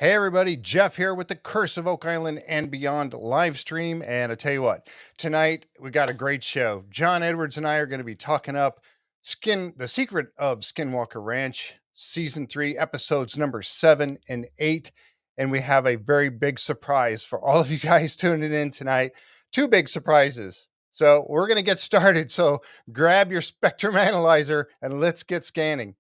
Hey everybody, Jeff here with the Curse of Oak Island and Beyond live stream. And I tell you what, tonight we got a great show. John Edwards and I are going to be talking up The Secret of Skinwalker Ranch, season 3, episodes number 7 and 8. And we have a very big surprise for all of you guys tuning in tonight. Two big surprises. So we're going to get started. So grab your spectrum analyzer and let's get scanning.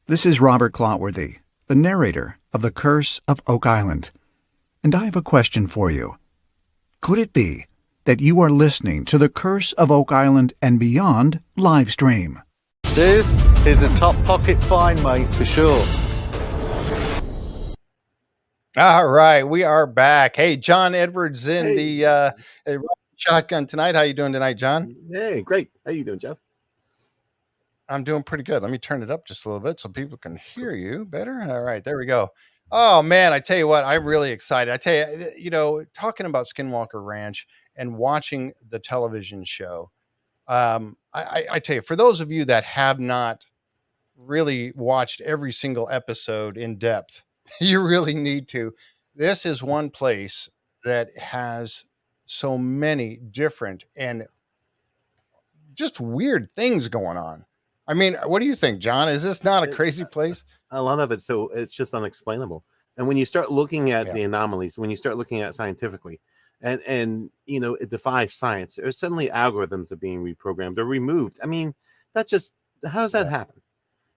This is Robert Clotworthy, the narrator of The Curse of Oak Island, and I have a question for you. Could it be that you are listening to The Curse of Oak Island and Beyond live stream? This is a top pocket find, mate, for sure. All right, we are back. Hey, John Edwards in the shotgun tonight. How you doing tonight, John? Hey, great. How you doing, Jeff? I'm doing pretty good. Let me turn it up just a little bit so people can hear you better. All right, there we go. Oh man, I tell you what, I'm really excited. I tell you, talking about Skinwalker Ranch and watching the television show. I tell you, for those of you that have not really watched every single episode in depth, you really need to. This is one place that has so many different and just weird things going on. I mean, what do you think, John? Is this not a crazy place? A lot of it, so it's just unexplainable. And when you start looking at the anomalies, when you start looking at it scientifically, and it defies science, or suddenly algorithms are being reprogrammed or removed. I mean, how does that happen?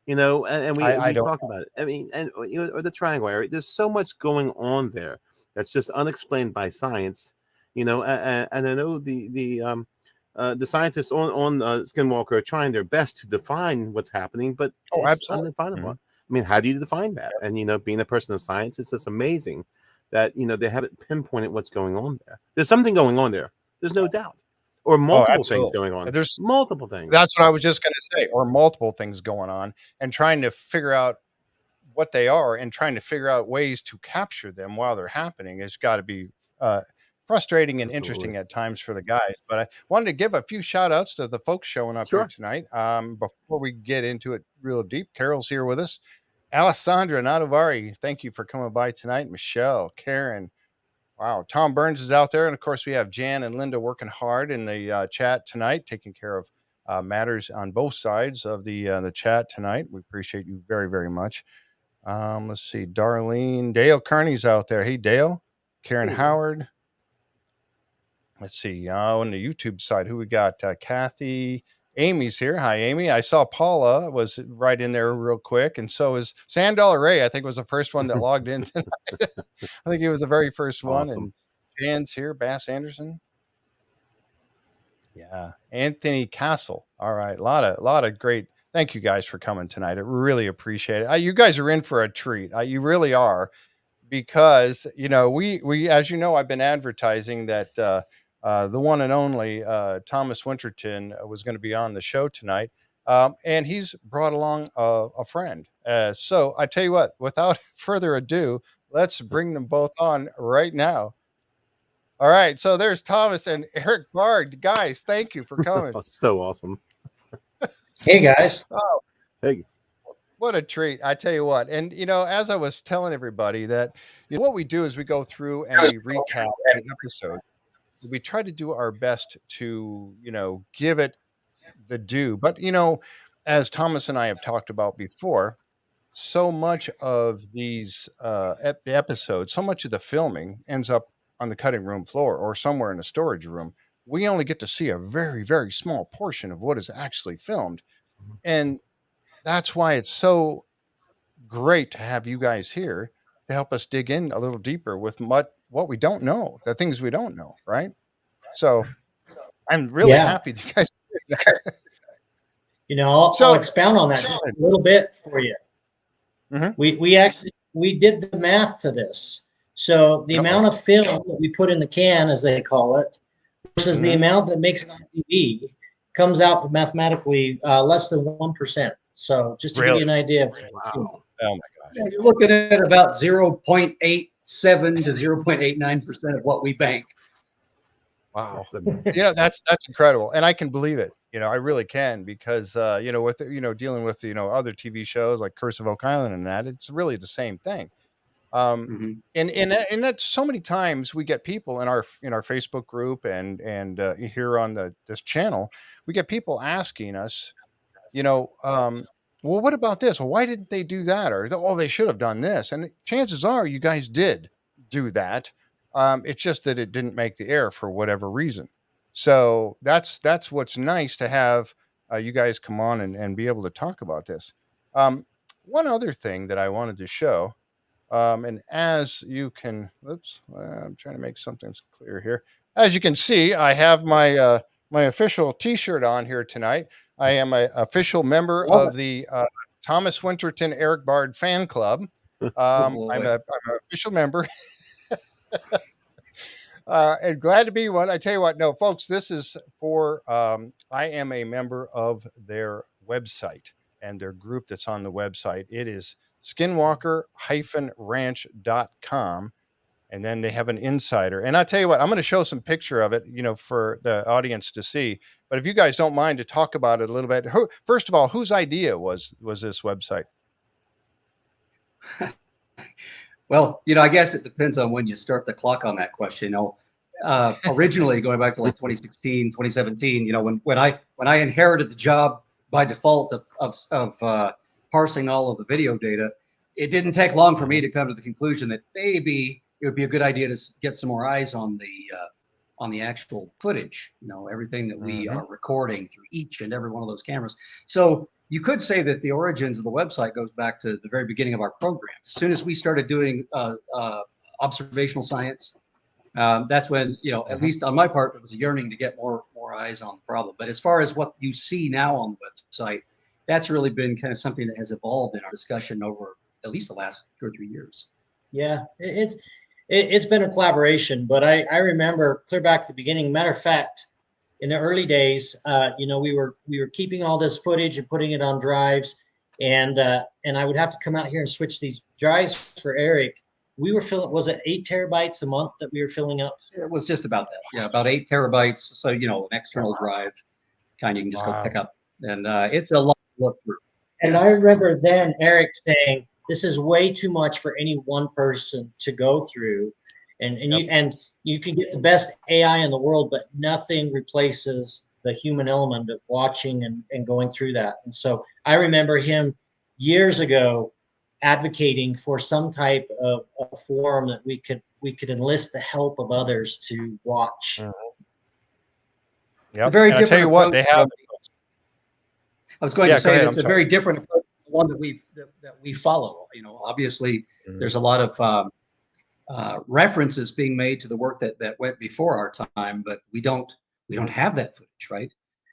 And we talk about it. I mean, and or the triangle area. There's so much going on there that's just unexplained by science. And I know the scientists on Skinwalker are trying their best to define what's happening, but it's undefinable. I mean, how do you define that? And being a person of science, it's just amazing that they haven't pinpointed what's going on there. There's something going on there. There's no doubt, or multiple things going on. There's multiple things. That's what I was just going to say, or multiple things going on, and trying to figure out what they are and trying to figure out ways to capture them while they're happening. It's got to be frustrating and interesting at times for the guys. But I wanted to give a few shout outs to the folks showing up here tonight. Before we get into it real deep, Carol's here with us. Alessandra Nadavari, thank you for coming by tonight. Michelle, Karen, wow, Tom Burns is out there. And of course, we have Jan and Linda working hard in the chat tonight, taking care of matters on both sides of the chat tonight. We appreciate you very, very much. Let's see, Darlene, Dale Kearney's out there. Hey, Dale, Karen Howard. Let's see, on the YouTube side, who we got? Kathy, Amy's here. Hi, Amy. I saw Paula was right in there real quick, and so is Sandollar Ray. I think was the first one that logged in tonight. I think he was the very first one. Awesome. And Jan's here. Bass Anderson. Yeah, Anthony Castle. All right, a lot of great. Thank you guys for coming tonight. I really appreciate it. You guys are in for a treat. You really are, because we as you know, I've been advertising that the one and only Thomas Winterton was going to be on the show tonight, and he's brought along a friend. So I tell you what, without further ado, let's bring them both on right now. All right, so there's Thomas and Erik Bard. Guys, thank you for coming. That's so awesome. Hey, guys. Oh, Hey, what a treat. I tell you what. And, as I was telling everybody that what we do is we go through and we recap the episode. We try to do our best to, give it the due. But, as Thomas and I have talked about before, so much of these the episodes, so much of the filming ends up on the cutting room floor or somewhere in a storage room. We only get to see a very, very small portion of what is actually filmed. And that's why it's so great to have you guys here to help us dig in a little deeper with what we don't know, the things we don't know, right? So I'm really happy that you guys did that. I'll expound on that just a little bit for you. Mm-hmm. We did the math to this. So the amount of film that we put in the can, as they call it, versus the amount that makes it on TV comes out mathematically less than 1%. So just to give you an idea of wow. Oh my gosh. You're looking at about 0.87 to 0.89% of what we bank. Wow. That's incredible. And I can believe it. I really can, because with dealing with other TV shows like Curse of Oak Island and that, it's really the same thing. And that's so many times we get people in our Facebook group and here on this channel, we get people asking us, well, what about this? Well, why didn't they do that? Or, oh, they should have done this. And chances are you guys did do that. It's just that it didn't make the air for whatever reason. So that's what's nice to have you guys come on and be able to talk about this. One other thing that I wanted to show, and as you can, I'm trying to make something clear here. As you can see, I have my my official T-shirt on here tonight. I am an official member of the Thomas Winterton Erik Bard fan club. I'm an official member. And glad to be one. I tell you what, no, folks, this is for, I am a member of their website and their group that's on the website. It is skinwalker-ranch.com. And then they have an insider. And I tell you what, I'm going to show some picture of it, for the audience to see. But if you guys don't mind to talk about it a little bit. First of all, whose idea was this website? Well, I guess it depends on when you start the clock on that question. Originally going back to like 2016, 2017, when I inherited the job by default of parsing all of the video data, it didn't take long for me to come to the conclusion that maybe it would be a good idea to get some more eyes on the actual footage, everything that we are recording through each and every one of those cameras. So you could say that the origins of the website goes back to the very beginning of our program. As soon as we started doing observational science, that's when, at least on my part, it was a yearning to get more eyes on the problem. But as far as what you see now on the website, that's really been kind of something that has evolved in our discussion over at least the last 2 or 3 years. Yeah, it's been a collaboration, but I remember clear back at the beginning. Matter of fact, in the early days, we were keeping all this footage and putting it on drives, and I would have to come out here and switch these drives for Erik. We were filling, was it 8 terabytes a month that we were filling up? It was just about that. Yeah, about 8 terabytes. So, an external drive kind of you can just go pick up, and it's a lot to look through. And I remember then Erik saying, "This is way too much for any one person to go through," and you can get the best AI in the world, but nothing replaces the human element of watching and going through that. And so I remember him years ago advocating for some type of a forum that we could enlist the help of others to watch. Yeah, very. I tell you what, they have. I was going Yeah, to go say ahead. that's I'm a very different approach to the one that we follow. You know, obviously there's a lot of references being made to the work that went before our time, but we don't have that footage, right?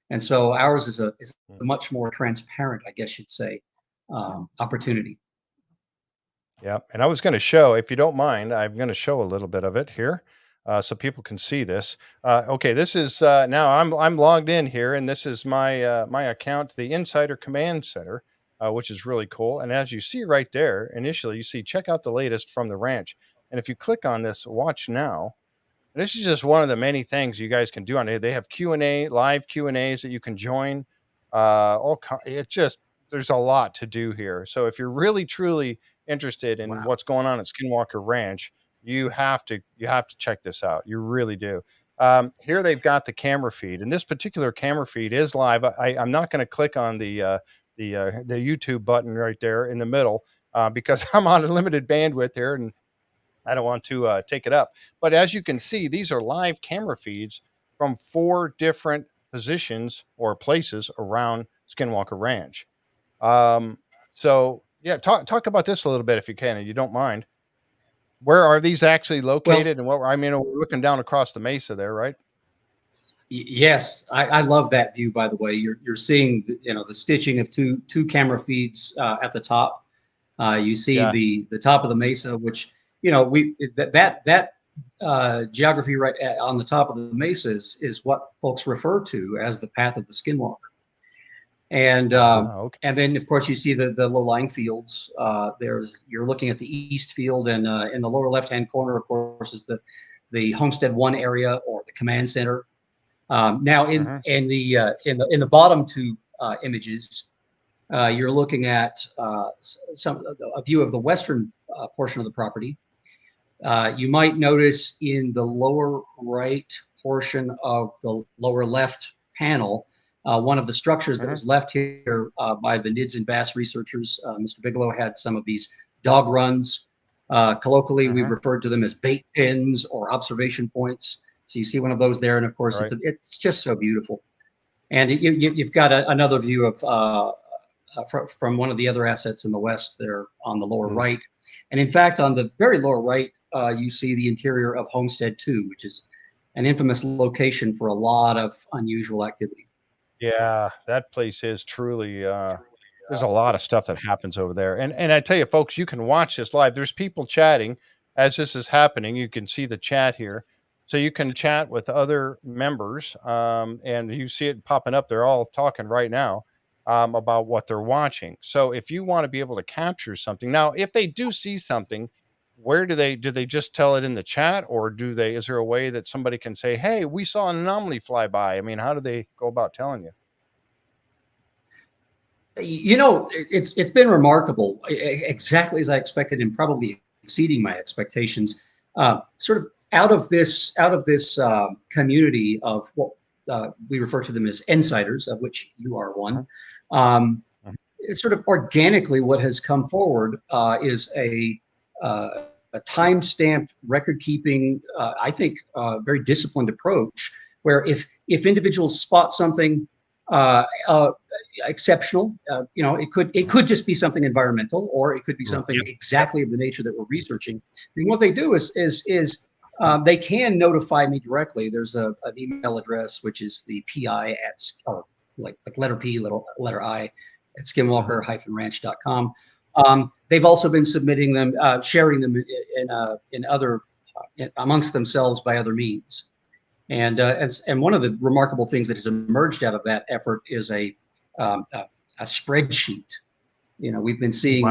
And so ours is a much more transparent, I guess you'd say, opportunity. Yeah, and I was going to show, if you don't mind, I'm going to show a little bit of it here, so people can see this. Okay, this is now I'm logged in here, and this is my my account, the Insider Command Center, which is really cool. And as you see right there, initially you see check out the latest from the ranch, and if you click on this, watch now. This is just one of the many things you guys can do on it. They have Q&A, live Q&As that you can join. It just there's a lot to do here. So if you're really truly interested in what's going on at Skinwalker Ranch, you have to check this out. You really do. Here they've got the camera feed, and this particular camera feed is live. I'm not going to click on the YouTube button right there in the middle because I'm on a limited bandwidth here, and I don't want to take it up. But as you can see, these are live camera feeds from 4 different positions or places around Skinwalker Ranch. So yeah, talk about this a little bit if you can, and you don't mind. Where are these actually located? And I mean, we're looking down across the mesa there, right? Yes, I love that view. By the way, you're seeing the stitching of two camera feeds at the top. You see the top of the mesa, which that geography right on the top of the mesa is what folks refer to as the path of the Skinwalker. And and then of course you see the low-lying fields. You're looking at the east field, and in the lower left-hand corner, of course, is the Homestead 1 area or the command center. Now in the bottom 2 images, you're looking at a view of the western portion of the property. You might notice in the lower right portion of the lower left panel, one of the structures that was left here by the NIDS and Bass researchers. Mr. Bigelow had some of these dog runs. Colloquially, we've referred to them as bait pins or observation points. So you see one of those there, and of course, it's just so beautiful. And you've got another view of from one of the other assets in the west there on the lower right. And in fact, on the very lower right, you see the interior of Homestead 2, which is an infamous location for a lot of unusual activity. Yeah, that place is truly, there's a lot of stuff that happens over there. And I tell you, folks, you can watch this live. There's people chatting as this is happening. You can see the chat here. So you can chat with other members, and you see it popping up. They're all talking right now about what they're watching. So if you want to be able to capture something, now, if they do see something, do they just tell it in the chat, or is there a way that somebody can say, hey, we saw an anomaly fly by? I mean, how do they go about telling you? It's been remarkable, exactly as I expected, and probably exceeding my expectations. Sort of out of this community of what we refer to them as insiders, of which you are one. It's sort of organically what has come forward is a time-stamped record-keeping, I think, very disciplined approach, where if individuals spot something exceptional, it could just be something environmental, or it could be something exactly of the nature that we're researching. And what they do is they can notify me directly. There's an email address, which is the PI at, or like letter P, letter I, at skinwalker-ranch.com. They've also been submitting them, sharing them in other amongst themselves by other means. And one of the remarkable things that has emerged out of that effort is a spreadsheet. We've been seeing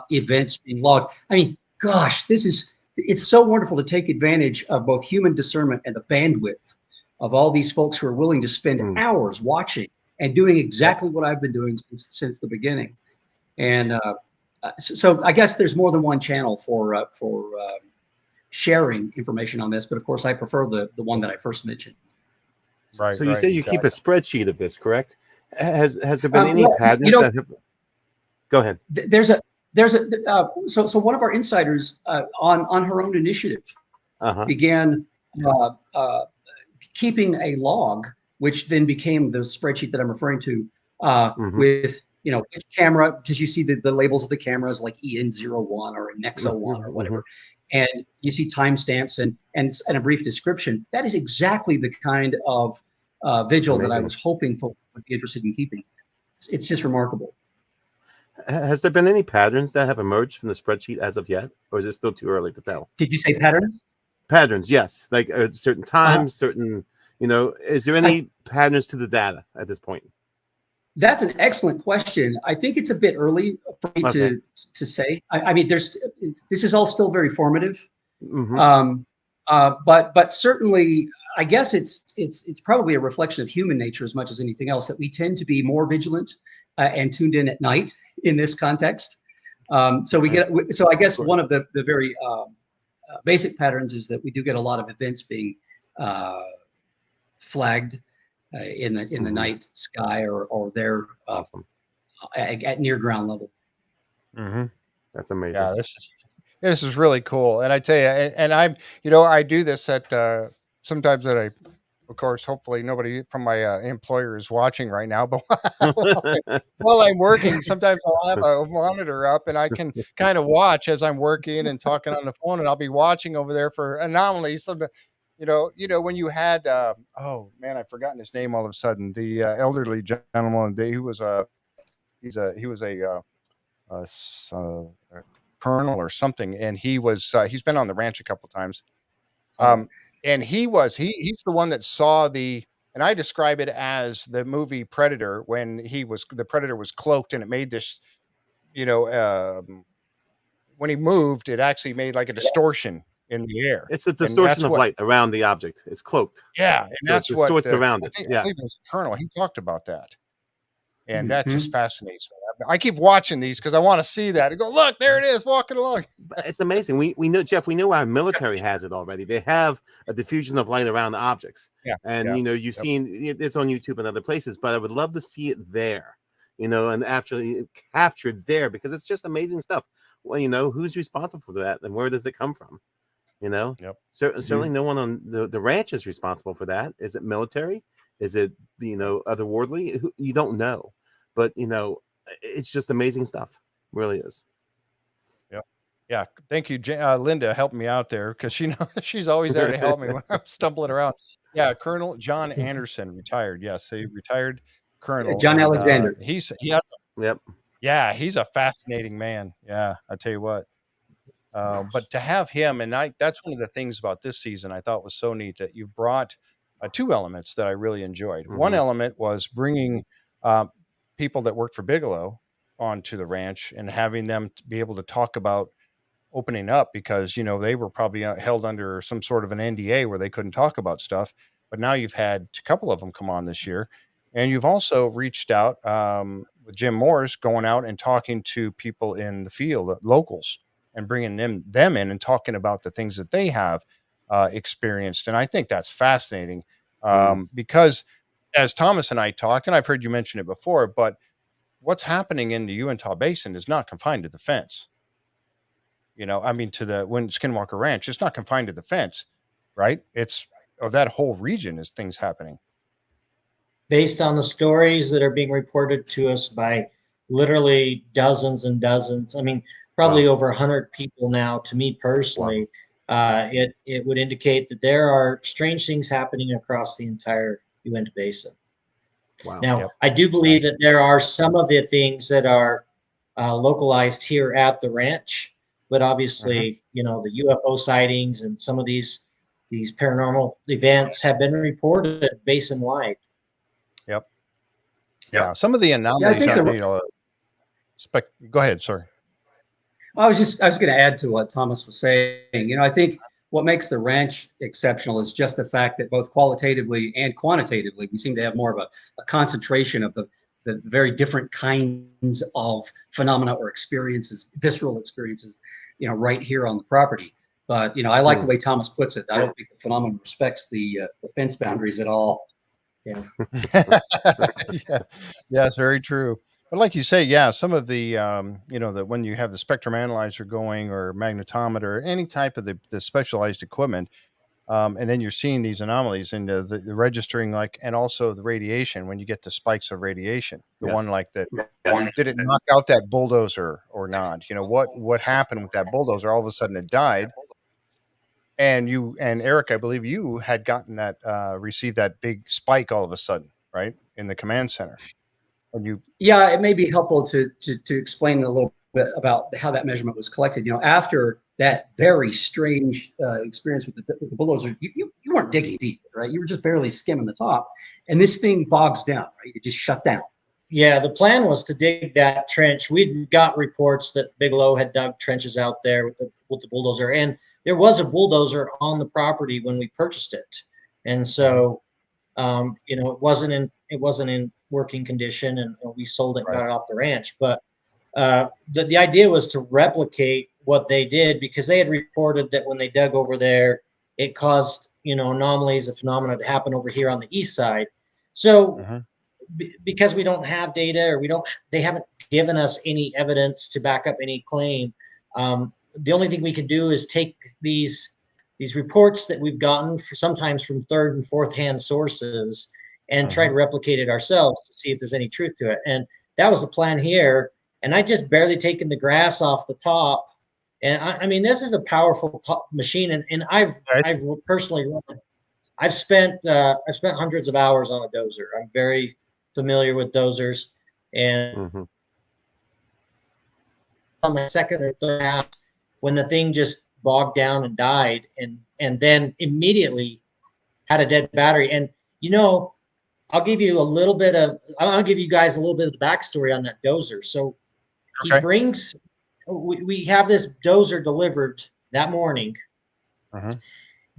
events being logged. I mean, gosh, it's so wonderful to take advantage of both human discernment and the bandwidth of all these folks who are willing to spend hours watching and doing exactly what I've been doing since the beginning. And so I guess there's more than one channel for sharing information on this, but of course I prefer the one that I first mentioned. Right. So you say you keep a spreadsheet of this, correct? Has there been any patterns that have? Go ahead. So one of our insiders on her own initiative began keeping a log, which then became the spreadsheet that I'm referring to, with which camera, because you see the labels of the cameras like EN01 or NEX01 or whatever, and you see timestamps and a brief description. That is exactly the kind of vigil that I was hoping for would be interested in keeping. It's just remarkable. Has there been any patterns that have emerged from the spreadsheet as of yet, or is it still too early to tell? Did you say patterns? Patterns, yes. Like certain times, certain, is there any patterns to the data at this point? That's an excellent question. I think it's a bit early for me to say. I mean, this is all still very formative, but certainly, I guess it's probably a reflection of human nature as much as anything else, that we tend to be more vigilant and tuned in at night in this context. So I guess one of the very basic patterns is that we do get a lot of events being flagged in the night sky or there at near ground level. That's amazing. Yeah, this is really cool. And I tell you, and I do this at sometimes that of course, hopefully nobody from my employer is watching right now, but while I'm working, sometimes I'll have a monitor up and I can kind of watch as I'm working and talking on the phone, and I'll be watching over there for anomalies. When you had, oh man, I've forgotten his name all of a sudden, the elderly gentleman, he was a colonel or something, and he's been on the ranch a couple times. And he's the one that saw and I describe it as the movie Predator, when the Predator was cloaked and it made this, when he moved, it actually made like a distortion in the air. It's a distortion of light around the object. It's cloaked. Yeah. And so that's it what distorts around it. I believe it was the Colonel. He talked about that. And that just fascinates me. I keep watching these because I want to see that and go, look, there it is, walking along. It's amazing. We know, Jeff, we know our military has it already. They have a diffusion of light around the objects. Yeah. And, you've seen it's on YouTube and other places, but I would love to see it there, and actually captured there, because it's just amazing stuff. Well, who's responsible for that and where does it come from? Certainly no one on the ranch is responsible for that. Is it military? Is it, otherworldly? You don't know. But, it's just amazing stuff. It really is. Yeah. Thank you, Linda, helped me out there, because she's always there to help me when I'm stumbling around. Yeah, Colonel John Anderson retired. Yes, he retired Colonel John Alexander. Yeah, he's a fascinating man. Yeah, I tell you what. But to have him, and that's one of the things about this season I thought was so neat, that you brought two elements that I really enjoyed. One element was bringing people that worked for Bigelow onto the ranch and having them be able to talk about opening up, because they were probably held under some sort of an NDA where they couldn't talk about stuff. But now you've had a couple of them come on this year, and you've also reached out with Jim Morris, going out and talking to people in the field, locals, and bringing them in and talking about the things that they have experienced. And I think that's fascinating because, as Thomas and I talked, and I've heard you mention it before, but what's happening in the Uintah Basin is not confined to the fence. To the Skinwalker Ranch, it's not confined to the fence, right? It's that whole region is things happening. Based on the stories that are being reported to us by literally dozens and dozens, probably over 100 people now, to me personally, it would indicate that there are strange things happening across the entire Uintah Basin. Wow. Now, I do believe that there are some of the things that are localized here at the ranch, but obviously, the UFO sightings and some of these paranormal events have been reported basin-wide. Yep. Yeah. Some of the anomalies, go ahead. Sorry. I was going to add to what Thomas was saying. I think what makes the ranch exceptional is just the fact that both qualitatively and quantitatively, we seem to have more of a concentration of the very different kinds of phenomena or experiences, visceral experiences, right here on the property. But, I like the way Thomas puts it. I don't think the phenomenon respects the fence boundaries at all. Yeah. Yeah, it's very true. But like you say, some of the, that when you have the spectrum analyzer going, or magnetometer, any type of the specialized equipment, And then you're seeing these anomalies and the registering, like, and also the radiation when you get the spikes of radiation. The Yes. one like that, Yes. did it knock out that bulldozer or not? You know, what happened with that bulldozer? All of a sudden it died. And you and Eric, I believe you had gotten that, received that big spike all of a sudden, right, in the command center. And you, Yeah, it may be helpful to explain a little bit about how that measurement was collected. You know, after that very strange experience with the bulldozer, you weren't digging deep, right? You were just barely skimming the top, and this thing bogs down, right? It just shut down. Yeah, the plan was to dig that trench. We'd got reports that Bigelow had dug trenches out there with the bulldozer, and there was a bulldozer on the property when we purchased it, and so you know, it wasn't in working condition, and we sold it and got it off the ranch. But the idea was to replicate what they did, because they had reported that when they dug over there, it caused, you know, anomalies, a phenomena to happen over here on the east side. So because we don't have data, or they haven't given us any evidence to back up any claim. The only thing we can do is take these reports that we've gotten sometimes from third and fourth hand sources and try to replicate it ourselves to see if there's any truth to it. And that was the plan here. And I just barely taken the grass off the top. And I mean, this is a powerful machine. And I've personally run it. I've spent hundreds of hours on a dozer. I'm very familiar with dozers. And on my second or third half, when the thing just bogged down and died, and then immediately had a dead battery. And, you know, I'll give you guys a little bit of the backstory on that dozer. So we have this dozer delivered that morning,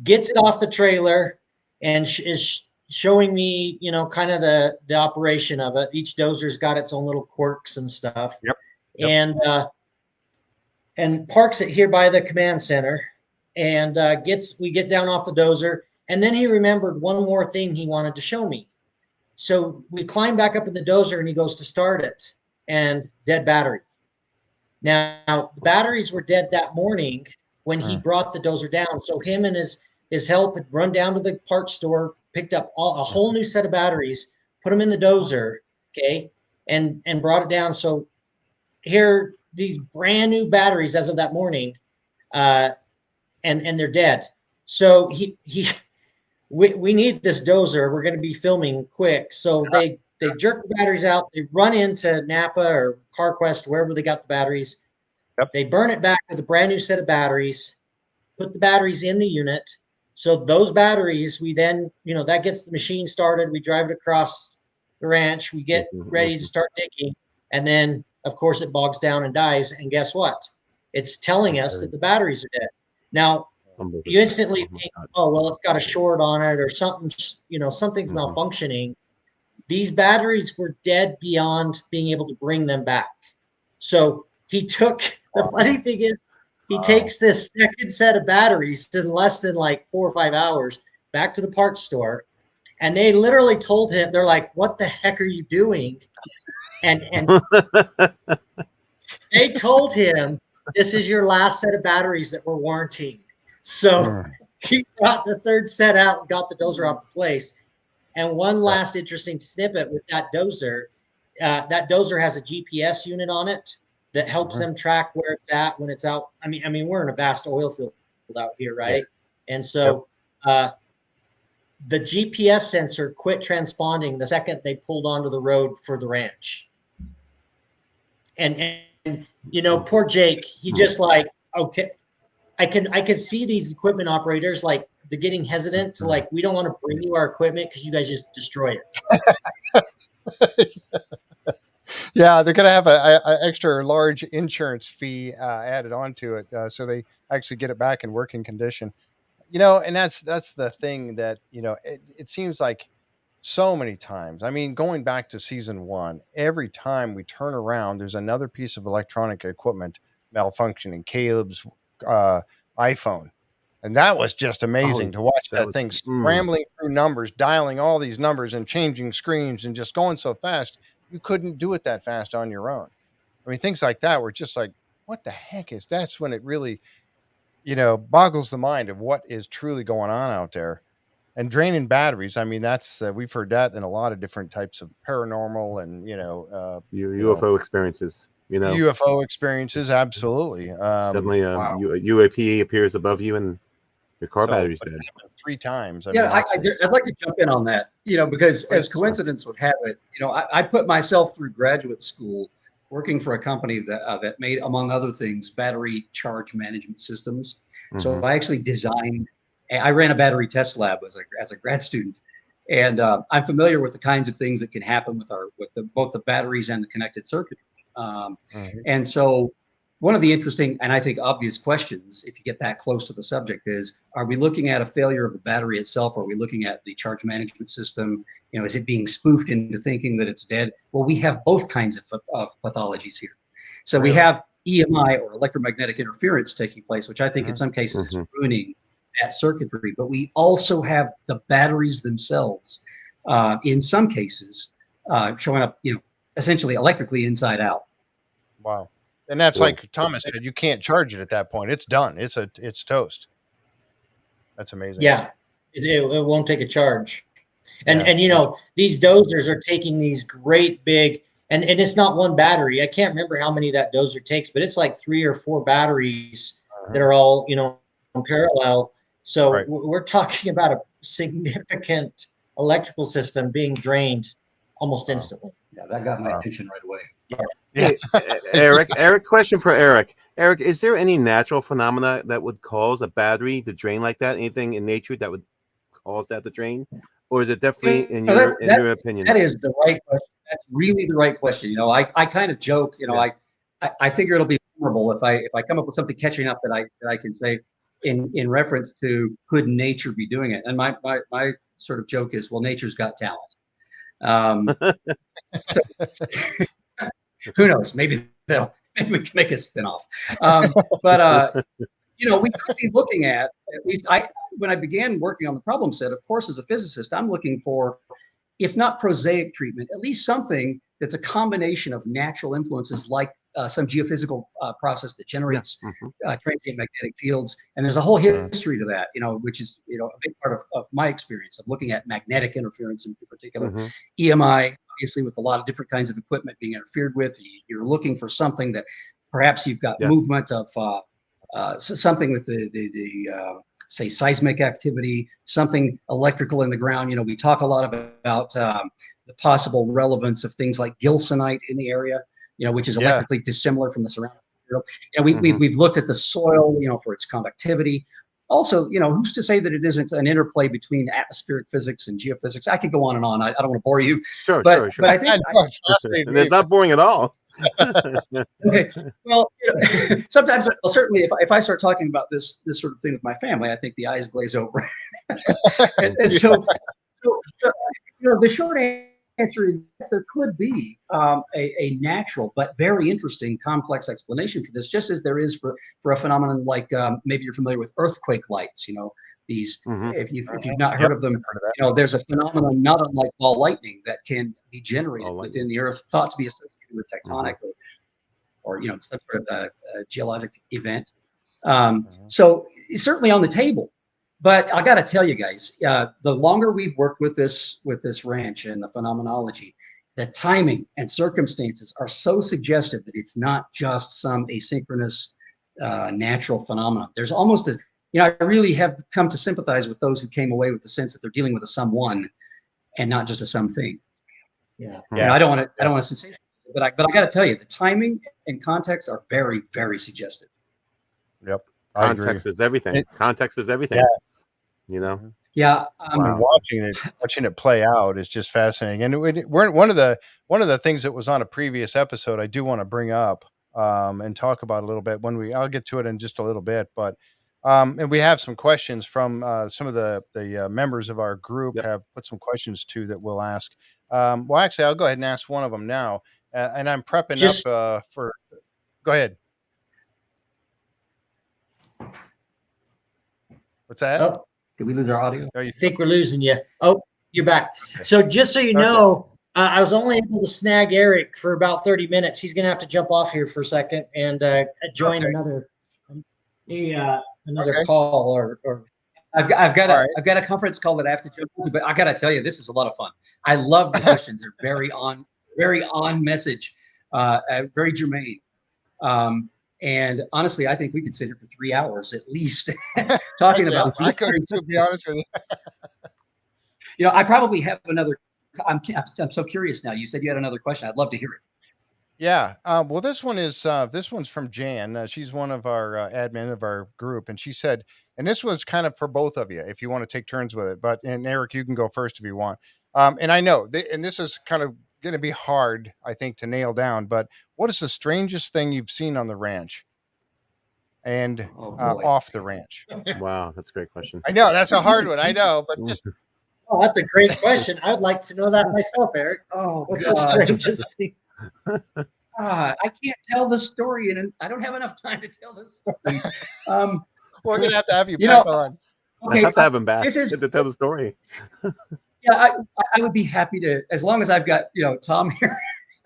gets it off the trailer, and is showing me, you know, kind of the operation of it. Each dozer's got its own little quirks and stuff. And parks it here by the command center, and we get down off the dozer, and then he remembered one more thing he wanted to show me. So we climb back up in the dozer, and he goes to start it, and dead battery. Now the batteries were dead that morning when he brought the dozer down. So him and his help had run down to the parts store, picked up a whole new set of batteries, put them in the dozer, and brought it down. So here, these brand new batteries as of that morning, and they're dead. So we need this dozer. We're going to be filming quick. So they jerk the batteries out. They run into Napa or CarQuest, wherever they got the batteries. They burn it back with a brand new set of batteries, put the batteries in the unit. So those batteries, we then, you know, that gets the machine started. We drive it across the ranch. We get ready to start digging. And then, of course, it bogs down and dies. And guess what? It's telling us that the batteries are dead. Now, you instantly think, oh, well, it's got a short on it or something, you know, something's malfunctioning. These batteries were dead beyond being able to bring them back. So the funny thing is, he takes this second set of batteries in less than like 4 or 5 hours back to the parts store. And they literally told him, they're like, what the heck are you doing? And they told him, this is your last set of batteries that we're warranting. So he brought the third set out and got the dozer off the place. And one last interesting snippet with that dozer has a GPS unit on it that helps them track where it's at when it's out. I mean, we're in a vast oil field out here, right? And so the GPS sensor quit transponding the second they pulled onto the road for the ranch. And you know, poor Jake, he just like, okay, I can see these equipment operators, like, they're getting hesitant to, like, we don't want to bring you our equipment because you guys just destroy it. Yeah, they're going to have a extra large insurance fee added onto it, so they actually get it back in working condition. You know, and that's the thing that, you know, it seems like so many times. I mean, going back to season 1, every time we turn around, there's another piece of electronic equipment malfunctioning. Caleb's iPhone. And that was just amazing to watch that thing scrambling through numbers, dialing all these numbers and changing screens and just going so fast. You couldn't do it that fast on your own. I mean, things like that were just like, what the heck is that's when it really, boggles the mind of what is truly going on out there. And draining batteries, I mean, that's we've heard that in a lot of different types of paranormal and UFO experiences. UFO experiences, absolutely. Suddenly, a UAP appears above you, and your car battery's dead. 3 times. I'd like to jump in on that. Because as coincidence would have it, I put myself through graduate school working for a company that made, among other things, battery charge management systems. So I actually designed. I ran a battery test lab as a grad student, and I'm familiar with the kinds of things that can happen with both the batteries and the connected circuitry. And so, one of the interesting and I think obvious questions, if you get that close to the subject, is: are we looking at a failure of the battery itself? Or are we looking at the charge management system? Is it being spoofed into thinking that it's dead? Well, we have both kinds of pathologies here. So we have EMI, or electromagnetic interference, taking place, which I think in some cases is ruining that circuitry, but we also have the batteries themselves, in some cases, showing up, essentially electrically inside out. Wow. And that's like Thomas said, you can't charge it at that point. It's done. It's toast. That's amazing. Yeah. It won't take a charge. And these dozers are taking these great big, and it's not one battery. I can't remember how many that dozer takes, but it's like 3 or 4 batteries that are all, in parallel. So we're talking about a significant electrical system being drained almost instantly. Yeah, that got my attention right away. Hey, Eric, question for Eric. Eric, is there any natural phenomena that would cause a battery to drain like that? Anything in nature that would cause that to drain? Or is it definitely in your opinion? That is the right question. That's really the right question. I kind of joke, I figure it'll be vulnerable if I come up with something catching up that I can say in reference to could nature be doing it? And my sort of joke is, well, nature's got talent. Who knows? Maybe we can make a spinoff. But we could be looking at least when I began working on the problem set, of course, as a physicist, I'm looking for, if not prosaic treatment, at least something that's a combination of natural influences, like some geophysical process that generates transient magnetic fields. And there's a whole history to that, which is, a big part of my experience of looking at magnetic interference in particular. EMI, obviously, with a lot of different kinds of equipment being interfered with, you're looking for something that perhaps you've got movement of something with the say seismic activity, something electrical in the ground. We talk a lot about the possible relevance of things like gilsonite in the area, which is electrically dissimilar from the surrounding material. We've looked at the soil, for its conductivity. Also, who's to say that it isn't an interplay between atmospheric physics and geophysics? I could go on and on. I don't want to bore you. Sure. But I think it's not boring at all. Okay. Well, sometimes, certainly, if I start talking about this sort of thing with my family, I think the eyes glaze over. and so, the short answer is yes, there could be a natural but very interesting complex explanation for this, just as there is for a phenomenon like maybe you're familiar with earthquake lights. These if you've not heard of them, there's a phenomenon not unlike ball lightning that can be generated within the earth, thought to be associated with tectonic or some sort of a geologic event. So it's certainly on the table. But I got to tell you guys, the longer we've worked with this ranch and the phenomenology, the timing and circumstances are so suggestive that it's not just some asynchronous natural phenomenon. There's almost I really have come to sympathize with those who came away with the sense that they're dealing with a someone and not just a something. Yeah. I don't want to sensationalize it, but I got to tell you, the timing and context are very, very suggestive. Yep. Context is everything. Context is everything. Yeah. Yeah. Watching it play out is just fascinating. And we're one of the things that was on a previous episode I do want to bring up and talk about a little bit I'll get to it in just a little bit, but and we have some questions from some of the members of our group have put some questions too that we'll ask. Well, actually, I'll go ahead and ask one of them now, and I'm prepping up for. Go ahead. What's that? Oh, did we lose our audio? I think we're losing you. Oh, you're back. Okay. So just so you know, I was only able to snag Erik for about 30 minutes. He's going to have to jump off here for a second and join another. another Okay. call or I've got All right. I've got a conference call that I have to jump into, but I got to tell you, this is a lot of fun. I love the questions. They're very on message, very germane. And honestly, I think we could sit here for 3 hours at least talking Yeah, about I these. could, to be honest with you. You know, I probably have another. I'm so curious now. You said you had another question. I'd love to hear it. Yeah. Well, this one's from Jan. She's one of our admin of our group, and she said, and this was kind of for both of you, if you want to take turns with it. And Erik, you can go first if you want. And I know, and this is kind of going to be hard, I think, to nail down. But what is the strangest thing you've seen on the ranch and Oh, boy. off the ranch? Wow, that's a great question. I know that's a hard one. I know, but just oh, that's a great question. I'd like to know that myself, Erik. Oh What's the God. strangest thing? I can't tell the story, and I don't have enough time to tell this story. we're going to have you You back know, on. I Okay, have to have him back this is- to tell the story. yeah, I would be happy to, as long as I've got Tom here.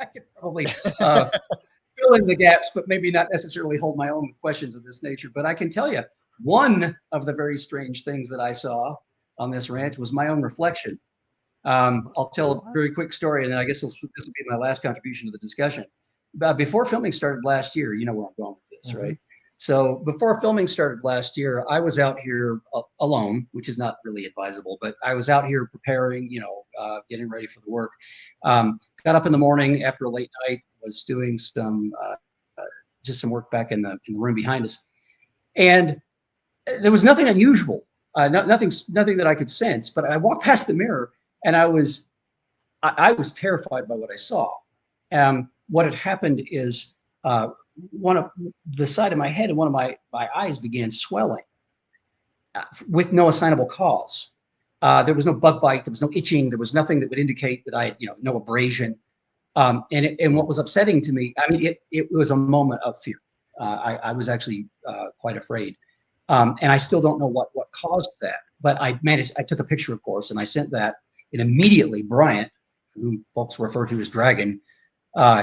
I could probably fill in the gaps, but maybe not necessarily hold my own with questions of this nature. But I can tell you, one of the very strange things that I saw on this ranch was my own reflection. I'll tell a very quick story, and then I guess this will be my last contribution to the discussion. Before filming started last year, you know where I'm going with this, right? So before filming started last year, I was out here alone, which is not really advisable, but I was out here preparing, getting ready for the work. Got up in the morning after a late night, was doing some just some work back in the room behind us, and there was nothing unusual, nothing that I could sense. But I walked past the mirror, and I was terrified by what I saw. What had happened is one of the side of my head and one of my eyes began swelling with no assignable cause. There was no bug bite. There was no itching. There was nothing that would indicate that I had, no abrasion. And what was upsetting to me, I mean, it was a moment of fear. I was actually quite afraid. And I still don't know what caused that. But I took a picture, of course, and I sent that. And immediately Bryant, who folks refer to as Dragon,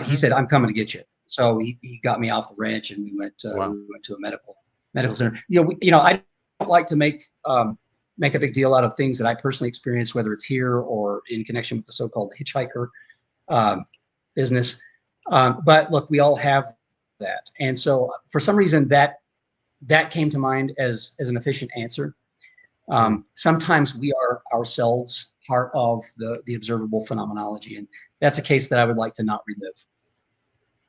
he said, "I'm coming to get you." So he got me off the ranch, and we went to a medical center. I don't like to make a big deal out of things that I personally experienced, whether it's here or in connection with the so-called hitchhiker business. But look, we all have that, and so for some reason that came to mind as an efficient answer. Sometimes we are ourselves part of the observable phenomenology, and that's a case that I would like to not relive.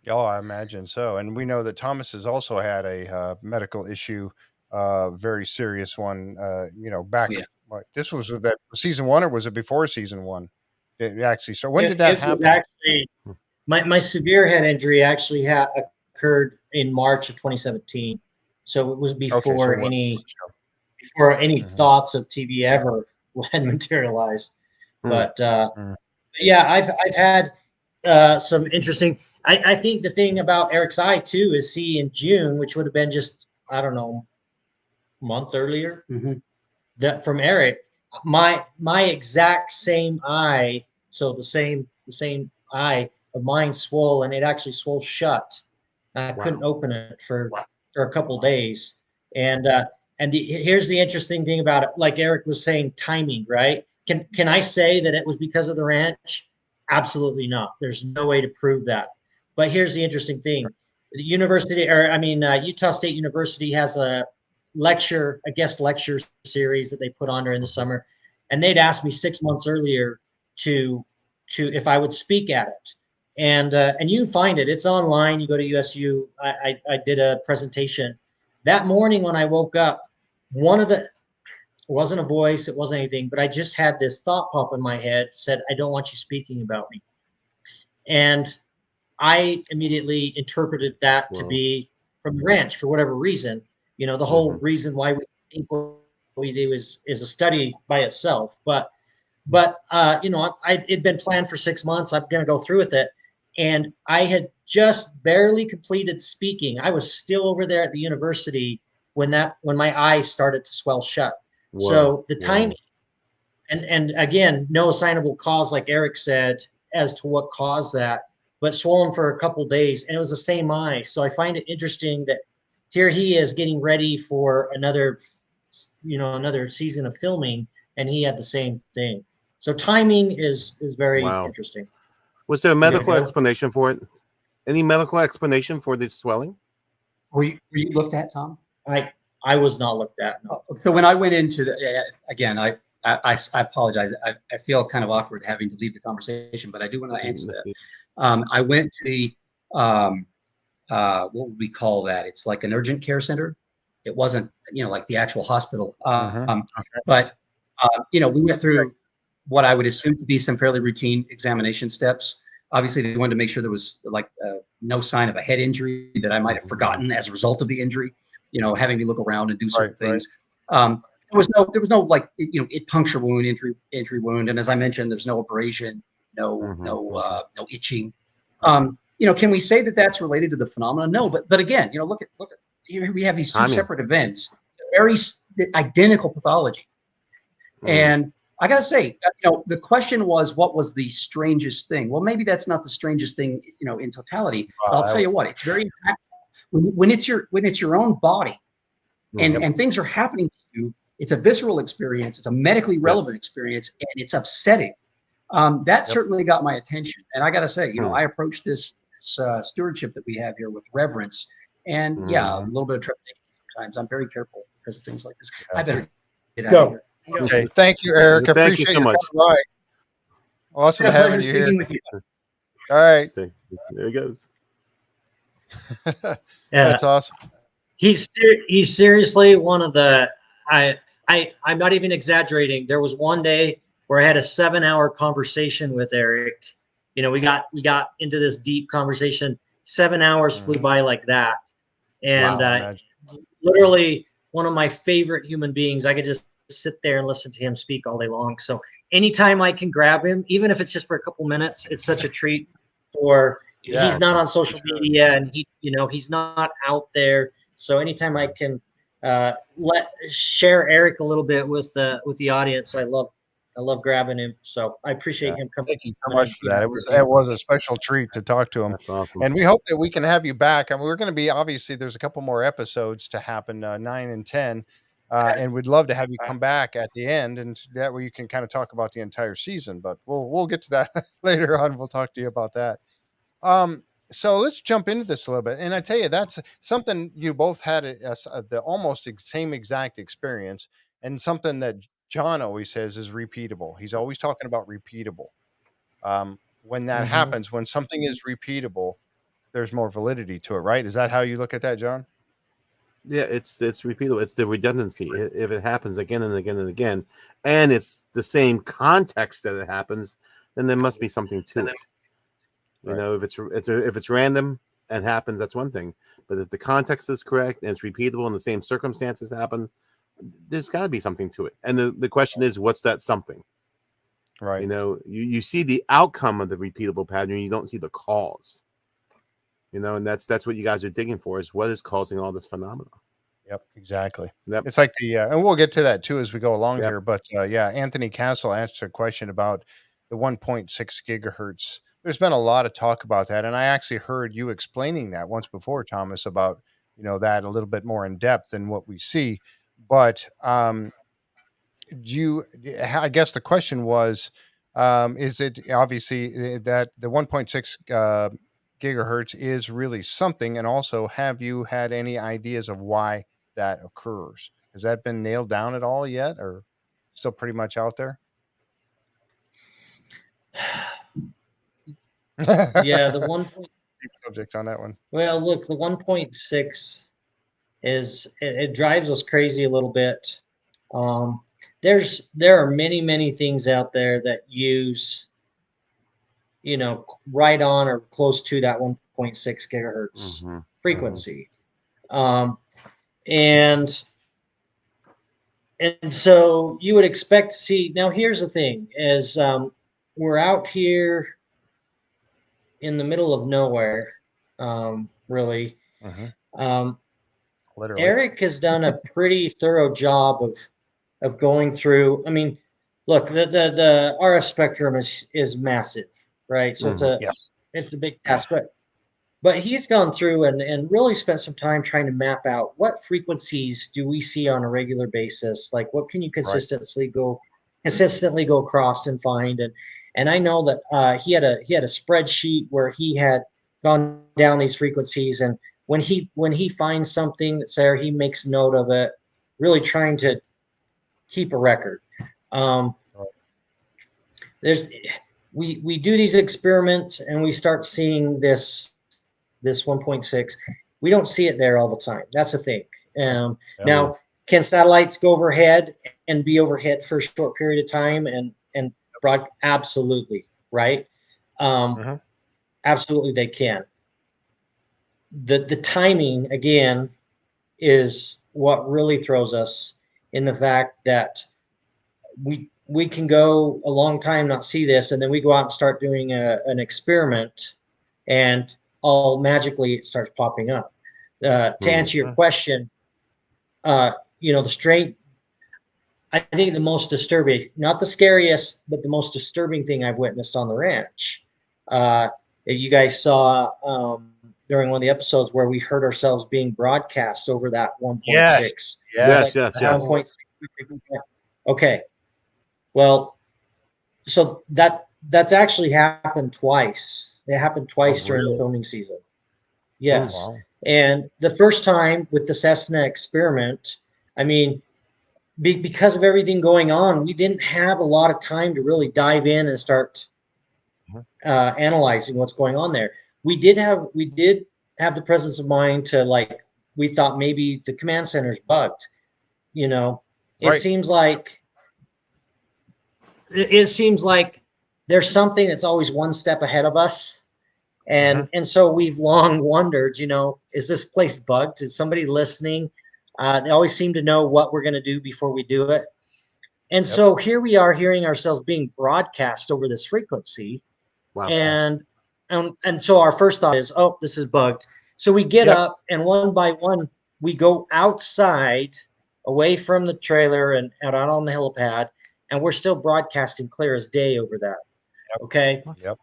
Oh, I imagine so. And we know that Thomas has also had a medical issue, very serious one. Back. Oh, yeah. This was that season 1, or was it before season 1? It actually. So when did that happen? Actually, my severe head injury actually occurred in March of 2017. So it was before any thoughts of TV ever had materialized. But yeah, I've had some interesting. I think the thing about Erik's eye too is in June, which would have been just, I don't know, a month earlier, that from Erik, my exact same eye, so the same eye of mine swole, and it actually swole shut. I couldn't open it for a couple of days. And here's the interesting thing about it. Like Erik was saying, timing, right? Can I say that it was because of the ranch? Absolutely not. There's no way to prove that. But here's the interesting thing. The Utah State University has a guest lecture series that they put on during the summer. And they'd asked me 6 months earlier to if I would speak at it. And you can find it. It's online. You go to USU. I did a presentation. That morning when I woke up, it wasn't a voice, it wasn't anything, but I just had this thought pop in my head, said, "I don't want you speaking about me." And I immediately interpreted that to be from the ranch for whatever reason. The whole reason why we think what we do is a study by itself. But it'd been planned for 6 months. I'm going to go through with it. And I had just barely completed speaking. I was still over there at the university when my eyes started to swell shut. Whoa. So the timing, and again, no assignable cause, like Erik said, as to what caused that, but swollen for a couple of days, and it was the same eye. So I find it interesting that here he is getting ready for another season of filming, and he had the same thing. So timing is very interesting. Was there a medical explanation for it? Any medical explanation for the swelling? Were you looked at, Tom? I was not looked at. No. So when I went into again, I apologize. I feel kind of awkward having to leave the conversation, but I do want to answer that. I went to the what would we call that? It's like an urgent care center. It wasn't, like the actual hospital. But we went through what I would assume to be some fairly routine examination steps. Obviously, they wanted to make sure there was no sign of a head injury that I might have forgotten as a result of the injury. Having me look around and do certain things. There was no it puncture wound, entry wound, and as I mentioned, there's no abrasion, no itching. Can we say that that's related to the phenomenon? No, but again, look at here we have these two separate events, very identical pathology, and I got to say, the question was, what was the strangest thing? Well, maybe that's not the strangest thing, in totality. But I'll tell you what, it's very impactful when it's your own body, and things are happening to you. It's a visceral experience. It's a medically relevant experience, and it's upsetting. That certainly got my attention. And I got to say, I approach this stewardship that we have here with reverence, and a little bit of trepidation sometimes. I'm very careful because of things like this. I better get out of here. Okay, thank you, Erik. Thank Appreciate you so much. Right. Awesome having you here. All right. Okay. There he goes. That's awesome. He's seriously one of the. I'm not even exaggerating. There was one day where I had a 7-hour conversation with Erik. We got into this deep conversation. 7 hours flew by like that, and literally one of my favorite human beings. I could just sit there and listen to him speak all day long. So anytime I can grab him, even if it's just for a couple minutes, it's such a treat. He's not on social media, and he's not out there. So anytime I can share Erik a little bit with the audience, I love grabbing him. So I appreciate him coming. Thank you so much for that. It was a special treat to talk to him. That's awesome. And we hope that we can have you back. I mean, we're going to be, obviously there's a couple more episodes to happen, 9 and 10. And we'd love to have you come back at the end, and that way you can kind of talk about the entire season. But we'll get to that later on. We'll talk to you about that. So let's jump into this a little bit. And I tell you, that's something you both had the almost same exact experience, and something that John always says is repeatable. He's always talking about repeatable. When that happens, when something is repeatable, there's more validity to it, right? Is that how you look at that, John? Yeah, it's repeatable. It's the redundancy. If it happens again and again and again, and it's the same context that it happens, then there must be something to it. If it's random and happens, that's one thing. But if the context is correct and it's repeatable and the same circumstances happen, there's got to be something to it. And the question is, what's that something? Right. You see the outcome of the repeatable pattern, you don't see the cause. And that's what you guys are digging for, is what is causing all this phenomenon. Yep, exactly. Yep. It's like and we'll get to that too as we go along here. But Anthony Castle asked a question about the 1.6 gigahertz. There's been a lot of talk about that, and I actually heard you explaining that once before, Thomas, about that a little bit more in depth than what we see. But I guess the question was, is it obviously that the 1.6 gigahertz is really something, and also have you had any ideas of why that occurs? Has that been nailed down at all yet, or still pretty much out there? Yeah, the 1. Subject on that one. Well, look, the 1.6 it drives us crazy a little bit. There are many things out there that use right on or close to that 1.6 gigahertz frequency. And so you would expect to see. Now here's the thing, is we're out here in the middle of nowhere, really. Literally. Erik has done a pretty thorough job of going through. I mean, look, the RF spectrum is massive, right? So it's a big task, but he's gone through and really spent some time trying to map out what frequencies do we see on a regular basis. Like, what can you consistently go across and find? And I know that he had a spreadsheet where he had gone down these frequencies, and when he finds something that's there, he makes note of it, really trying to keep a record. We do these experiments and we start seeing this 1.6. We don't see it there all the time. That's the thing. Now, can satellites go overhead and be overhead for a short period of time and broad? Absolutely, right? Absolutely, they can. The timing again is what really throws us, in the fact that we can go a long time not see this, and then we go out and start doing an experiment, and all magically it starts popping up. To answer your question, the strange, I think the most disturbing, not the scariest, but the most disturbing thing I've witnessed on the ranch, you guys saw during one of the episodes where we heard ourselves being broadcast over that 1.6. Yes. 1.6. Okay. Well, so that's actually happened twice. It happened twice during the filming season. Yes. Oh, wow. And the first time with the Cessna experiment, I mean, because of everything going on, we didn't have a lot of time to really dive in and start analyzing what's going on there. We did have the presence of mind to, we thought maybe the command center's bugged. It seems like there's something that's always one step ahead of us. And so we've long wondered, is this place bugged? Is somebody listening? They always seem to know what we're going to do before we do it. And so here we are hearing ourselves being broadcast over this frequency. Wow. And so our first thought is, oh, this is bugged. So we get up, and one by one, we go outside, away from the trailer and out on the helipad, and we're still broadcasting clear as day over that. Okay. Yep.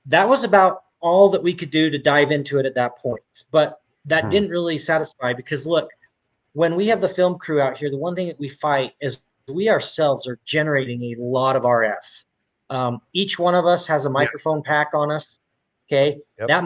That was about all that we could do to dive into it at that point. But that didn't really satisfy, because look, when we have the film crew out here, the one thing that we fight is we ourselves are generating a lot of RF. Each one of us has a microphone pack on us. Okay. Yep. That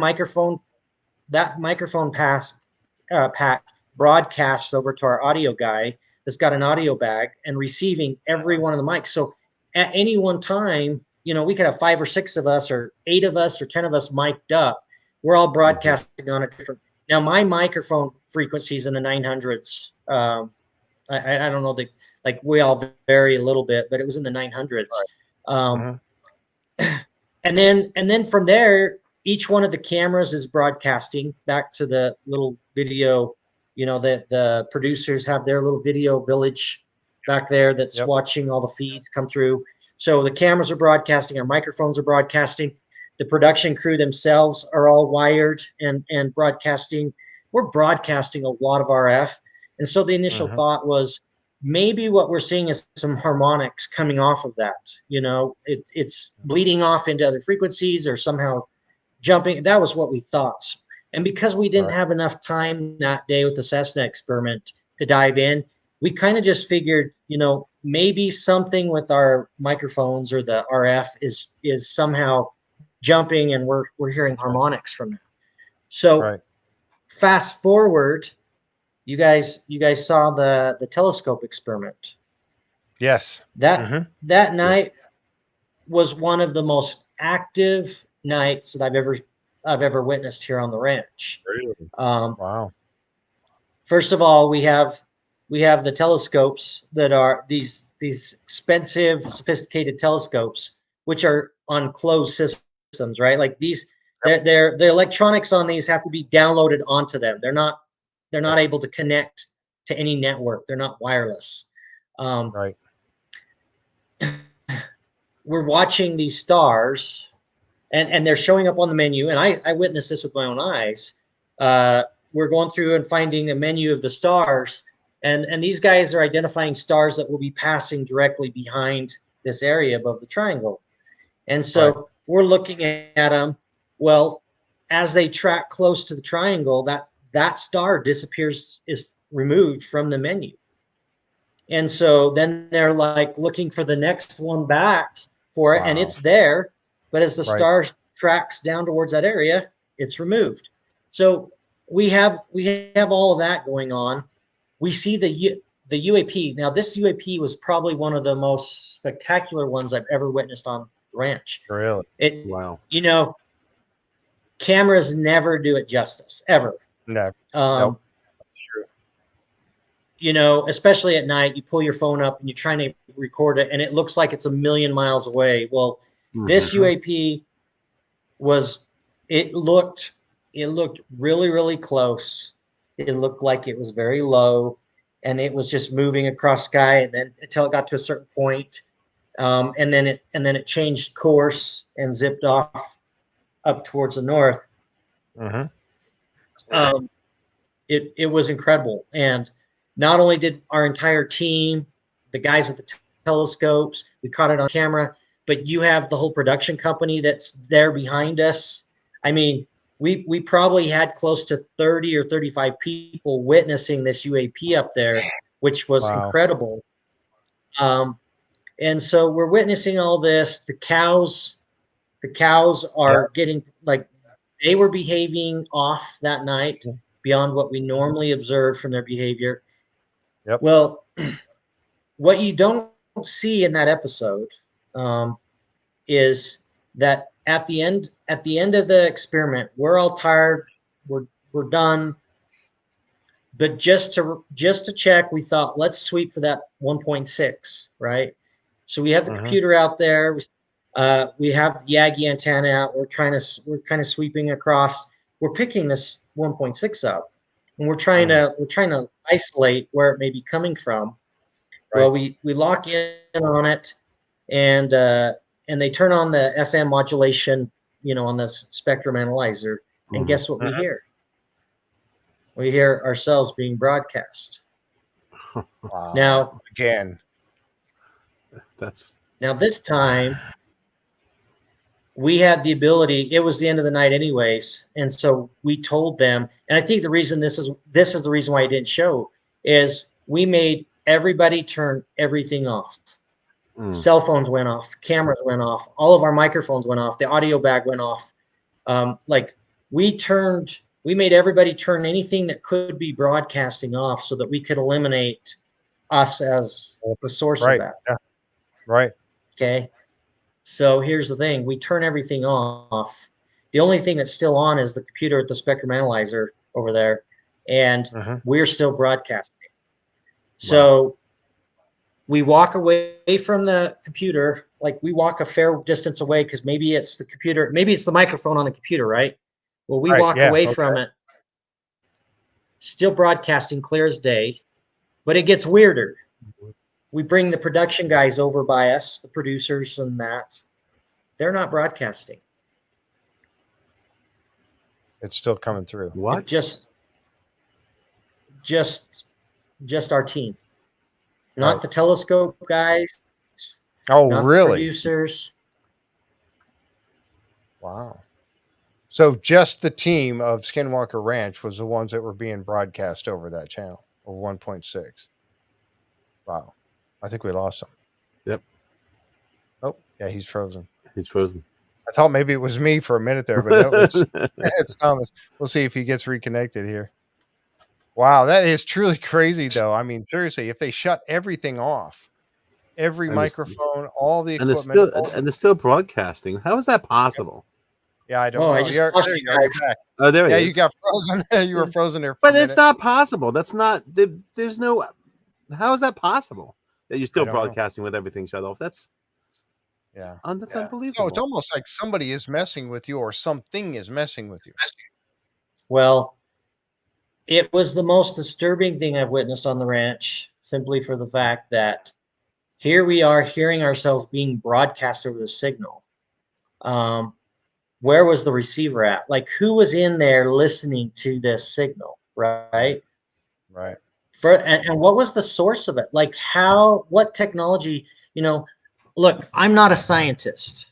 microphone pack broadcasts over to our audio guy that's got an audio bag and receiving every one of the mics. So at any one time, we could have 5 or 6 of us, or 8 of us, or 10 of us mic'd up. We're all broadcasting on a different. Now, my microphone frequencies in the 900s. I don't know, we all vary a little bit, but it was in the 900s. And then from there, each one of the cameras is broadcasting back to the little video. That the producers have their little video village back there that's watching all the feeds come through. So the cameras are broadcasting, our microphones are broadcasting, the production crew themselves are all wired and broadcasting. We're broadcasting a lot of RF. And so the initial thought was, maybe what we're seeing is some harmonics coming off of that. It's bleeding off into other frequencies or somehow jumping. That was what we thought. And because we didn't have enough time that day with the Cessna experiment to dive in, we kind of just figured, maybe something with our microphones or the RF is somehow jumping, and we're hearing harmonics from it. So fast forward, you guys saw the telescope experiment. Yes. That night was one of the most active nights that I've ever witnessed here on the ranch. Really? Wow. First of all, we have the telescopes that are these expensive, sophisticated telescopes, which are on closed systems, right? Like these, the electronics on these have to be downloaded onto them. They're not able to connect to any network. They're not wireless. Right. We're watching these stars, and they're showing up on the menu. And I witnessed this with my own eyes. We're going through and finding a menu of the stars. And these guys are identifying stars that will be passing directly behind this area above the triangle. And so we're looking at them. Well, as they track close to the triangle, that star disappears, is removed from the menu. And so then they're like looking for the next one back for it, and it's there. But as the star tracks down towards that area, it's removed. So we have all of that going on. We see the UAP. Now, this UAP was probably one of the most spectacular ones I've ever witnessed on the ranch. Really? Wow. You know, cameras never do it justice, ever. No. Nope. That's true. You know, especially at night, you pull your phone up and you're trying to record it, and it looks like it's a million miles away. Well, this UAP it looked really, really close. It looked like it was very low, and it was just moving across sky, and then until it got to a certain point, and then it changed course and zipped off up towards the north. It was incredible. And not only did our entire team, the guys with the telescopes, we caught it on camera, but you have the whole production company that's there behind us. I mean, we probably had close to 30 or 35 people witnessing this UAP up there, which was incredible. And so we're witnessing all this. The cows are getting, like, they were behaving off that night beyond what we normally observe from their behavior. Yep. Well, what you don't see in that episode is that at the end of the experiment, we're all tired, we're done. But just to check, we thought, let's sweep for that 1.6, right? So we have the computer out there. We have the Yagi antenna out. We're kind of sweeping across. We're picking this 1.6 up, and we're trying to isolate where it may be coming from. Right. Well, we lock in on it, and they turn on the FM modulation, on the spectrum analyzer, and guess what we hear? We hear ourselves being broadcast. Wow. Now, again, now this time we had the ability. It was the end of the night, anyways, and so we told them. And I think the reason this is the reason why it didn't show is we made everybody turn everything off. Cell phones went off, cameras went off, all of our microphones went off, the audio bag went off. We made everybody turn anything that could be broadcasting off so that we could eliminate us as the source of that. Yeah. Right. Okay. So here's the thing. We turn everything off. The only thing that's still on is the computer at the spectrum analyzer over there. And we're still broadcasting. So we walk away from the computer, like we walk a fair distance away, because maybe it's the computer, maybe it's the microphone on the computer, right? Well, we walk away from it, still broadcasting clear as day, but it gets weirder. We bring the production guys over by us, the producers and that. They're not broadcasting. It's still coming through. What? Just our team. Not the telescope guys. Oh, not really? The producers. Wow. So just the team of Skinwalker Ranch was the ones that were being broadcast over that channel, or 1.6. Wow. I think we lost him. Yep. Oh, yeah, he's frozen. He's frozen. I thought maybe it was me for a minute there, but no, it's Thomas. We'll see if he gets reconnected here. Wow, that is truly crazy, though. I mean, seriously, if they shut everything off, every microphone, all the equipment, and they're still broadcasting. How is that possible? Yeah, I don't know. I just lost you guys. Oh, there he is. You got frozen. You were frozen there. But it's not possible. That's not. There's no. How is that possible? That you're still broadcasting with everything shut off? That's unbelievable. No, it's almost like somebody is messing with you, or something is messing with you. Well, it was the most disturbing thing I've witnessed on the ranch, simply for the fact that here we are hearing ourselves being broadcast over the signal. Where was the receiver at? Like, who was in there listening to this signal, right? Right. And what was the source of it? Like, what technology, look, I'm not a scientist.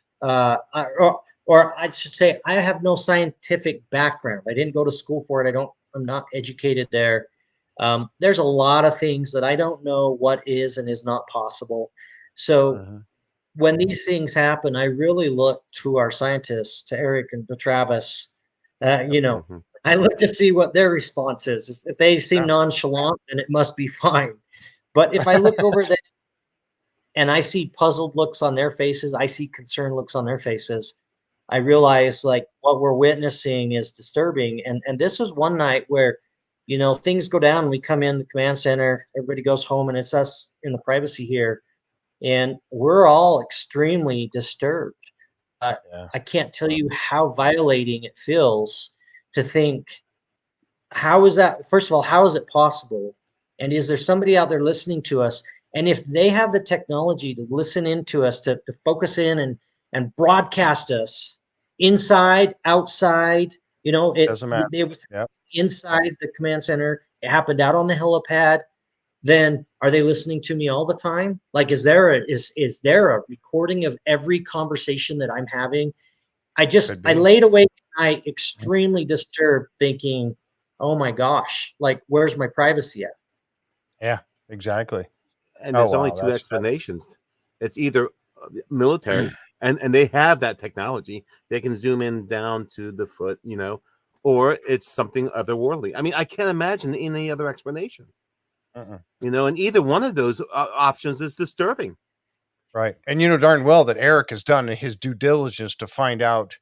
or I should say, I have no scientific background. I didn't go to school for it. I'm not educated there. There's a lot of things that I don't know what is and is not possible. So when these things happen, I really look to our scientists, to Erik and to Travis. I look to see what their response is. If they seem nonchalant, then it must be fine. But if I look over there and I see puzzled looks on their faces, I see concerned looks on their faces, I realize like what we're witnessing is disturbing. And this was one night where, things go down. We come in the command center, everybody goes home, and it's us in the privacy here. And we're all extremely disturbed. I can't tell you how violating it feels to think, how is that? First of all, how is it possible? And is there somebody out there listening to us? And if they have the technology to listen into us, to focus in and broadcast us inside, outside, it Doesn't matter. It was inside the command center. It happened out on the helipad. Then are they listening to me all the time? Like, is there a recording of every conversation that I'm having? I laid awake at night extremely disturbed, thinking, oh my gosh, like, where's my privacy at? Yeah, exactly. And there's only two explanations. It's either military, and they have that technology. They can zoom in down to the foot, or it's something otherworldly. I mean, I can't imagine any other explanation. And either one of those options is disturbing. Right. And darn well that Erik has done his due diligence to find out,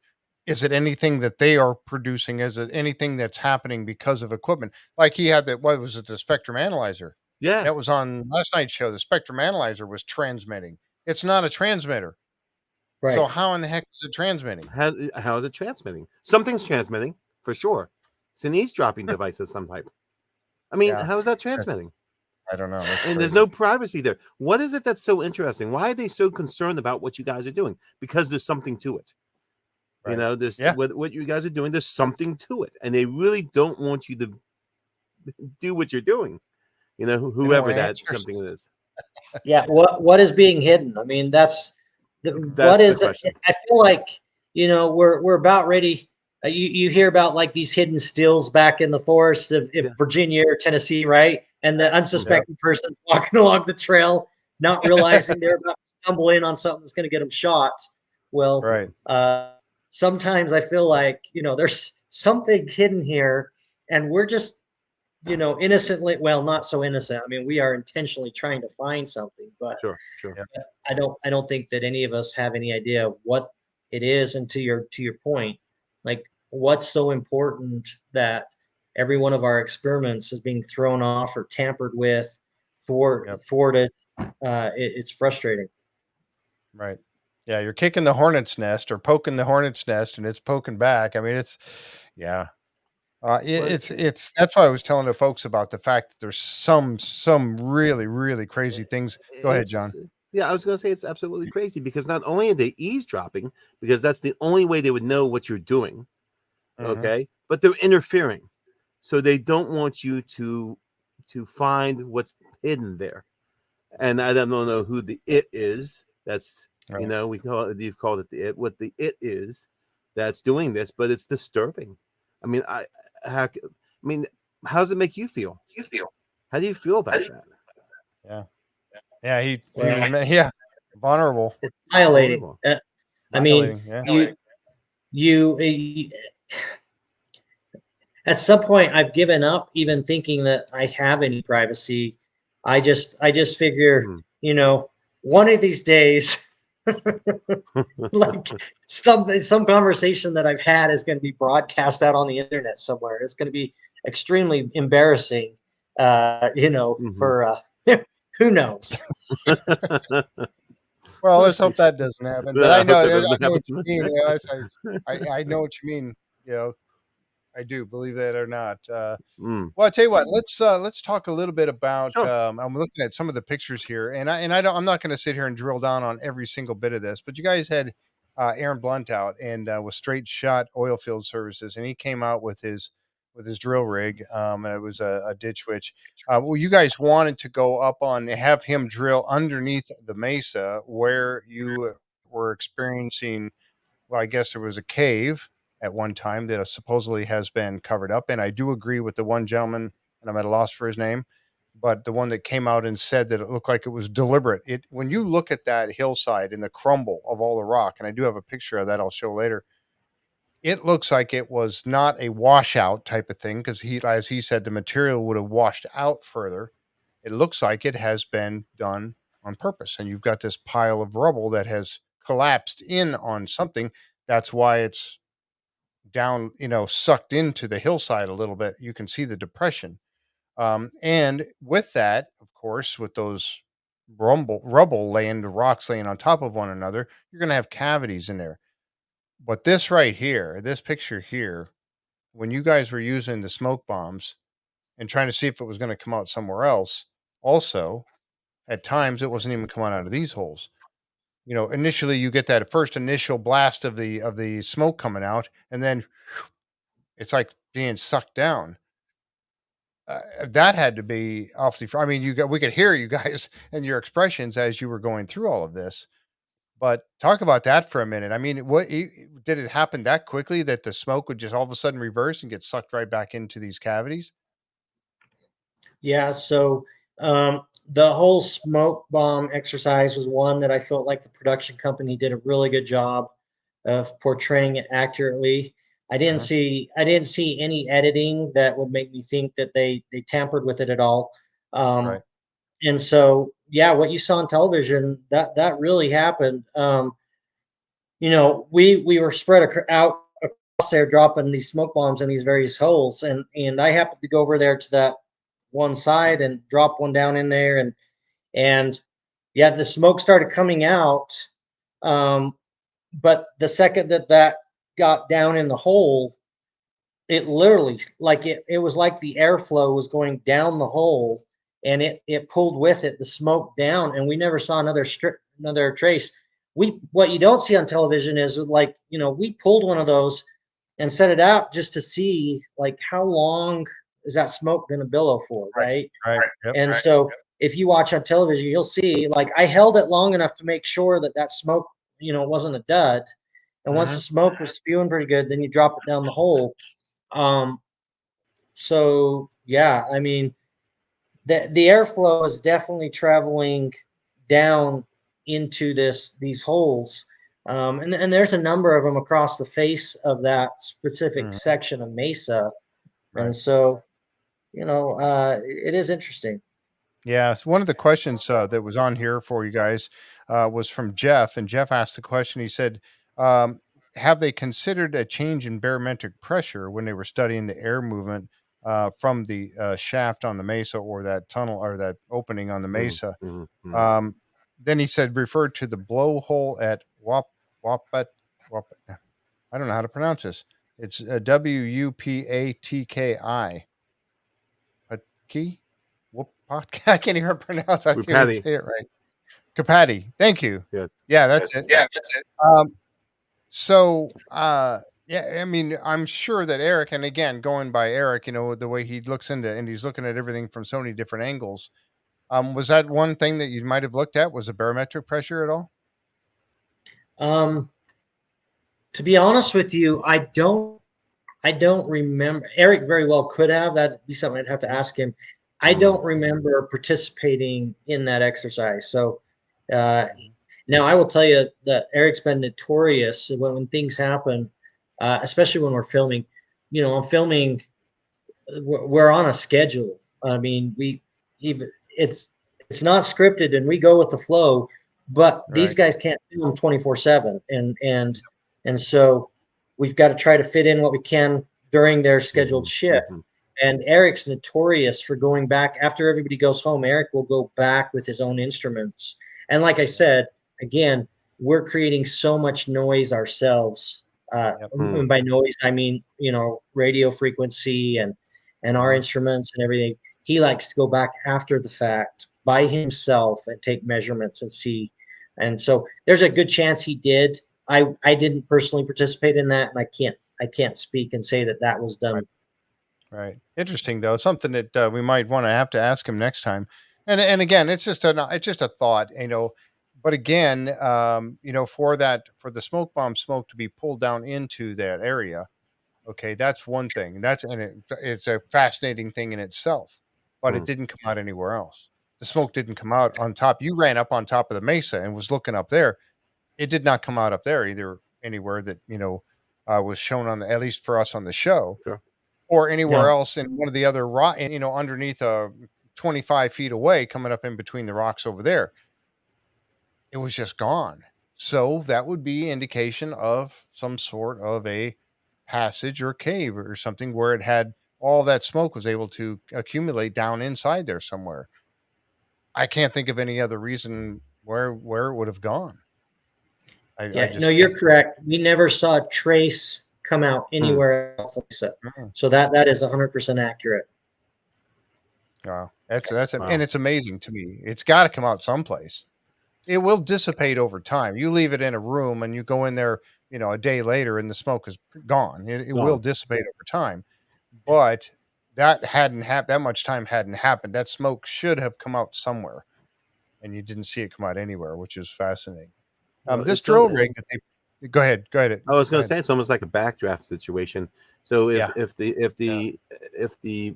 is it anything that they are producing? Is it anything that's happening because of equipment? Like he had the spectrum analyzer? Yeah. That was on last night's show. The spectrum analyzer was transmitting. It's not a transmitter. Right. So how in the heck is it transmitting? How is it transmitting? Something's transmitting for sure. It's an eavesdropping device of some type. I mean, how is that transmitting? I don't know. And there's no privacy there. What is it that's so interesting? Why are they so concerned about what you guys are doing? Because there's something to it. Right. There's what you guys are doing. There's something to it, and they really don't want you to do what you're doing. Whoever that something is. Yeah. What is being hidden? I mean, that's the question. I feel like we're about ready. You hear about like these hidden stills back in the forests of Virginia or Tennessee, right? And the unsuspecting person walking along the trail, not realizing they're about to stumble in on something that's going to get them shot. Well, sometimes I feel like, there's something hidden here, and we're just, innocently, well, not so innocent. I mean, we are intentionally trying to find something, but sure. I don't think that any of us have any idea of what it is. And to your point, like, what's so important that every one of our experiments is being thrown off or tampered with, thwarted. It's frustrating. Right. Yeah, you're kicking the hornet's nest or poking the hornet's nest, and it's poking back. I mean, it's that's why I was telling the folks about the fact that there's some really, really crazy things. Go ahead, John. Yeah, I was going to say it's absolutely crazy because not only are they eavesdropping, because that's the only way they would know what you're doing. Okay, but they're interfering, so they don't want you to find what's hidden there. And I don't know who the it is. That's we call it. You've called it the it. What the it is that's doing this, but it's disturbing. I mean, how does it make you feel? How do you feel about that? Yeah. Vulnerable. It's violating. You at some point I've given up even thinking that I have any privacy. I just figure, one of these days, like some conversation that I've had is going to be broadcast out on the internet somewhere. It's going to be extremely embarrassing, for who knows. Well, let's hope that doesn't happen. But I know what you mean. I know what you mean. I do, believe that or not. Well, I tell you what. Let's talk a little bit about. Sure. I'm looking at some of the pictures here, and I'm not going to sit here and drill down on every single bit of this. But you guys had Aaron Blunt out and with Straight Shot Oilfield Services, and he came out with his drill rig, and it was a ditch witch. Well, you guys wanted to go up on, have him drill underneath the mesa where you were experiencing well, I guess there was a cave at one time that supposedly has been covered up. And I do agree with the one gentleman, and I'm at a loss for his name, but the one that came out and said that it looked like it was deliberate. It When you look at that hillside and the crumble of all the rock, and I do have a picture of that I'll show later, it looks like it was not a washout type of thing because as he said, the material would have washed out further. It looks like it has been done on purpose, and you've got this pile of rubble that has collapsed in on something. That's why it's down, sucked into the hillside a little bit. You can see the depression. And with that, of course, with those rubble laying, the rocks laying on top of one another, you're going to have cavities in there. But this right here, this picture here, when you guys were using the smoke bombs and trying to see if it was going to come out somewhere else, also, at times it wasn't even coming out of these holes. Initially you get that first initial blast of the smoke coming out, and then it's like being sucked down. That had to be awfully. I mean, we could hear you guys and your expressions as you were going through all of this. But talk about that for a minute. I mean, did it happen that quickly that the smoke would just all of a sudden reverse and get sucked right back into these cavities? Yeah. So the whole smoke bomb exercise was one that I felt like the production company did a really good job of portraying it accurately. I didn't see any editing that would make me think that they tampered with it at all. Right. And so, yeah, what you saw on television, that really happened. We were spread out across there dropping these smoke bombs in these various holes, and I happened to go over there to that one side and drop one down in there, and yeah, the smoke started coming out. But the second that got down in the hole, it literally, like it was like the airflow was going down the hole, and it pulled with it the smoke down, and we never saw another trace. What you don't see on television is, like, we pulled one of those and set it out just to see, like, how long is that smoke going to billow for, right? Right. Yep. And so if you watch on television, you'll see, like, I held it long enough to make sure that smoke, wasn't a dud. And once the smoke was spewing pretty good, then you drop it down the hole. So yeah, I mean, the airflow is definitely traveling down into these holes. And there's a number of them across the face of that specific section of Mesa. Right. And so, it is interesting. Yeah. So one of the questions that was on here for you guys was from Jeff, and Jeff asked the question. He said, have they considered a change in barometric pressure when they were studying the air movement from the shaft on the Mesa, or that tunnel, or that opening on the Mesa? Then he said, referred to the blowhole at Wapat. I don't know how to pronounce this. It's Wupatki. Patki? I can't even pronounce. I can't even say it right. Kapati. Thank you. Yeah, that's it. Yeah, that's it. So, yeah, I mean, I'm sure that Erik, and again, going by Erik, the way he looks into, and he's looking at everything from so many different angles. Was that one thing that you might have looked at? Was the barometric pressure at all? To be honest with you, I don't remember. Erik very well could have. That'd be something I'd have to ask him. I don't remember participating in that exercise. So now I will tell you that Erik's been notorious when things happen, especially when we're filming. I'm filming. We're on a schedule. I mean, it's not scripted, and we go with the flow. But these guys can't film 24/7, and so we've got to try to fit in what we can during their scheduled shift. And Erik's notorious for going back after everybody goes home. Erik will go back with his own instruments. And like I said, again, we're creating so much noise ourselves. And by noise, I mean, radio frequency and our instruments and everything. He likes to go back after the fact by himself and take measurements and see. And so there's a good chance he did. I didn't personally participate in that, and I can't speak and say that was done. Right. Interesting, though. Something that we might want to have to ask him next time. And again, it's just a thought. But again, for the smoke bomb smoke to be pulled down into that area, okay, that's one thing. It's a fascinating thing in itself, but it Mm. didn't come out anywhere else. The smoke didn't come out on top. You ran up on top of the mesa and was looking up there. It did not come out up there either anywhere that was shown at least for us on the show, Sure. or anywhere No. else in one of the other rock, underneath 25 feet away, coming up in between the rocks over there. It was just gone. So that would be indication of some sort of a passage or cave or something where it had all that smoke was able to accumulate down inside there somewhere. I can't think of any other reason where it would have gone. I Yeah, no, just you're correct. We never saw a trace come out anywhere else. So that is 100% accurate. Wow, that's Wow. and it's amazing to me. It's got to come out someplace. It will dissipate over time. You leave it in a room and you go in there, a day later and the smoke is gone. It will Gone. dissipate over time. But that hadn't happened. That much time hadn't happened. That smoke should have come out somewhere, and you didn't see it come out anywhere, which is fascinating. Well, This it's drill some- rig. Go ahead. Go ahead. I was Go going to ahead. say it's almost like a backdraft situation. So Yeah. if the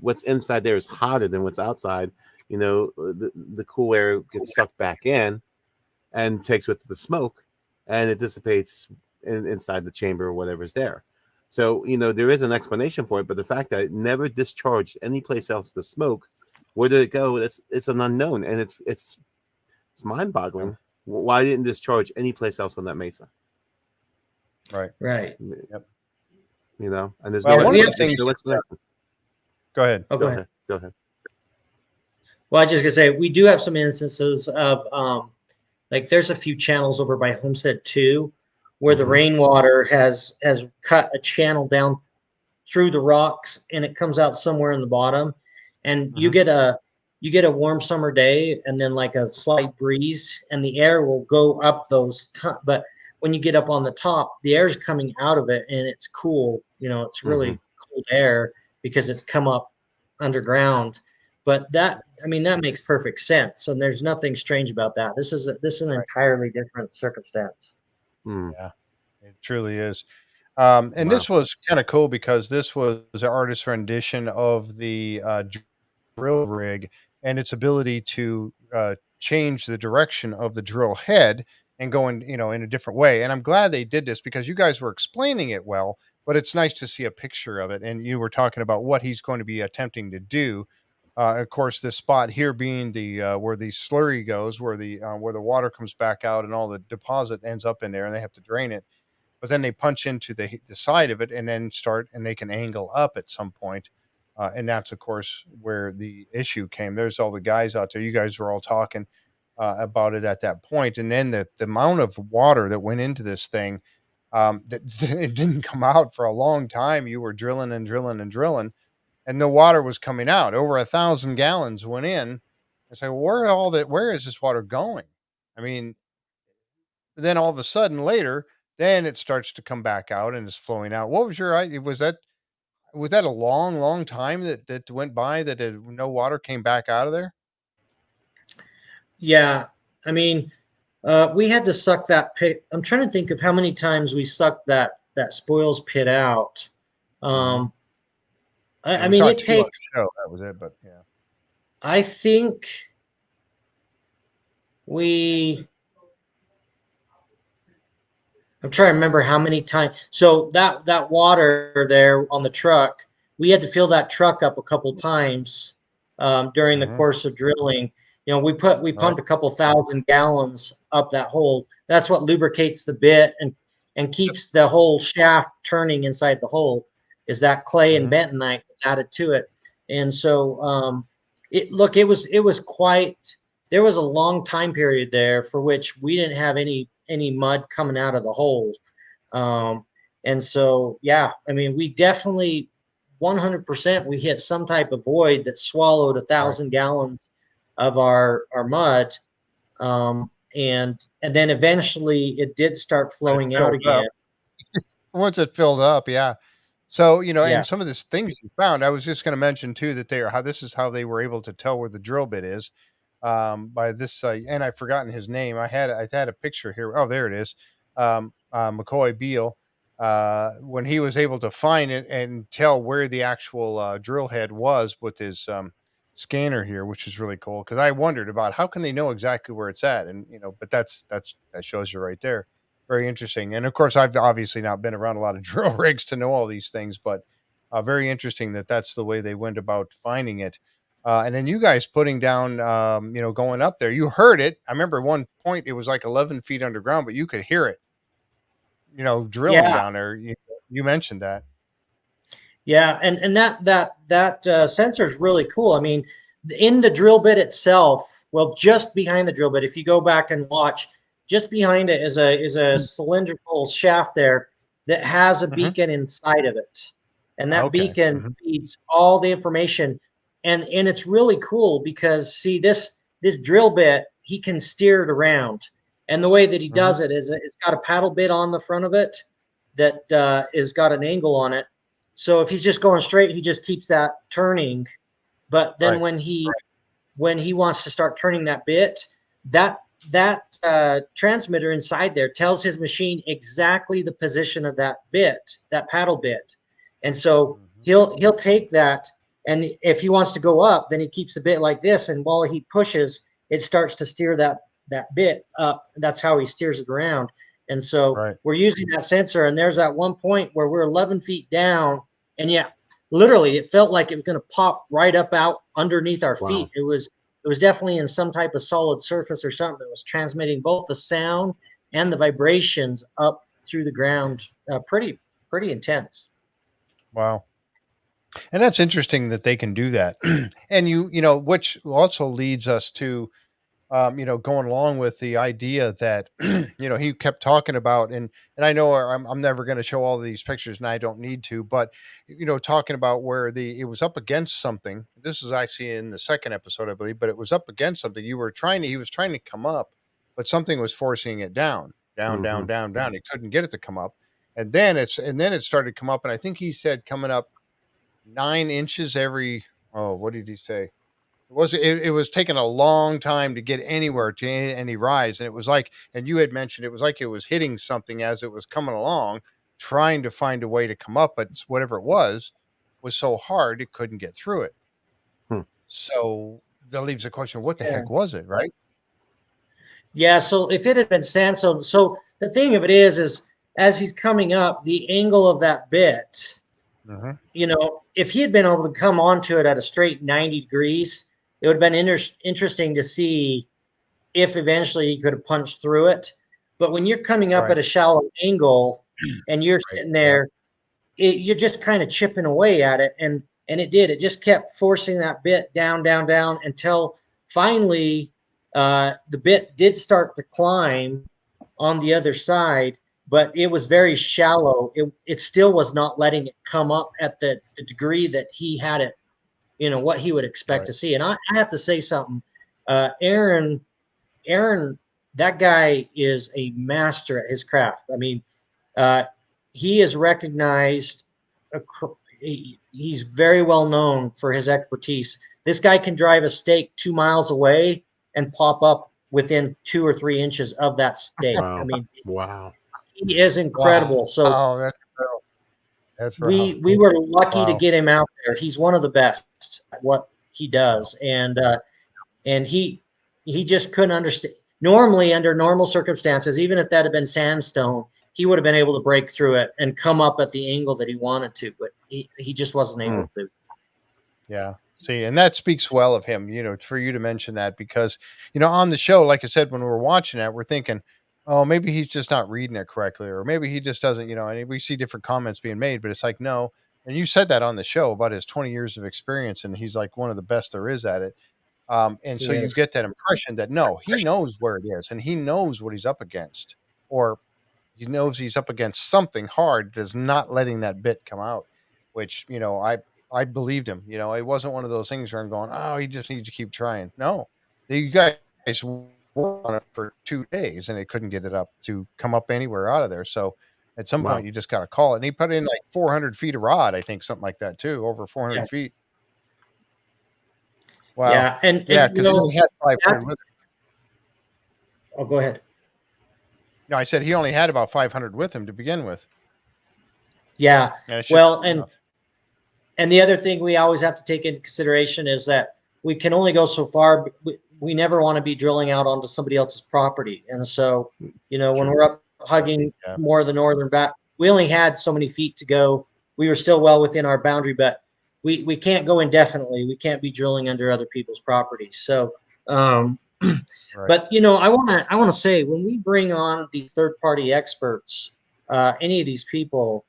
what's inside there is hotter than what's outside, the cool air gets sucked back in and takes with the smoke, and it dissipates inside the chamber or whatever's there. So there is an explanation for it, but the fact that it never discharged any place else the smoke, where did it go? It's an unknown, and it's mind-boggling. Why didn't discharge any place else on that mesa? Right. Right. Yep. And there's Well, no one of the explanation. things- There's no explanation. Go ahead. Oh, Go ahead. Go ahead. Well, I was just gonna say we do have some instances of like there's a few channels over by Homestead 2 where the Mhm. rainwater has cut a channel down through the rocks and it comes out somewhere in the bottom, and you get a warm summer day and then like a slight breeze and the air will go up those but when you get up on the top, the air is coming out of it and it's cool. It's really cold air because it's come up underground. But that makes perfect sense, and there's nothing strange about that. This is an entirely different circumstance. Mm. Yeah, it truly is. And Wow. this was kind of cool because this was an artist's rendition of the drill rig and its ability to change the direction of the drill head and go in a different way. And I'm glad they did this because you guys were explaining it well, but it's nice to see a picture of it. And you were talking about what he's going to be attempting to do. Of course, this spot here being the where the slurry goes, where the water comes back out and all the deposit ends up in there, and they have to drain it. But then they punch into the side of it and then they can angle up at some point. And that's, of course, where the issue came. There's all the guys out there. You guys were all talking about it at that point. And then the amount of water that went into this thing, that it didn't come out for a long time. You were drilling and drilling and drilling, and no water was coming out. Over 1,000 gallons went in. I say, well, where is this water going? I mean, then all of a sudden later, then it starts to come back out and is flowing out. What was your idea? Was that a long, long time that went by that no water came back out of there? Yeah, we had to suck that pit. I'm trying to think of how many times we sucked that spoils pit out. It takes. Show that was it, but yeah. I think I'm trying to remember how many times. So that water there on the truck, we had to fill that truck up a couple times during the course of drilling. We pumped a couple thousand gallons up that hole. That's what lubricates the bit and keeps the whole shaft turning inside the hole. Is that clay and bentonite that's added to it. And so it was quite. There was a long time period there for which we didn't have any mud coming out of the hole. And so, yeah, we definitely 100% we hit some type of void that swallowed 1,000 gallons of our mud. And then eventually it did start flowing out again. Once it filled up, yeah. So, Yeah. and some of these things you found, I was just going to mention too that this is how they were able to tell where the drill bit is. by this, and I've forgotten his name. I had a picture here. Oh, there it is. McCoy Beale, when he was able to find it and tell where the actual drill head was with his scanner here, which is really cool. Because I wondered about how can they know exactly where it's at, and but that shows you right there. Very interesting. And of course, I've obviously not been around a lot of drill rigs to know all these things, but very interesting that that's the way they went about finding it. And then you guys putting down, going up there, you heard it. I remember at one point it was like 11 feet underground, but you could hear it, drilling Yeah, down there. You mentioned that. yeah, and that sensor is really cool. I mean, in the drill bit itself, well, just behind the drill bit, if you go back and watch, just behind it is a cylindrical shaft there that has a Hmm. beacon inside of it, and that Okay. beacon Hmm. feeds all the information, and it's really cool because see this drill bit, he can steer it around, and the way that he Hmm. does it is it's got a paddle bit on the front of it that is got an angle on it. So if he's just going straight, he just keeps that turning. But then Right. when he wants to start turning that bit, that transmitter inside there tells his machine exactly the position of that bit, that paddle bit, and so Hmm. he'll take that, and if he wants to go up, then he keeps the bit like this, and while he pushes, it starts to steer that bit up. That's how he steers it around. And so Right. we're using that sensor, and there's that one point where we're 11 feet down, and yeah, literally, it felt like it was going to pop right up out underneath our feet. Wow. It was definitely in some type of solid surface or something that was transmitting both the sound and the vibrations up through the ground. Pretty intense. Wow. And that's interesting that they can do that. And which also leads us to, going along with the idea that, he kept talking about, and I know I'm never going to show all of these pictures, and I don't need to, but talking about where it was up against something. This is actually in the second episode, I believe, but it was up against something. He was trying to come up, but something was forcing it down, down, down, Hmm. down, down. He couldn't get it to come up, and then it started to come up, and I think he said coming up 9 inches every. Oh, what did he say? It was taking a long time to get anywhere to any rise, and it was like, and you had mentioned it was like it was hitting something as it was coming along, trying to find a way to come up, but whatever it was so hard it couldn't get through it. Hmm. So that leaves the question: what the Yeah. heck was it, right? Yeah. So if it had been sand, so the thing of it is as he's coming up, the angle of that bit, Hmm. if he had been able to come onto it at a straight 90 degrees, it would have been interesting to see if eventually he could have punched through it. But when you're coming up Right, at a shallow angle and you're right, sitting yeah, there, you're just kind of chipping away at it, and it just kept forcing that bit down, down, down until finally the bit did start to climb on the other side, but it was very shallow. It still was not letting it come up at the degree that he had it, what he would expect right. to see. And I have to say something. Aaron, that guy is a master at his craft. I mean, uh, he is recognized. He's very well known for his expertise. This guy can drive a stake 2 miles away and pop up within 2 or 3 inches of that stake. I Wow. mean, Wow. he is Wow, incredible. So that's real. That's real. we were lucky to Wow. get him out there. He's one of the best at what he does, and he just couldn't understand. Normally, under normal circumstances, even if that had been sandstone, he would have been able to break through it and come up at the angle that he wanted to, but he just wasn't Hmm. able to. Yeah. See, and that speaks well of him, for you to mention that because, on the show, like I said, when we're watching it, we're thinking, oh, maybe he's just not reading it correctly, or maybe he just doesn't, and we see different comments being made, but it's like, no. And you said that on the show about his 20 years of experience, and he's like one of the best there is at it. And so He you is. get that impression that no, he knows where it is and he knows what he's up against, or he knows he's up against something hard that's not letting that bit come out, which, I believed him. It wasn't one of those things where I'm going, oh, he just needs to keep trying. No, you guys worked on it for 2 days and it couldn't get it up to come up anywhere out of there. So at some point, Wow. you just got to call it. And he put in like 400 feet of rod, I think, something like that too, over Yeah. 400 feet. Wow. Yeah, and Yeah, you because he know, only had 500 that's, with him. oh, go ahead. No, I said he only had about 500 with him to begin with. Yeah, And it's just well, enough. and the other thing we always have to take into consideration is that we can only go so far. We never want to be drilling out onto somebody else's property. And so, you know, when True. we're up hugging Yeah. more of the northern back, we only had so many feet to go. We were still well within our boundary, but we can't go indefinitely. We can't be drilling under other people's properties. So, Right. but you know, I want to say when we bring on these third party experts, any of these people,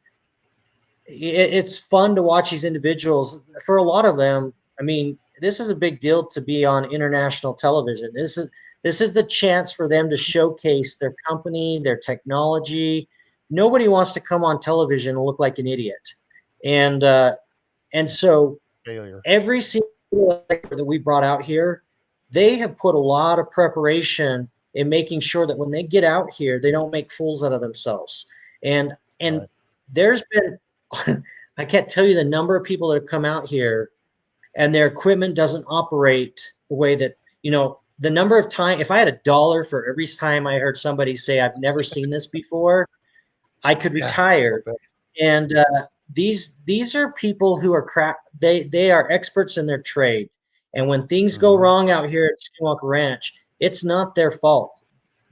it's fun to watch these individuals. For a lot of them, I mean, this is a big deal to be on international television. This is the chance for them to showcase their company, their technology. Nobody wants to come on television and look like an idiot, and so Failure. every single actor that we brought out here, they have put a lot of preparation in making sure that when they get out here, they don't make fools out of themselves. And Right. there's been I can't tell you the number of people that have come out here and their equipment doesn't operate the way that, you know, the number of time, if I had $1 for every time I heard somebody say, I've never seen this before, I could Yeah, retire. a little And these are people who are they are experts in their trade. And when things go Mhm. wrong out here at Skinwalker Ranch, it's not their fault.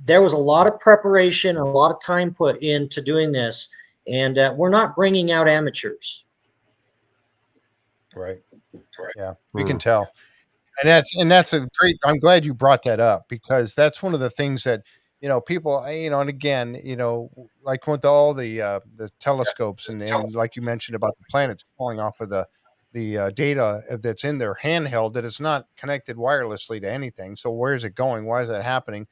There was a lot of preparation, a lot of time put into doing this, and we're not bringing out amateurs. Right. Yeah, we can Hmm. tell. And that's a great, I'm glad you brought that up because that's one of the things that, you know, people, you know, and again, you know, like with all the telescopes and like you mentioned about the planets falling off of the data that's in their handheld, that it's not connected wirelessly to anything. So where's it going? Why is that happening?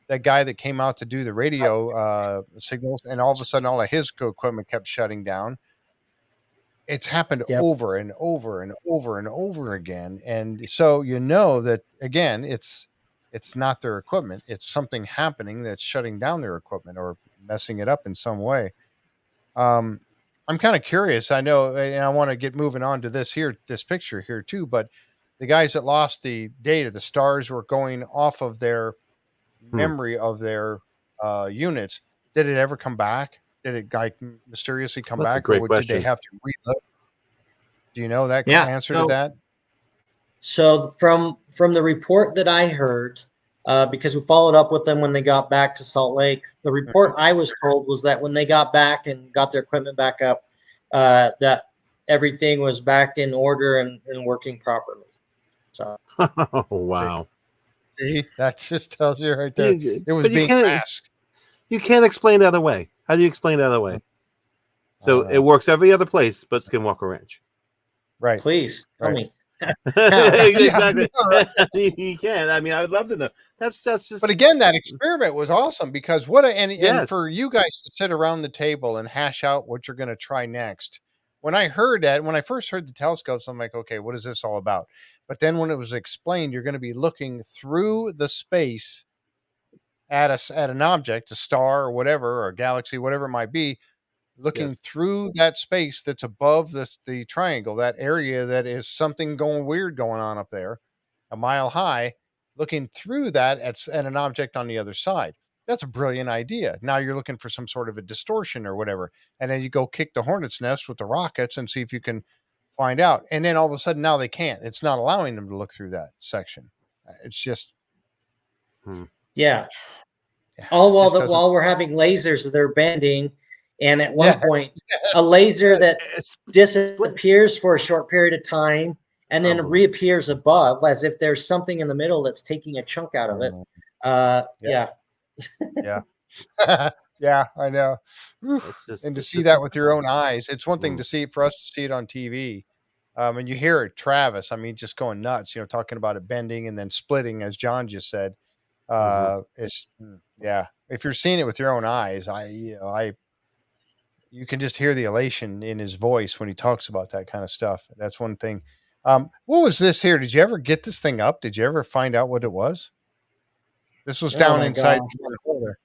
That guy that came out to do the radio signals, and all of a sudden all of his equipment kept shutting down. It's happened Yep. over and over and over and over again, and so you know that again, it's not their equipment. It's something happening that's shutting down their equipment or messing it up in some way. Um, I'm kind of curious. I know, and I want to get moving on to this picture here too. But the guys that lost the data, the stars were going off of their Hmm. memory of their units. Did it ever come back? Did it like mysteriously come That's a back, or great did they question. have to reload? Do you know that Yeah. answer to that? So from the report that I heard, because we followed up with them when they got back to Salt Lake, the report I was told was that when they got back and got their equipment back up, that everything was back in order and working properly. So Oh, wow. See, that just tells you right there. You, It was but being masked. you can't explain that away. How do you explain that away? I So don't it know. works every other place but Skinwalker Ranch. Right. please tell Right. me. Exactly. Yeah, You can. I mean, I would love to know. That's just but again, that experiment was awesome because and yes. for you guys to sit around the table and hash out what you're going to try next. When I heard that, when I first heard the telescopes, I'm like, okay, what is this all about? But then when it was explained, you're going to be looking through the space at an object, a star or whatever, or a galaxy, whatever it might be, looking Yes. through that space that's above the triangle, that area that is something going weird going on up there, a mile high, looking through that at an object on the other side. That's a brilliant idea. Now you're looking for some sort of a distortion or whatever. And then you go kick the hornet's nest with the rockets and see if you can find out. And then all of a sudden now they can't. It's not allowing them to look through that section. It's just Yeah. yeah, All just doesn't. while we're having lasers that are bending, and at one Yes. point, a laser that It's disappears for a short period of time and then Unbelievable. reappears above, as if there's something in the middle that's taking a chunk out of it. Yeah. Yeah. Yeah. Yeah, I know. Whew. It's just And to it's see just that with your own eyes, it's one thing Mm. to see for us to see it on TV. And you hear it, Travis, I mean, just going nuts, you know, talking about it bending and then splitting, as John just said. Yeah. If you're seeing it with your own eyes, you can just hear the elation in his voice when he talks about that kind of stuff. That's one thing. What was this here? Did you ever get this thing up? Did you ever find out what it was? This was Oh down my inside gosh. the hole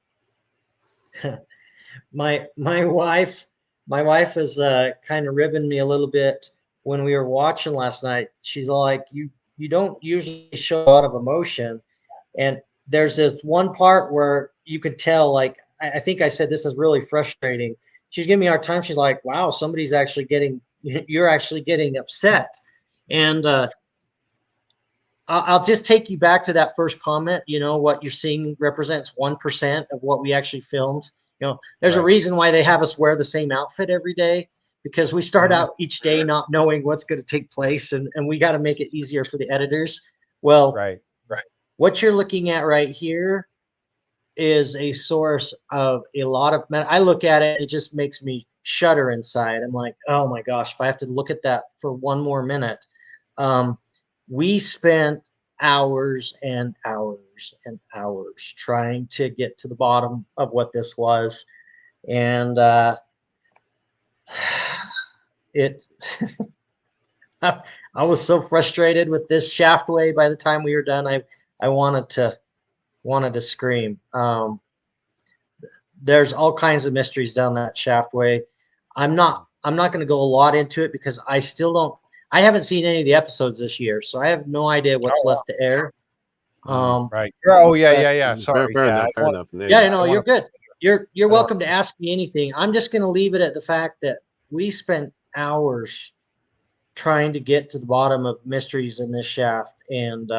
there. My wife is kind of ribbing me a little bit when we were watching last night. She's all like, don't usually show a lot of emotion. And there's this one part where you can tell, like, I think I said, this is really frustrating. She's giving me a hard time. She's like, wow, you're actually getting upset. And I'll just take you back to that first comment. What you're seeing represents 1% of what we actually filmed. There's a reason why they have us wear the same outfit every day, because we start out each day not knowing what's going to take place, and we got to make it easier for the editors. Well, Right. what you're looking at right here is a source of a lot of men. I look at it, it just makes me shudder inside. I'm like, oh my gosh, if I have to look at that for one more minute. We spent hours and hours and hours trying to get to the bottom of what this was. And I was so frustrated with this shaftway. By the time we were done, I wanted to scream. There's all kinds of mysteries down that shaftway. I'm not going to go a lot into it because I haven't seen any of the episodes this year, so I have no idea what's left to air. Right. Oh yeah. Sorry. Fair enough. Yeah, no, you're good. You're welcome to ask me anything. I'm just going to leave it at the fact that we spent hours trying to get to the bottom of mysteries in this shaft, and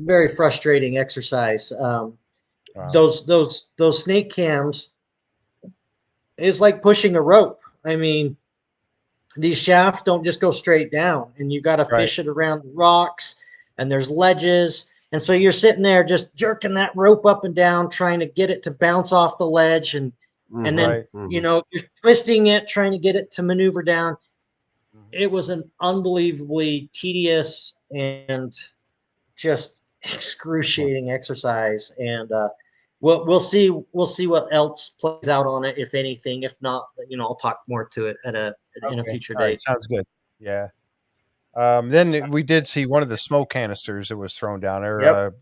very frustrating exercise. Those snake cams is like pushing a rope. I mean, these shafts don't just go straight down, and you got to fish it around the rocks, and there's ledges. And so you're sitting there just jerking that rope up and down, trying to get it to bounce off the ledge. And then, you're twisting it, trying to get it to maneuver down. It was an unbelievably tedious and just excruciating exercise. And we'll see what else plays out on it, if anything. If not, I'll talk more to it in a future date. Right, sounds good. Yeah. Then we did see one of the smoke canisters that was thrown down there. Yep.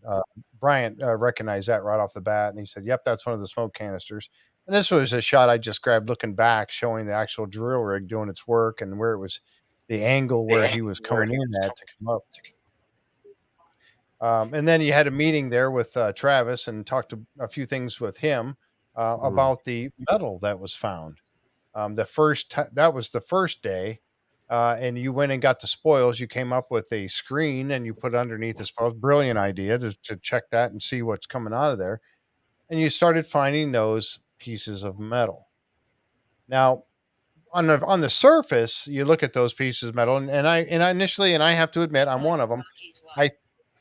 Bryant recognized that right off the bat, and he said, "Yep, that's one of the smoke canisters." And this was a shot I just grabbed looking back, showing the actual drill rig doing its work and where it was, the angle where he was coming in at to come up. And then you had a meeting there with Travis and talked a few things with him about the metal that was found. That was the first day. And you went and got the spoils. You came up with a screen and you put it underneath the spoils. Brilliant idea to check that and see what's coming out of there. And you started finding those pieces of metal. Now, on the surface, you look at those pieces of metal, and I initially, and I have to admit, I'm one of them.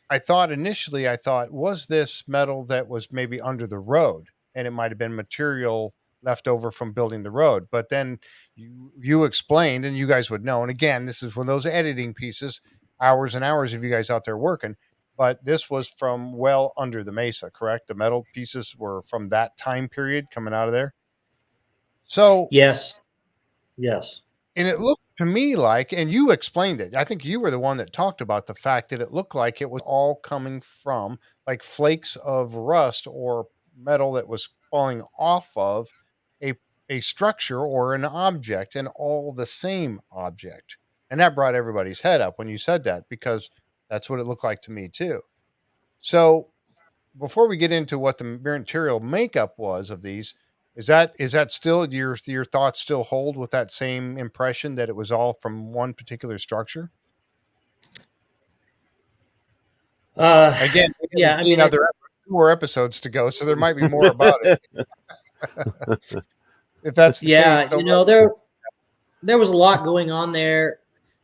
I thought initially, was this metal that was maybe under the road, and it might have been material left over from building the road. But then you explained, and you guys would know. And again, this is one of those editing pieces, hours and hours of you guys out there working. But this was from well under the Mesa, correct? The metal pieces were from that time period coming out of there. So yes. And it looked to me like, and you explained it, I think you were the one that talked about the fact that it looked like it was all coming from like flakes of rust or metal that was falling off of a structure or an object, and all the same object. And that brought everybody's head up when you said that, because that's what it looked like to me too. So before we get into what the material makeup was of these, is that still your thoughts still hold with that same impression that it was all from one particular structure? Again, yeah, I mean, more episodes to go, so there might be more about it. If that's the case, there was a lot going on there.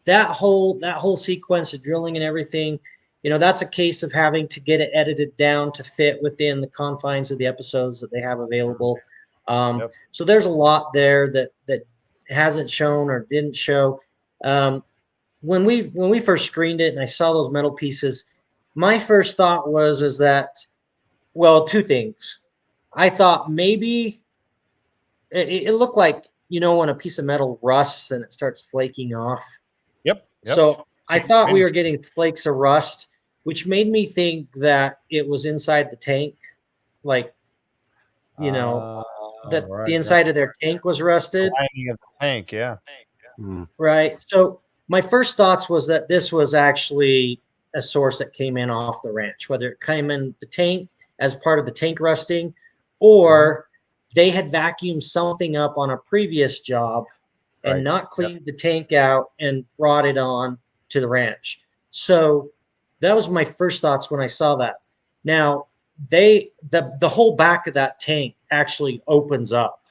That whole sequence of drilling and everything, that's a case of having to get it edited down to fit within the confines of the episodes that they have available. So there's a lot there that hasn't shown or didn't show. When we first screened it and I saw those metal pieces, my first thought is that, well, two things. I thought maybe it looked like, when a piece of metal rusts and it starts flaking off. Yep. So I thought we were getting flakes of rust, which made me think that it was inside the tank, like, the inside of their tank was rusted. The lining of the tank, yeah. Right. So my first thoughts was that this was actually a source that came in off the ranch, whether it came in the tank as part of the tank rusting, or they had vacuumed something up on a previous job and Right. not cleaned the tank out and brought it on to the ranch. So that was my first thoughts when I saw that. Now, the whole back of that tank actually opens up.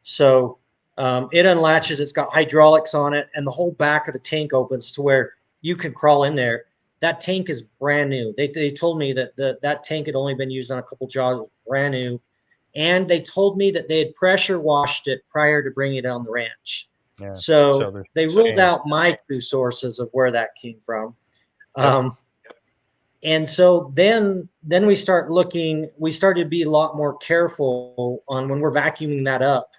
So it unlatches, it's got hydraulics on it, and the whole back of the tank opens to where you can crawl in there. That tank is brand new. They told me that that tank had only been used on a couple jobs, brand new. And they told me that they had pressure washed it prior to bringing it on the ranch. Yeah. So they there's ruled chance. out my two sources of where that came from. Yep. And so then we started to be a lot more careful on when we're vacuuming that up.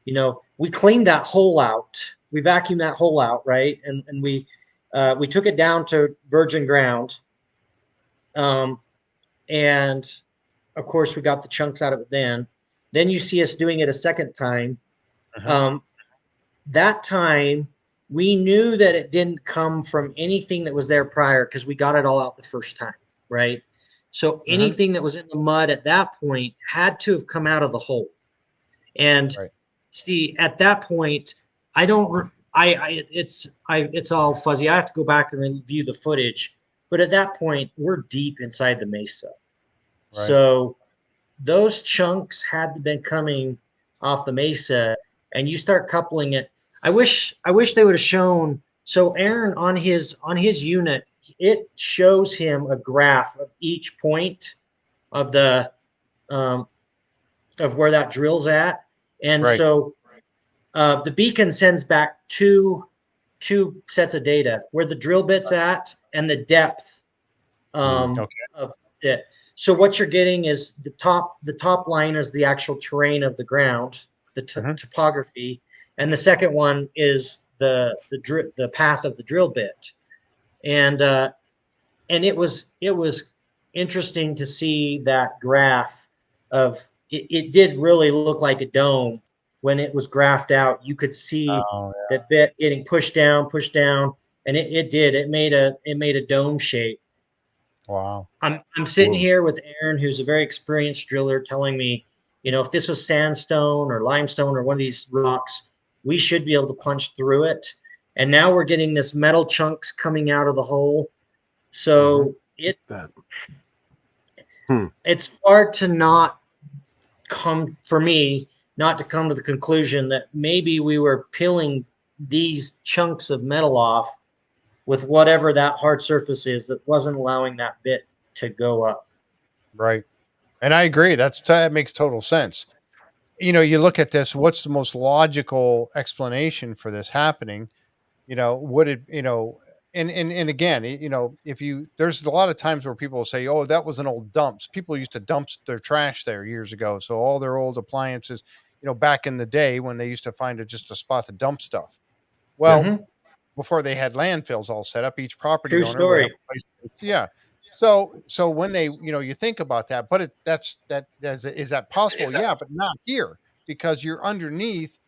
You know, we cleaned that hole out. We vacuumed that hole out, right? And we took it down to virgin ground. And of course, we got the chunks out of it then. Then you see us doing it a second time. That time, we knew that it didn't come from anything that was there prior because we got it all out the first time, right? So anything that was in the mud at that point had to have come out of the hole. And see, at that point, it's all fuzzy. I have to go back and review the footage. But at that point, we're deep inside the mesa. Right. So those chunks had been coming off the mesa, and you start coupling it. I wish they would have shown. So Aaron on his unit, it shows him a graph of each point of the of where that drill's at, and so the beacon sends back two sets of data where the drill bit's at and the depth of it. So what you're getting is the top line is the actual terrain of the ground, the topography, and the second one is the path of the drill bit, and it was interesting to see that graph of it did really look like a dome when it was graphed out. You could see that bit getting pushed down, and it made a dome shape. Wow. I'm sitting here with Aaron, who's a very experienced driller, telling me, you know, if this was sandstone or limestone or one of these rocks, we should be able to punch through it. And now we're getting this metal chunks coming out of the hole. So it's hard to not come to the conclusion that maybe we were peeling these chunks of metal off with whatever that hard surface is that wasn't allowing that bit to go up. Right. And I agree. That makes total sense. You know, you look at this, what's the most logical explanation for this happening? You know, would it, you know, and again, you know, there's a lot of times where people will say, oh, that was an old dumps. People used to dump their trash there years ago. So all their old appliances, you know, back in the day when they used to find just a spot to dump stuff. Well, before they had landfills all set up, each property owner would have a place So when they, you know, you think about that, but is that possible? Yeah, but not here, because you're underneath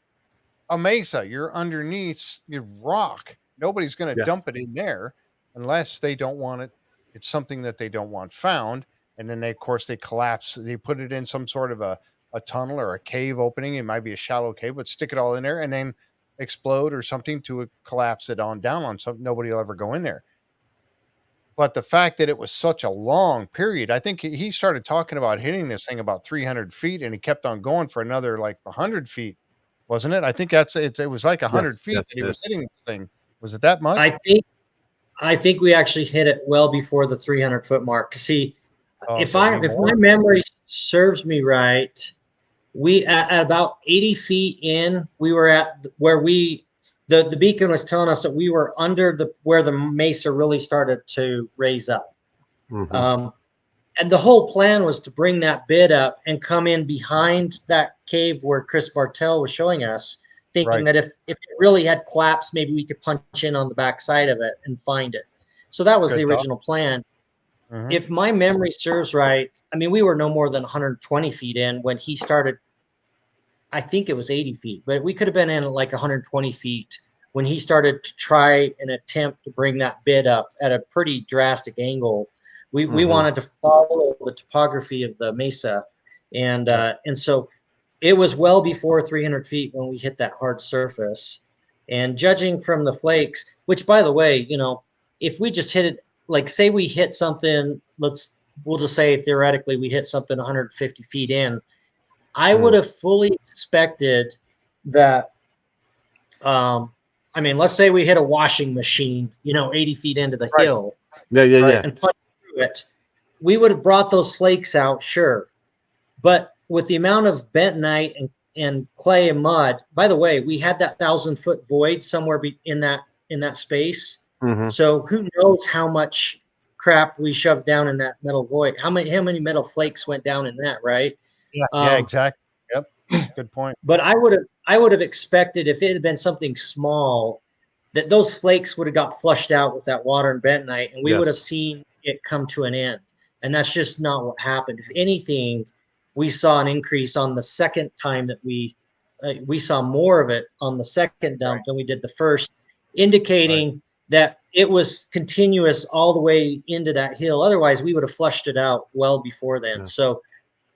a mesa, you're underneath your rock. Nobody's going to dump it in there unless they don't want it. It's something that they don't want found. And then of course they collapse. They put it in some sort of a tunnel or a cave opening. It might be a shallow cave, but stick it all in there and then explode or something to collapse it down on something. Nobody will ever go in there. But the fact that it was such a long period, I think he started talking about hitting this thing about 300 feet, and he kept on going for another like 100 feet, wasn't it? I think it was like 100 feet that he was hitting this thing. Was it that much? I think we actually hit it well before the 300-foot mark. See, if my memory serves me right, we at about 80 feet in, we were at where the beacon was telling us that we were under where the mesa really started to raise up. And the whole plan was to bring that bit up and come in behind that cave where Chris Bartell was showing us, thinking that if it really had collapsed, maybe we could punch in on the back side of it and find it. So that was the original plan. If my memory serves right, I mean, we were no more than 120 feet in when he started. I think it was 80 feet, but we could have been in like 120 feet when he started to try and attempt to bring that bit up at a pretty drastic angle. We wanted to follow the topography of the Mesa, and so it was well before 300 feet when we hit that hard surface. And judging from the flakes, which by the way, if we just hit it, like say we hit something, we'll just say theoretically we hit something 150 feet in, I would have fully expected that. Let's say we hit a washing machine, 80 feet into the hill. Yeah. And punched through it. We would have brought those flakes out, sure. But with the amount of bentonite and clay and mud, by the way, we had that 1,000-foot void somewhere in that space. So who knows how much crap we shoved down in that metal void? How many metal flakes went down in that, right? Yeah, exactly. Yep. Good point. But I would have expected, if it had been something small, that those flakes would have got flushed out with that water and bentonite, and we would have seen it come to an end. And that's just not what happened. If anything, we saw an increase on the second time that we saw more of it on the second dump than we did the first, indicating that it was continuous all the way into that hill. Otherwise, we would have flushed it out well before then. So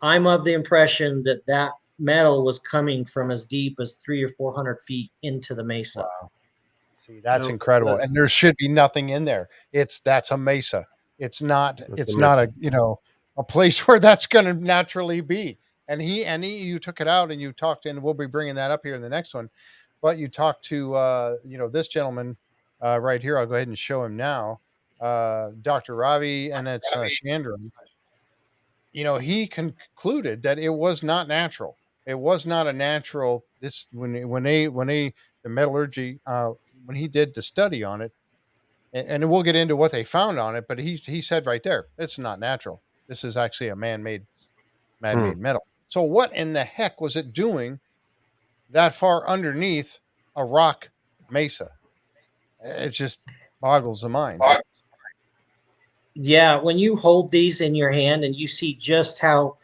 I'm of the impression that metal was coming from as deep as 300 or 400 feet into the Mesa. Wow. See, that's incredible. And there should be nothing in there. That's a Mesa. It's not a place where that's going to naturally be. And you took it out and you talked, and we'll be bringing that up here in the next one. But you talked to, this gentleman right here. I'll go ahead and show him now. Dr. Ravi, and it's Chandran. He concluded that it was not natural. It was not a natural. This the metallurgy, when he did the study on it, and we'll get into what they found on it, but he said right there, it's not natural. This is actually a man-made metal. So what in the heck was it doing that far underneath a rock Mesa? It just boggles the mind. Yeah, when you hold these in your hand and you see just how,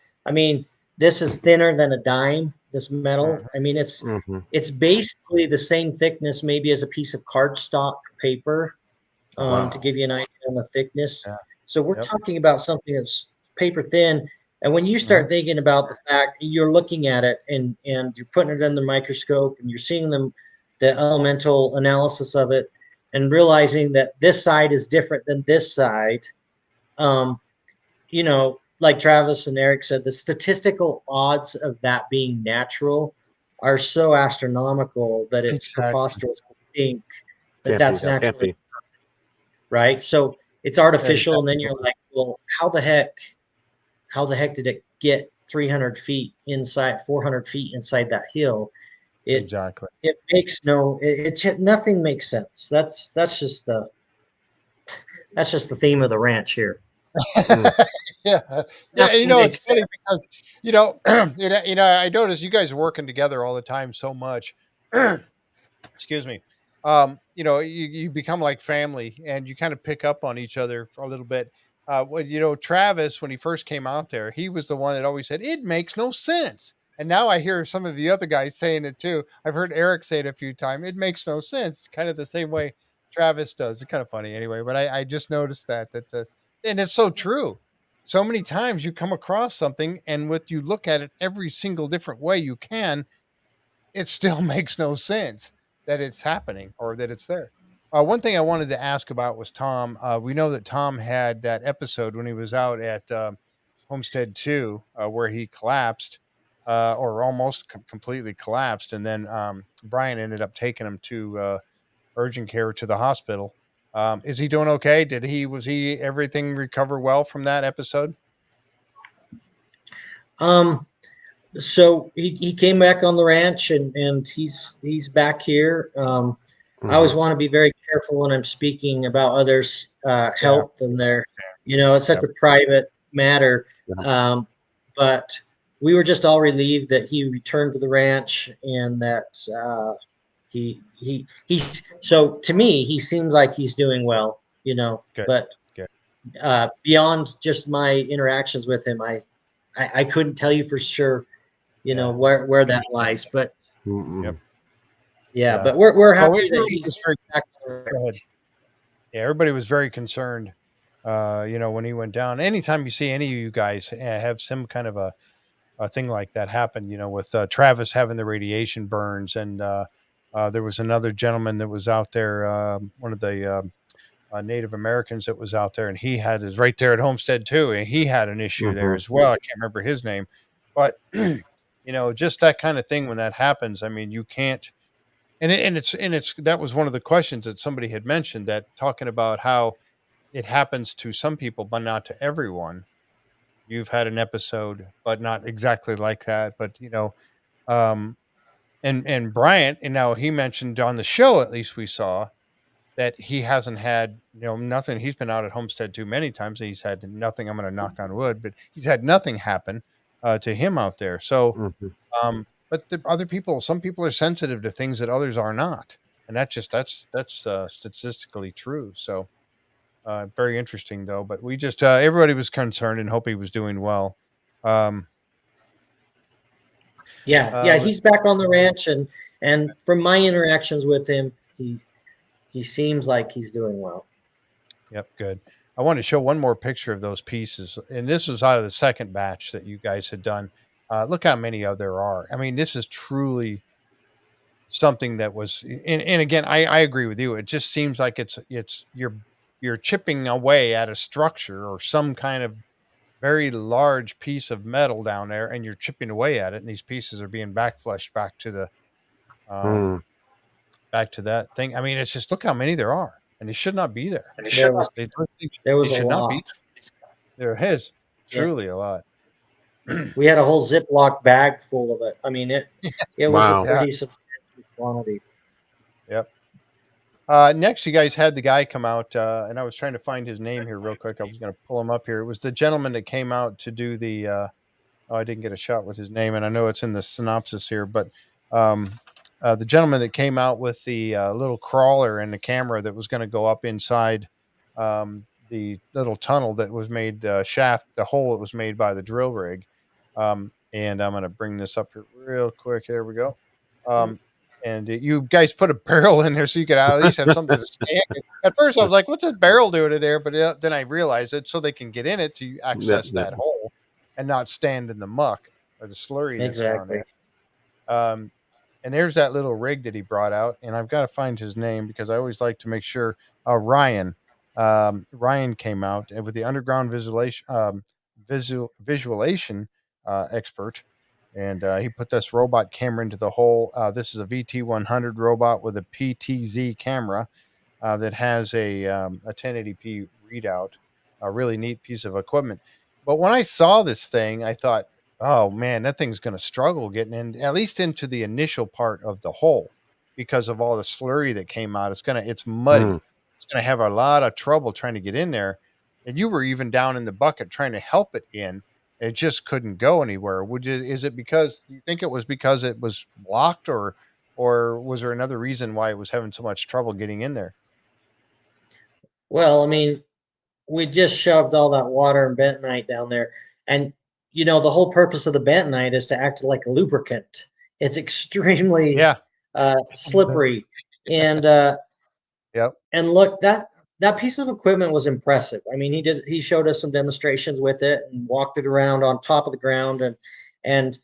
this is thinner than a dime, this metal. It's basically the same thickness maybe as a piece of cardstock paper, to give you an idea on the thickness. Yeah. So we're talking about something that's paper thin. And when you start thinking about the fact you're looking at it and you're putting it under the microscope and you're seeing the elemental analysis of it and realizing that this side is different than this side, like Travis and Eric said, the statistical odds of that being natural are so astronomical that it's preposterous to think that's naturally right. So it's artificial, and then you're like, well, how the heck did it get 300 feet inside, 400 feet inside that hill? It makes nothing makes sense. That's just the theme of the ranch here. Yeah. It's funny because I notice you guys are working together all the time so much. Excuse me. You become like family, and you kind of pick up on each other for a little bit. Travis, when he first came out there, he was the one that always said it makes no sense. And now I hear some of the other guys saying it too. I've heard Eric say it a few times. It makes no sense. Kind of the same way Travis does. It's kind of funny anyway, but I just noticed that and it's so true. So many times you come across something, and you look at it every single different way you can, it still makes no sense that it's happening or that it's there. One thing I wanted to ask about was Tom. We know that Tom had that episode when he was out at Homestead 2 where he collapsed or almost completely collapsed. And then Brian ended up taking him to urgent care to the hospital. Is he doing okay? Was he everything recover well from that episode? So he came back on the ranch and he's back here. I always want to be very careful when I'm speaking about others' health and their, it's such a private matter. But we were just all relieved that he returned to the ranch and that so to me, he seems like he's doing well, but beyond just my interactions with him, I couldn't tell you for sure, where that lies, but Yeah, but we're Well, happy that everybody he's was very, back. go ahead. Yeah, everybody was very concerned. When he went down. Anytime you see any of you guys have some kind of a thing like that happen, with Travis having the radiation burns, and there was another gentleman that was out there, one of the Native Americans that was out there, and he had his right there at Homestead too, and he had an issue there as well. I can't remember his name, but just that kind of thing when that happens. I mean, you can't. And it's that was one of the questions that somebody had mentioned, that talking about how it happens to some people, but not to everyone. You've had an episode, but not exactly like that. But um, and Bryant, and now he mentioned on the show, at least we saw that he hasn't had nothing. He's been out at Homestead too many times. And he's had nothing. I'm going to knock on wood, but he's had nothing happen to him out there. So, but the other people, some people are sensitive to things that others are not, and that's statistically true. So. Very interesting though, but we just everybody was concerned and hope he was doing well. He's back on the ranch, and from my interactions with him, he seems like he's doing well. Yep, good. I want to show one more picture of those pieces, and this was out of the second batch that you guys had done. Look how many of there are. I mean, this is truly something that was, and again, I agree with you. It just seems like it's you're chipping away at a structure or some kind of very large piece of metal down there, and you're chipping away at it, and these pieces are being backflushed back to the back to that thing. I mean, it's just, look how many there are, and they should not be there. And there was a lot. There is truly a lot. We had a whole Ziploc bag full of it. I mean, it was a pretty substantial quantity. Yep. Next, you guys had the guy come out, and I was trying to find his name here real quick. I was going to pull him up here. It was the gentleman that came out to do the. I didn't get a shot with his name, and I know it's in the synopsis here, but the gentleman that came out with the little crawler and the camera that was going to go up inside the little tunnel that was made, shaft, the hole that was made by the drill rig. And I'm going to bring this up here real quick. There we go. And you guys put a barrel in there so you could at least have something to stand in. At first, I was like, what's a barrel doing in there? But then I realized it's so they can get in it to access that hole and not stand in the muck or the slurry that's down there. And there's that little rig that he brought out. And I've got to find his name because I always like to make sure. Ryan. Ryan came out with the underground visualization expert. And he put this robot camera into the hole. This is a VT100 robot with a PTZ camera that has a 1080p readout. A really neat piece of equipment. But when I saw this thing, I thought, oh man, that thing's going to struggle getting in, at least into the initial part of the hole, because of all the slurry that came out. It's muddy. It's going to have a lot of trouble trying to get in there. And you were even down in the bucket trying to help it in. It just couldn't go anywhere. Is it because you think it was because it was blocked, or was there another reason why it was having so much trouble getting in there? Well, I mean, we just shoved all that water and bentonite down there, and the whole purpose of the bentonite is to act like a lubricant. It's extremely slippery, and and look, that piece of equipment was impressive. I mean, he showed us some demonstrations with it and walked it around on top of the ground, and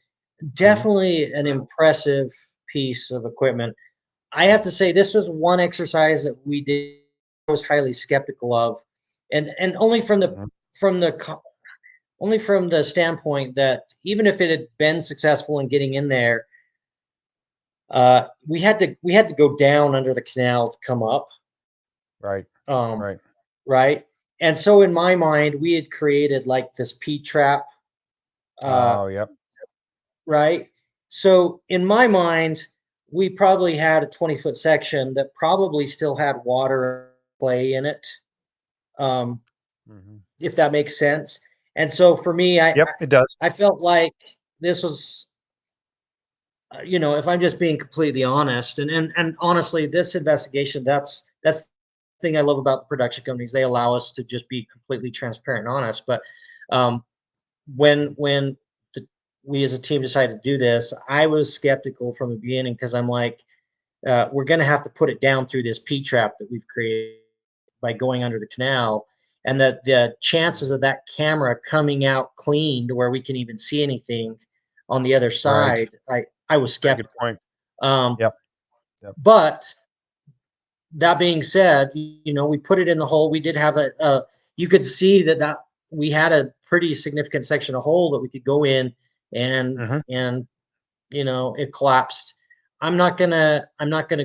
definitely an impressive piece of equipment. I have to say, this was one exercise that we did, I was highly skeptical of, and only from the standpoint that even if it had been successful in getting in there, we had to go down under the canal to come up. Right. Right. And so in my mind, we had created like this P-trap. Yep. Right. So in my mind, we probably had a 20-foot section that probably still had water and clay in it. If that makes sense. And so for me, it does. I felt like this was, if I'm just being completely honest, and honestly, this investigation, that's thing I love about the production companies. They allow us to just be completely transparent and honest. But when we as a team decided to do this, I was skeptical from the beginning, because I'm like, we're going to have to put it down through this P-trap that we've created by going under the canal, and that the chances of that camera coming out clean to where we can even see anything on the other side, I was skeptical. Good point. Yep. But that being said, we put it in the hole. We did have you could see that we had a pretty significant section of hole that we could go in, and it collapsed. I'm not gonna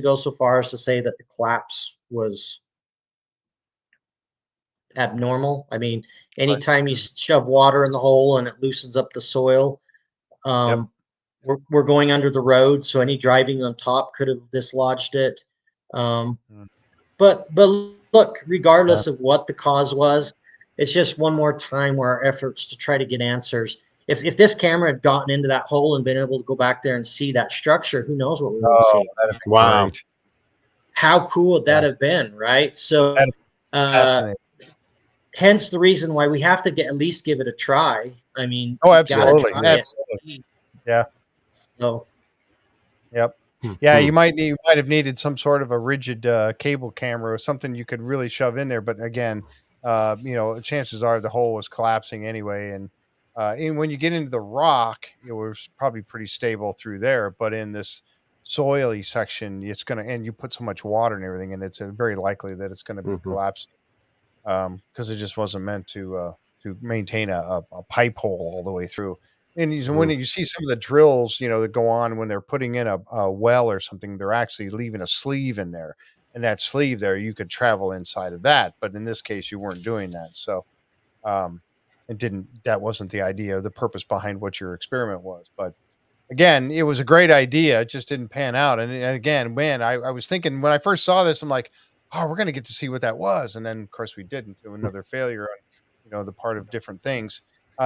go so far as to say that the collapse was abnormal. I mean, anytime you shove water in the hole and it loosens up the soil, we're going under the road, so any driving on top could have dislodged it. But look, regardless of what the cause was, it's just one more time where our efforts to try to get answers. If this camera had gotten into that hole and been able to go back there and see that structure, who knows what we would see? Wow. Great. How cool would that have been, right? So hence the reason why we have to at least give it a try. I mean, absolutely. Yeah. So, yep. Yeah, you might have needed some sort of a rigid cable camera or something you could really shove in there. But again, chances are the hole was collapsing anyway. And when you get into the rock, it was probably pretty stable through there. But in this soily section, it's going to, and you put so much water and everything, and it's very likely that it's going to be collapsing because it just wasn't meant to maintain a pipe hole all the way through. And when you see some of the drills, that go on when they're putting in a well or something, they're actually leaving a sleeve in there. And that sleeve there, you could travel inside of that. But in this case, you weren't doing that. So that wasn't the idea, the purpose behind what your experiment was. But again, it was a great idea. It just didn't pan out. And again, man, I was thinking when I first saw this, I'm like, oh, we're going to get to see what that was. And then, of course, we didn't. Do another failure on, the part of different things.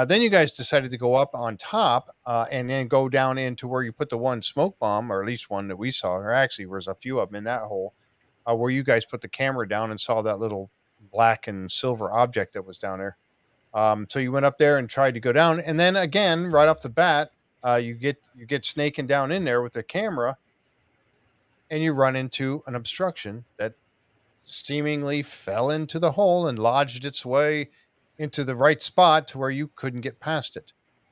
Then you guys decided to go up on top and then go down into where you put the one smoke bomb, or at least one that we saw. Or actually, there was a few of them in that hole where you guys put the camera down and saw that little black and silver object that was down there. So you went up there and tried to go down. And then again, right off the bat, you get snaking down in there with the camera and you run into an obstruction that seemingly fell into the hole and lodged its way into the right spot to where you couldn't get past it.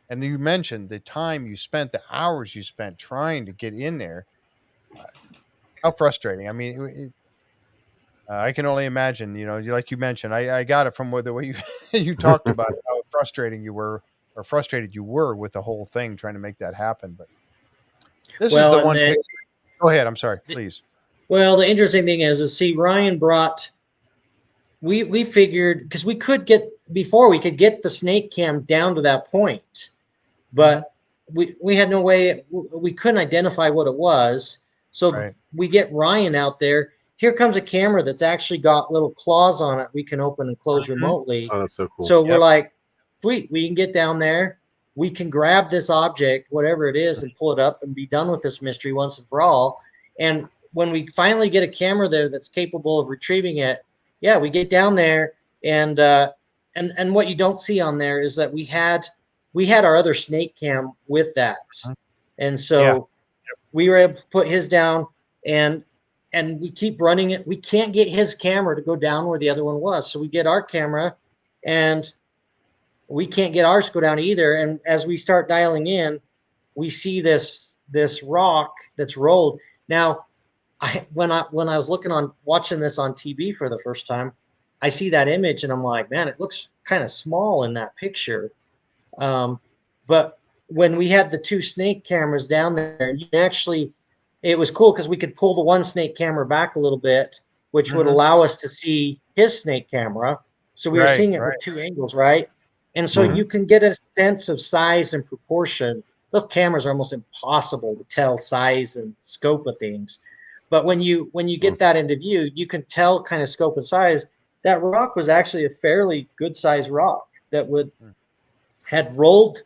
And you mentioned the time you spent, the hours you spent trying to get in there. How frustrating. I mean, I can only imagine, like you mentioned, I got it from the way you talked about how frustrated you were with the whole thing trying to make that happen. But this is the one picture. Go ahead. I'm sorry, please. Well, the interesting thing is see, Ryan brought, we figured, because we could get the snake cam down to that point, but we had no way, we couldn't identify what it was. So we get Ryan out there. Here comes a camera that's actually got little claws on it we can open and close remotely. Oh, that's so cool. So we're like, sweet, we can get down there. We can grab this object, whatever it is, and pull it up and be done with this mystery once and for all. And when we finally get a camera there that's capable of retrieving it, we get down there, and what you don't see on there is that we had our other snake cam with that, and so we were able to put his down, and we keep running it. We can't get his camera to go down where the other one was, so we get our camera, and we can't get ours to go down either. And as we start dialing in, we see this rock that's rolled. Now, when I was watching this on TV for the first time, I see that image and I'm like, man, it looks kind of small in that picture. But when we had the two snake cameras down there, it was cool because we could pull the one snake camera back a little bit, which would allow us to see his snake camera. So we were seeing it with two angles, right? And so you can get a sense of size and proportion. Those cameras are almost impossible to tell size and scope of things. But when you get that into view, you can tell kind of scope and size. That rock was actually a fairly good sized rock that had rolled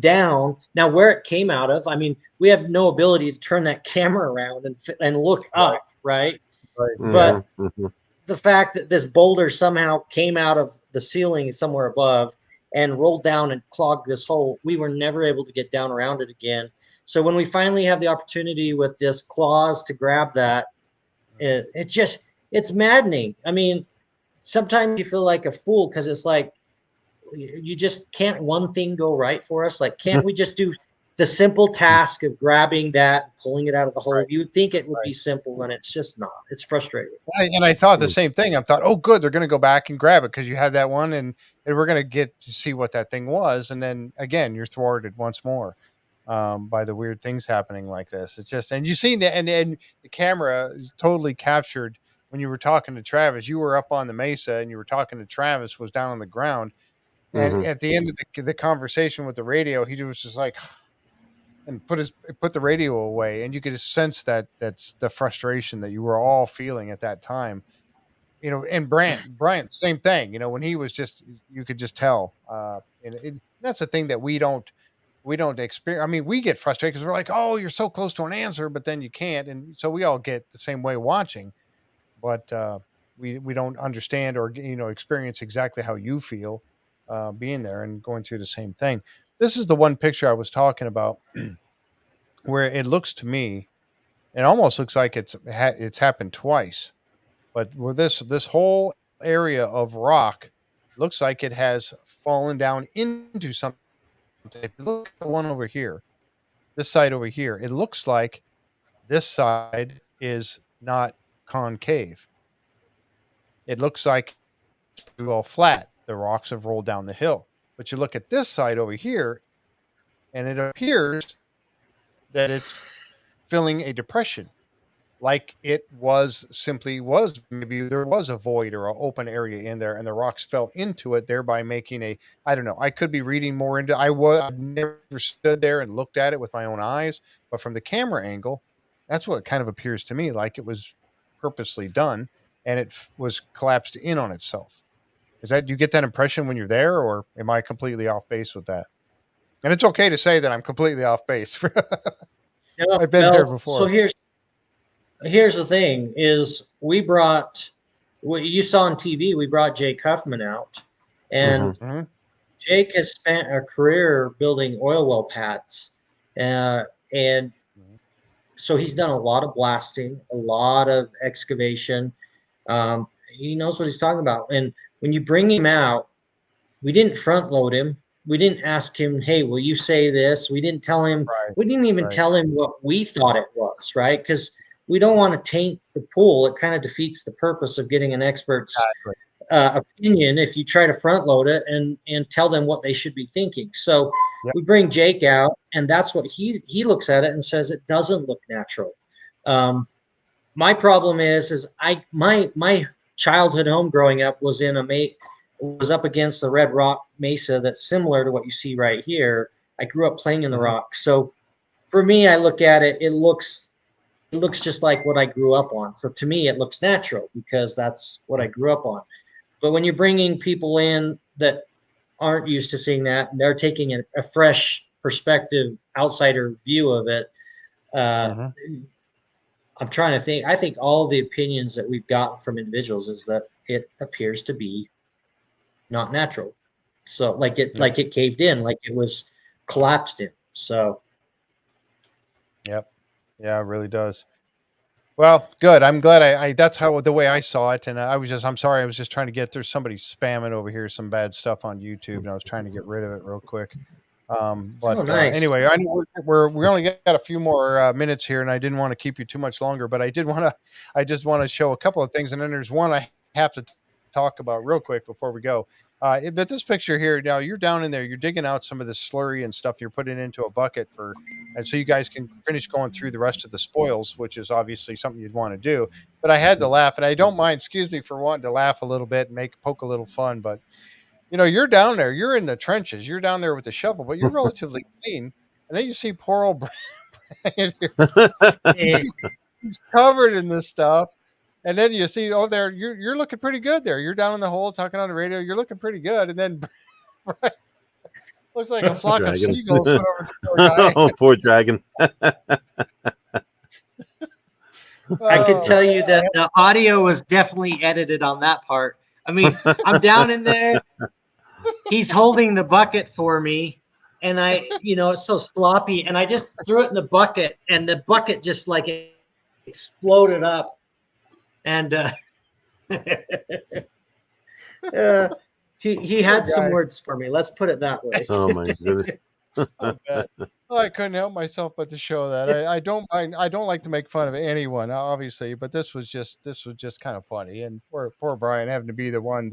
down. Now, where it came out of, I mean, we have no ability to turn that camera around and look up, right? But the fact that this boulder somehow came out of the ceiling somewhere above and rolled down and clogged this hole. We were never able to get down around it again. So when we finally have the opportunity with this claws to grab that, it's maddening. I mean, sometimes you feel like a fool because it's like, you just can't one thing go right for us. Like, can't we just do the simple task of grabbing that, pulling it out of the hole? You would think it would be simple, and it's just not. It's frustrating. And I thought the same thing. I thought, oh, good, they're going to go back and grab it because you had that one, and we're going to get to see what that thing was. And then again, you're thwarted once more by the weird things happening like this. It's just, and you see that, and the camera is totally captured when you were talking to Travis. You were up on the mesa, and you were talking to Travis, was down on the ground. And at the end of the conversation with the radio, he was just like, and put the radio away, and you could just sense that's the frustration that you were all feeling at that time. You know, and Bryant, same thing. You know, when he was just, you could just tell. And that's the thing that we don't experience. I mean, we get frustrated because we're like, oh, you're so close to an answer, but then you can't, and so we all get the same way watching, but we don't understand or experience exactly how you feel. Being there and going through the same thing. This is the one picture I was talking about where it looks to me, it almost looks like it's happened twice, but with this whole area of rock looks like it has fallen down into something. If you look at the one over here, this side over here, it looks like this side is not concave. It looks like it's all flat. The rocks have rolled down the hill. But you look at this side over here, and it appears that it's filling a depression, like it was maybe there was a void or an open area in there, and the rocks fell into it, thereby making I don't know. I could be reading more into. I've never stood there and looked at it with my own eyes, but from the camera angle, that's what it kind of appears to me, like it was purposely done, and it was collapsed in on itself. Do you get that impression when you're there, or am I completely off base with that? And it's okay to say that I'm completely off base. I've been there before. So here's the thing: is we brought what you saw on TV. We brought Jake Huffman out, and Jake has spent a career building oil well pads, and so he's done a lot of blasting, a lot of excavation. He knows what he's talking about, and when you bring him out, we didn't front load him. We didn't ask him, hey, will you say this? We didn't tell him. Right. We didn't even tell him what we thought it was, right? Because we don't want to taint the pool. It kind of defeats the purpose of getting an expert's opinion if you try to front load it and tell them what they should be thinking. So we bring Jake out, and that's what he looks at it and says it doesn't look natural. My problem is my childhood home growing up was was up against the red rock mesa that's similar to what you see right here. I grew up playing in the rock. So for me, I look at it, it looks just like what I grew up on. So to me, it looks natural because that's what I grew up on. But when you're bringing people in that aren't used to seeing that, and they're taking a fresh perspective, outsider view of it, I'm trying to think. I think all of the opinions that we've gotten from individuals is that it appears to be not natural. So like it caved in, like it was collapsed in. So. Yep. Yeah, it really does. Well, good. I'm glad that's the way I saw it. And I'm sorry. I was just trying to there's somebody spamming over here, some bad stuff on YouTube, and I was trying to get rid of it real quick. Nice. Anyway, I know we only got a few more minutes here, and I didn't want to keep you too much longer, but I just want to show a couple of things. And then there's one I have to talk about real quick before we go. But this picture here, now you're down in there, you're digging out some of this slurry and stuff you're putting into a bucket and so you guys can finish going through the rest of the spoils, which is obviously something you'd want to do. But I had to laugh, and I don't mind, excuse me for wanting to laugh a little bit and poke a little fun, but you're down there, you're in the trenches, you're down there with the shovel, but you're relatively clean. And then you see poor old Brian here. He's covered in this stuff. And then you see, there, you're looking pretty good there. You're down in the hole talking on the radio. You're looking pretty good. And then Brian, looks like a flock of seagulls went over the poor guy. Oh, poor dragon. I could tell you that the audio was definitely edited on that part. I mean, I'm down in there. he's holding the bucket for me, and it's so sloppy, and I just threw it in the bucket, and the bucket just like exploded up, and he had some words for me. Let's put it that way. Oh my goodness. I bet. Well, I couldn't help myself but to show that. I don't like to make fun of anyone, obviously, but this was just kind of funny. And poor Brian having to be the one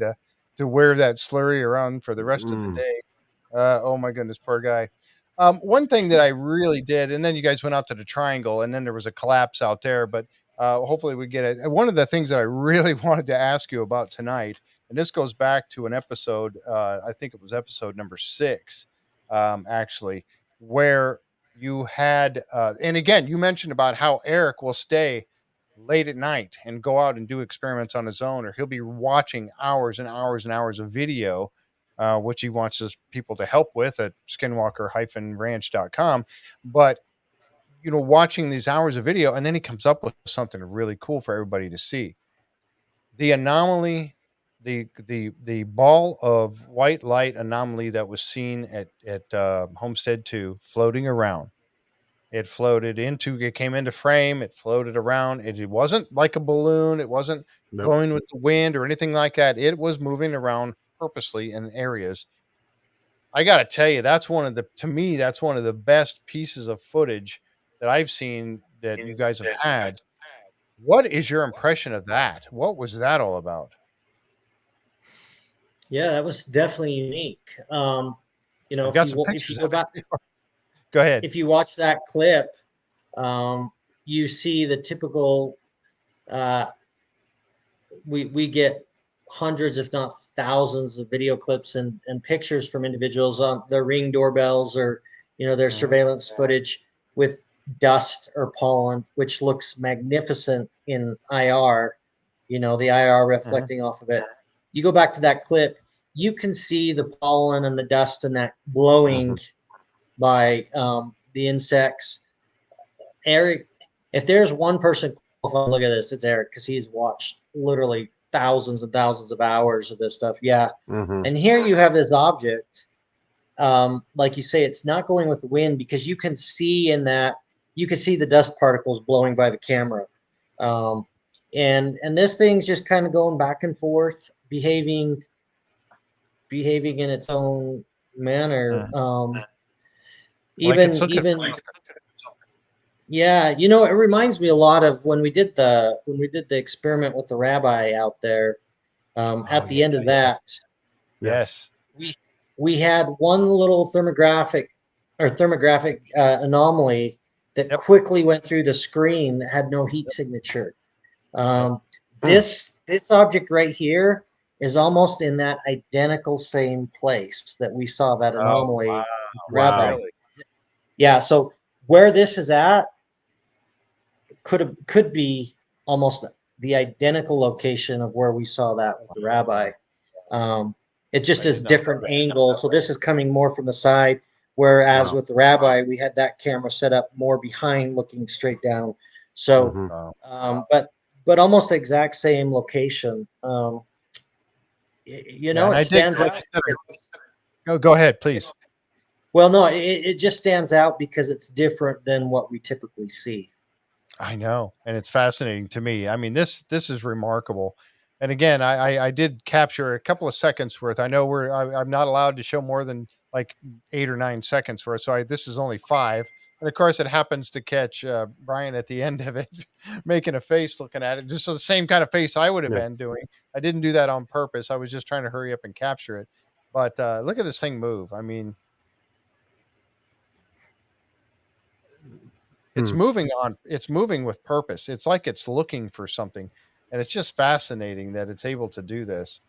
to wear that slurry around for the rest of the day. Oh my goodness, poor guy. One thing that I really did, and then you guys went out to the triangle, and then there was a collapse out there. But hopefully we get it. One of the things that I really wanted to ask you about tonight, and this goes back to an episode, I think it was episode number 6, actually, where you had, and again, you mentioned about how Erik will stay late at night and go out and do experiments on his own, or he'll be watching hours and hours and hours of video, which he wants his people to help with at skinwalker-ranch.com. But, watching these hours of video, and then he comes up with something really cool for everybody to see. The anomaly, the ball of white light anomaly that was seen at Homestead 2 floating around. It came into frame. It floated around. It wasn't like a balloon. It wasn't going with the wind or anything like that. It was moving around purposely in areas. I got to tell you, to me, that's one of the best pieces of footage that I've seen that you guys have had. What is your impression of that? What was that all about? Yeah, that was definitely unique. If you go back, go ahead. If you watch that clip, you see the typical. We get hundreds, if not thousands, of video clips and pictures from individuals on their Ring doorbells or their surveillance footage with dust or pollen, which looks magnificent in IR. The IR reflecting off of it. You go back to that clip, you can see the pollen and the dust and that blowing by the insects. Erik, if there's one person, look at this, it's Erik, because he's watched literally thousands and thousands of hours of this stuff. Yeah. And here you have this object. Like you say, it's not going with the wind, because you can see the dust particles blowing by the camera. And this thing's just kind of going back and forth, behaving in its own manner. Yeah, it reminds me a lot of when we did the experiment with the rabbi out there. At the end of that, yes, we had one little thermographic anomaly that quickly went through the screen that had no heat signature. This object right here is almost in that identical same place that we saw that anomaly. Rabbi. Really? Yeah, so where this is at could be almost the identical location of where we saw that with the rabbi. It just is different angle. So this is coming more from the side, whereas with the rabbi, we had that camera set up more behind, looking straight down. So, but almost the exact same location. It stands out. Go ahead, please. Well, no, it just stands out because it's different than what we typically see. I know, and it's fascinating to me. I mean, this is remarkable. And again, I did capture a couple of seconds worth. I know I'm not allowed to show more than like 8 or 9 seconds worth. So this is only 5. And of course, it happens to catch Brian at the end of it, making a face, looking at it, just the same kind of face I would have been doing. I didn't do that on purpose. I was just trying to hurry up and capture it. But look at this thing move. I mean, it's moving with purpose. It's like it's looking for something. And it's just fascinating that it's able to do this.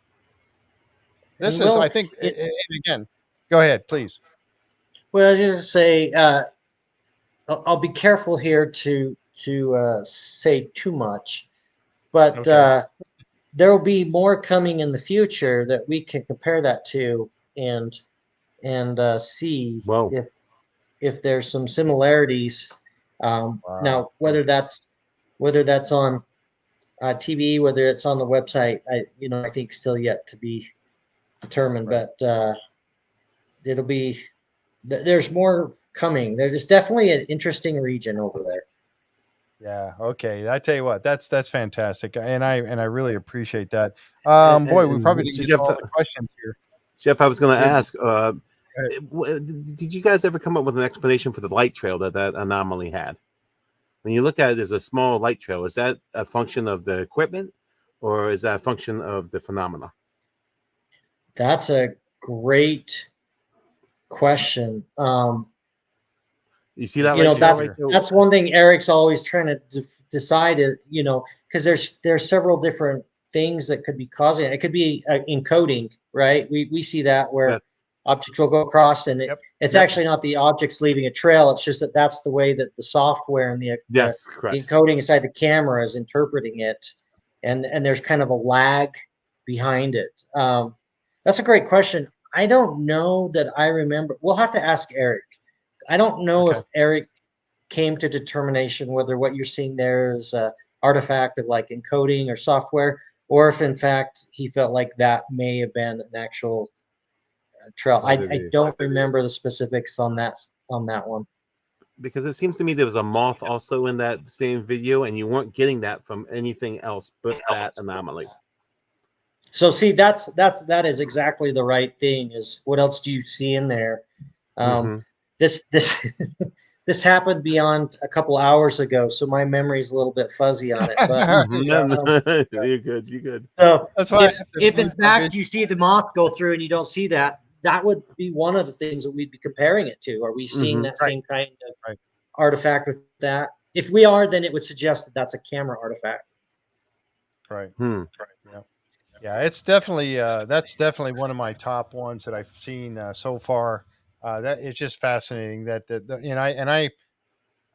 I think, and again, go ahead, please. Well, I was going to say, I'll be careful here to say too much, but there will be more coming in the future that we can compare that to and see if there's some similarities. Now, whether that's on TV, whether it's on the website, I think still yet to be determined. Right. But it'll be, there's more coming. There's definitely an interesting region over there. Yeah. Okay. I tell you what, that's fantastic, and I really appreciate that. And, Boy, we and probably didn't get to Jeff, all the questions here. Jeff, I was going to Yeah. ask, did you guys ever come up with an explanation for the light trail that anomaly had? When you look at it as a small light trail, is that a function of the equipment, or is that a function of the phenomena? That's a great question. You see that? You know, light trail that's right there? that's one thing Eric's always trying to decide. Is, you know, because there's several different things that could be causing it. It could be encoding, right? We see that where Yeah. objects will go across, and it's Yep. actually not the objects leaving a trail. It's just that that's the way that the software and the Yes, correct. encoding inside the camera is interpreting it, and there's kind of a lag behind it. That's a great question. I don't know that I remember. We'll have to ask Erik. I don't know Okay. if Erik came to determination whether what you're seeing there is a artifact of like encoding or software, or if in fact he felt like that may have been an actual trail. I don't remember the specifics on that one. Because it seems to me there was a moth also in that same video, and you weren't getting that from anything else but that anomaly. So see, that is exactly the right thing. Is what else do you see in there? This this happened beyond a couple hours ago, so my memory's a little bit fuzzy on it. But You're good. You're good. so That's why if in fact you see the moth go through and you don't see that, that would be one of the things that we'd be comparing it to. Are we seeing that same kind of artifact with that? If we are, then it would suggest that that's a camera artifact. Right. Yeah. Yeah. It's definitely that's definitely one of my top ones that I've seen so far. That it's just fascinating that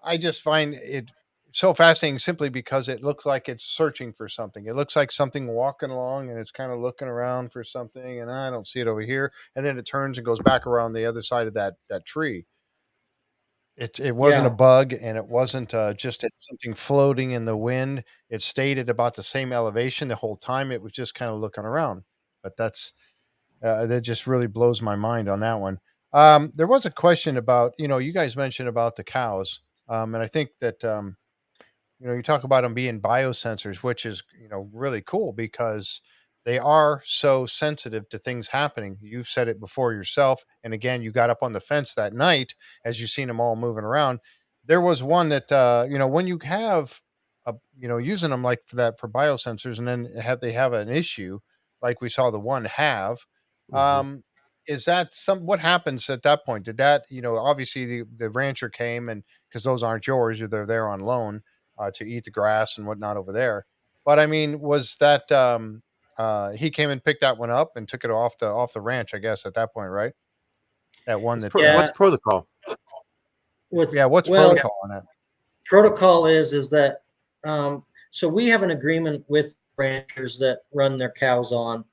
I just find it so fascinating simply because it looks like it's searching for something. It looks like something walking along and it's kind of looking around for something, and I don't see it over here. And then it turns and goes back around the other side of that tree. It wasn't a bug, and it wasn't just something floating in the wind. It stayed at about the same elevation the whole time. It was just kind of looking around. But that just really blows my mind on that one. There was a question about, you guys mentioned about the cows, and I think that you talk about them being biosensors, which is really cool because they are so sensitive to things happening. You've said it before yourself, and again, you got up on the fence that night as you seen them all moving around. There was one that when you have using them like for that for biosensors, and then they have an issue like we saw the one have. Is that what happens at that point? Did that, obviously the rancher came, and because those aren't yours, they're there on loan to eat the grass and whatnot over there. But I mean, was that he came and picked that one up and took it off the ranch, I guess, at that point, right? That one What's protocol? What's protocol on that? Protocol is that so we have an agreement with ranchers that run their cows on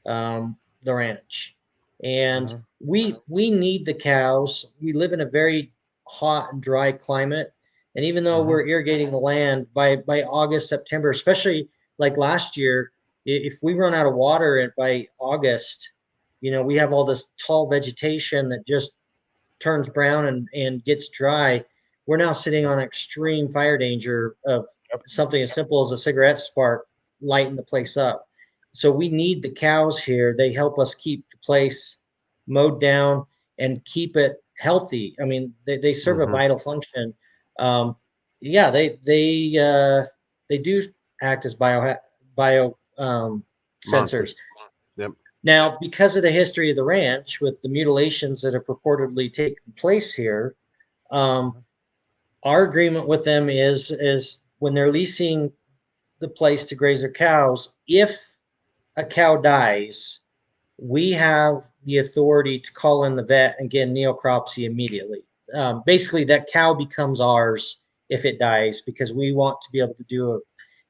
the ranch, and we need the cows. We live in a very hot and dry climate, and even though we're irrigating the land by August, September, especially like last year, if we run out of water by August, we have all this tall vegetation that just turns brown and gets dry. We're now sitting on extreme fire danger of something as simple as a cigarette spark lighting the place up. So we need the cows here. They help us keep the place mowed down and keep it healthy. I mean, they serve a vital function. They do act as bio sensors. Yep. Now, because of the history of the ranch with the mutilations that have purportedly taken place here, our agreement with them is when they're leasing the place to graze their cows, if a cow dies, we have the authority to call in the vet and get neocropsy immediately. Basically, that cow becomes ours if it dies, because we want to be able to do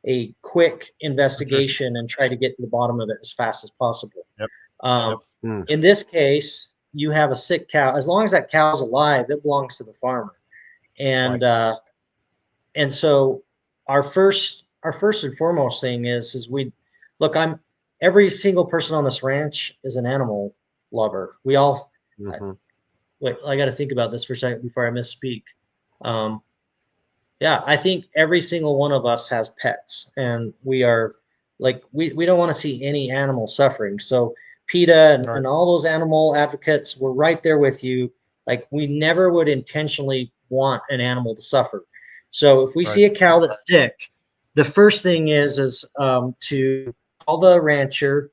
a quick investigation and try to get to the bottom of it as fast as possible. In this case, you have a sick cow. As long as that cow's alive, it belongs to the farmer. And and so our first and foremost thing is every single person on this ranch is an animal lover. We all Mhm. Wait, I got to think about this for a second before I misspeak. Yeah, I think every single one of us has pets, and we are like we don't want to see any animal suffering. So PETA and all those animal advocates, we're right there with you. Like we never would intentionally want an animal to suffer. So if we see a cow that's sick, the first thing is to call the rancher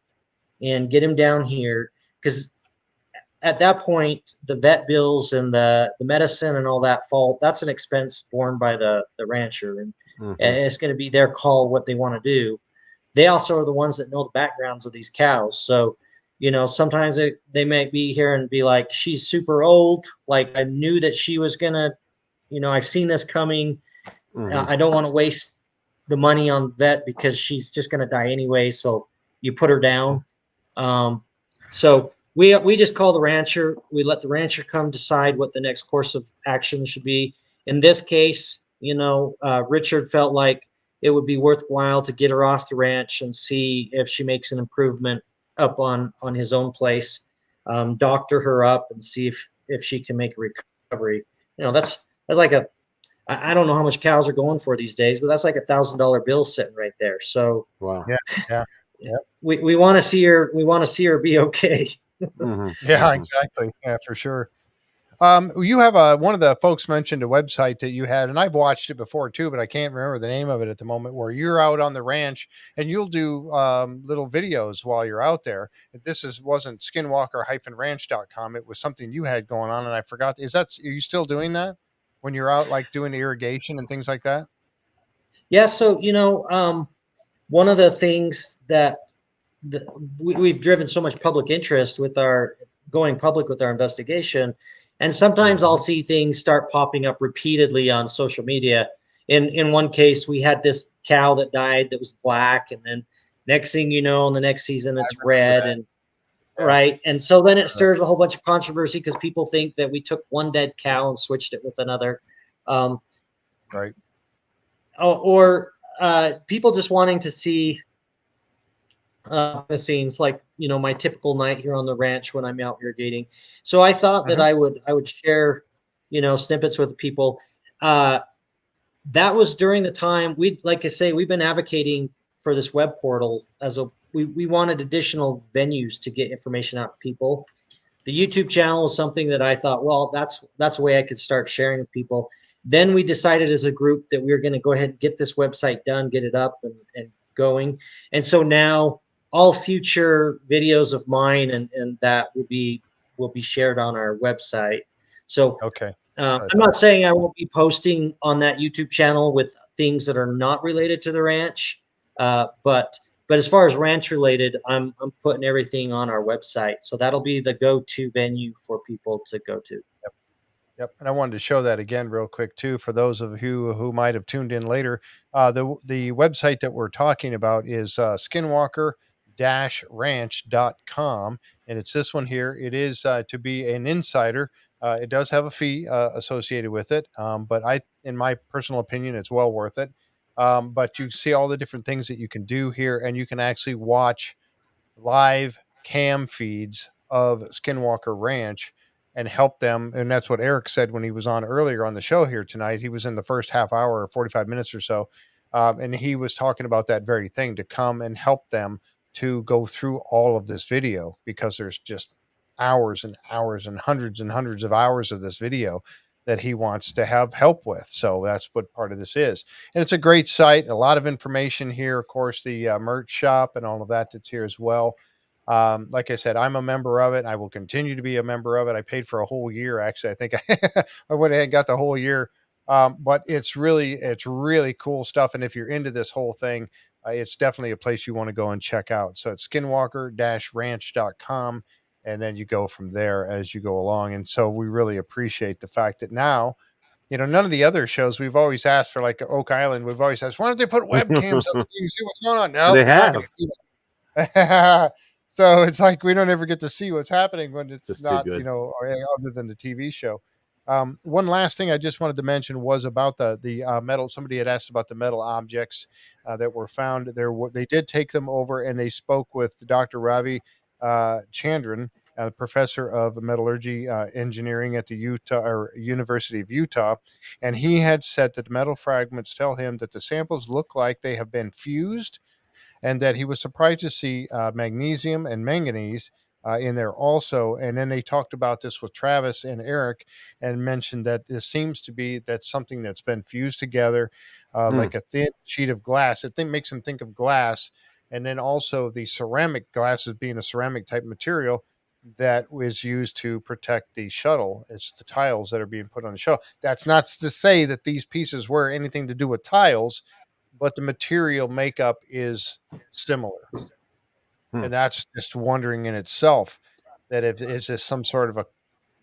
and get him down here, because at that point, the vet bills and the medicine and all that that's an expense borne by the rancher. And Mhm. it's going to be their call what they want to do. They also are the ones that know the backgrounds of these cows. So, sometimes they might be here and be like, she's super old. Like I knew that she was going to, I've seen this coming. Mhm. I don't want to waste the money on vet because she's just going to die anyway. So you put her down. So we just call the rancher. We let the rancher come decide what the next course of action should be. In this case, Richard felt like it would be worthwhile to get her off the ranch and see if she makes an improvement up on his own place, doctor her up and see if she can make a recovery. That's like I don't know how much cows are going for these days, but that's like $1,000 bill sitting right there. So Wow. Yeah. we want to see her. We want to see her be okay. Mhm. Yeah, Mhm. exactly. Yeah, for sure. You have one of the folks mentioned a website that you had, and I've watched it before too, but I can't remember the name of it at the moment. Where you're out on the ranch and you'll do little videos while you're out there. Wasn't skinwalker-ranch.com. It was something you had going on, and I forgot. Are you still doing that when you're out, like doing irrigation and things like that? Yeah. So one of the things that we've driven so much public interest with our going public with our investigation, and sometimes I'll see things start popping up repeatedly on social media. In one case, we had this cow that died that was black, and then next thing you know, in the next season, it's red, and right, and so then it stirs a whole bunch of controversy because people think that we took one dead cow and switched it with another, Right. or people just wanting to see the scenes, like my typical night here on the ranch when I'm out irrigating. So I thought that I would share snippets with people. That was during the time like I say, we've been advocating for this web portal we wanted additional venues to get information out to people. The YouTube channel is something that I thought, well, that's a way I could start sharing with people. Then we decided as a group that we were going to go ahead and get this website done, get it up and going. And so now all future videos of mine and that will be shared on our website. So Okay. I'm not saying I won't be posting on that YouTube channel with things that are not related to the ranch, but as far as ranch related, I'm putting everything on our website, so that'll be the go-to venue for people to go to. Yep, and I wanted to show that again real quick too for those of you who might have tuned in later. The website that we're talking about is skinwalker-ranch.com, and it's this one here. It is to be an insider. It does have a fee associated with it, but in my personal opinion, it's well worth it. But you see all the different things that you can do here, and you can actually watch live cam feeds of Skinwalker Ranch and help them. And that's what Erik said when he was on earlier on the show here tonight. He was in the first half hour or 45 minutes or so. And he was talking about that very thing, to come and help them to go through all of this video, because there's just hours and hours and hundreds of hours of this video that he wants to have help with. So that's what part of this is. And it's a great site. A lot of information here. Of course, the merch shop and all of that that's here as well. Like I said, I'm a member of it. I will continue to be a member of it. I paid for a whole year. Actually, I think I went ahead and got the whole year. But it's really cool stuff. And if you're into this whole thing, it's definitely a place you want to go and check out. So it's skinwalker-ranch.com. And then you go from there as you go along. And so we really appreciate the fact that now, none of the other shows we've always asked for, like Oak Island, we've always asked, why don't they put webcams up so you can see what's going on? No, They we're not have. gonna do that. So it's like we don't ever get to see what's happening when it's Just not, too good. other than the TV show. One last thing I just wanted to mention was about the metal. Somebody had asked about the metal objects that were found there. They did take them over and they spoke with Dr. Ravi Chandran, a professor of metallurgy engineering at the University of Utah, and he had said that the metal fragments tell him that the samples look like they have been fused, and that he was surprised to see magnesium and manganese in there also. And then they talked about this with Travis and Erik, and mentioned that this seems to be something that's been fused together like a thin sheet of glass. It makes them think of glass. And then also the ceramic glasses being a ceramic type material that was used to protect the shuttle. It's the tiles that are being put on the shuttle. That's not to say that these pieces were anything to do with tiles, but the material makeup is similar. And that's just wondering in itself, that if is this some sort of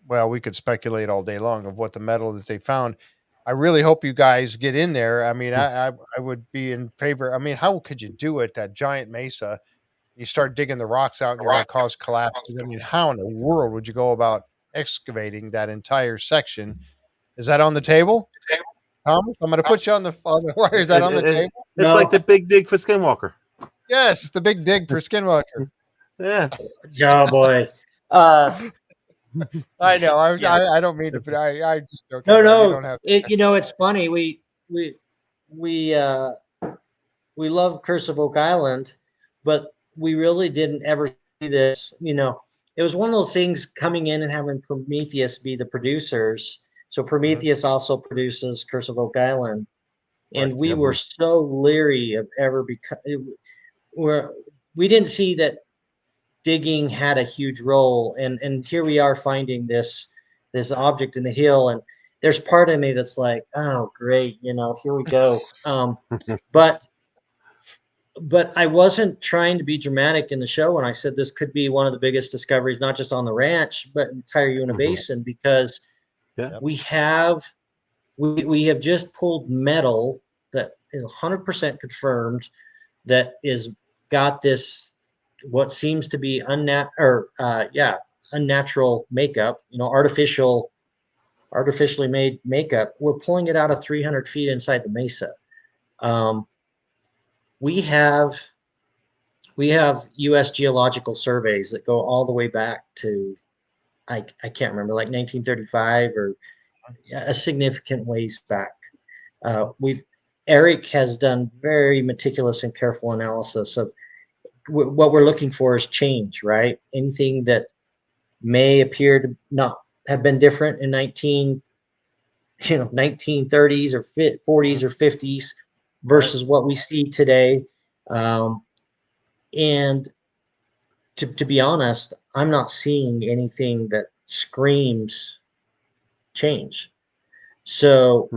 well, we could speculate all day long of what the metal that they found. I really hope you guys get in there. I mean, I would be in favor. I mean, how could you do it? That giant mesa, you start digging the rocks out and you're going to cause collapses. I mean, how in the world would you go about excavating that entire section? Is that on the table, Thomas? I'm going to put you on the wire. Is that on the table? It's like the big dig for Skinwalker. Yes, the big dig for Skinwalker. Yeah. Oh boy. I know. I don't mean to, but I just joking. No. It's funny. We love Curse of Oak Island, but we really didn't ever see this. It was one of those things coming in and having Prometheus be the producers. So Prometheus also produces Curse of Oak Island, and we were so leery of ever we didn't see that digging had a huge role, and here we are finding this object in the hill, and there's part of me that's like, oh great, here we go. But I wasn't trying to be dramatic in the show when I said this could be one of the biggest discoveries, not just on the ranch but entire Uinta Basin, because we have just pulled metal that is 100% confirmed that is got this what seems to be unnatural makeup, artificially made makeup. We're pulling it out of 300 feet inside the mesa. We have U.S. geological surveys that go all the way back to I can't remember, like 1935 or a significant ways back. Erik has done very meticulous and careful analysis of what we're looking for is change, right? Anything that may appear to not have been different in 1930s or 40s or 50s versus what we see today. And to be honest, I'm not seeing anything that screams change. So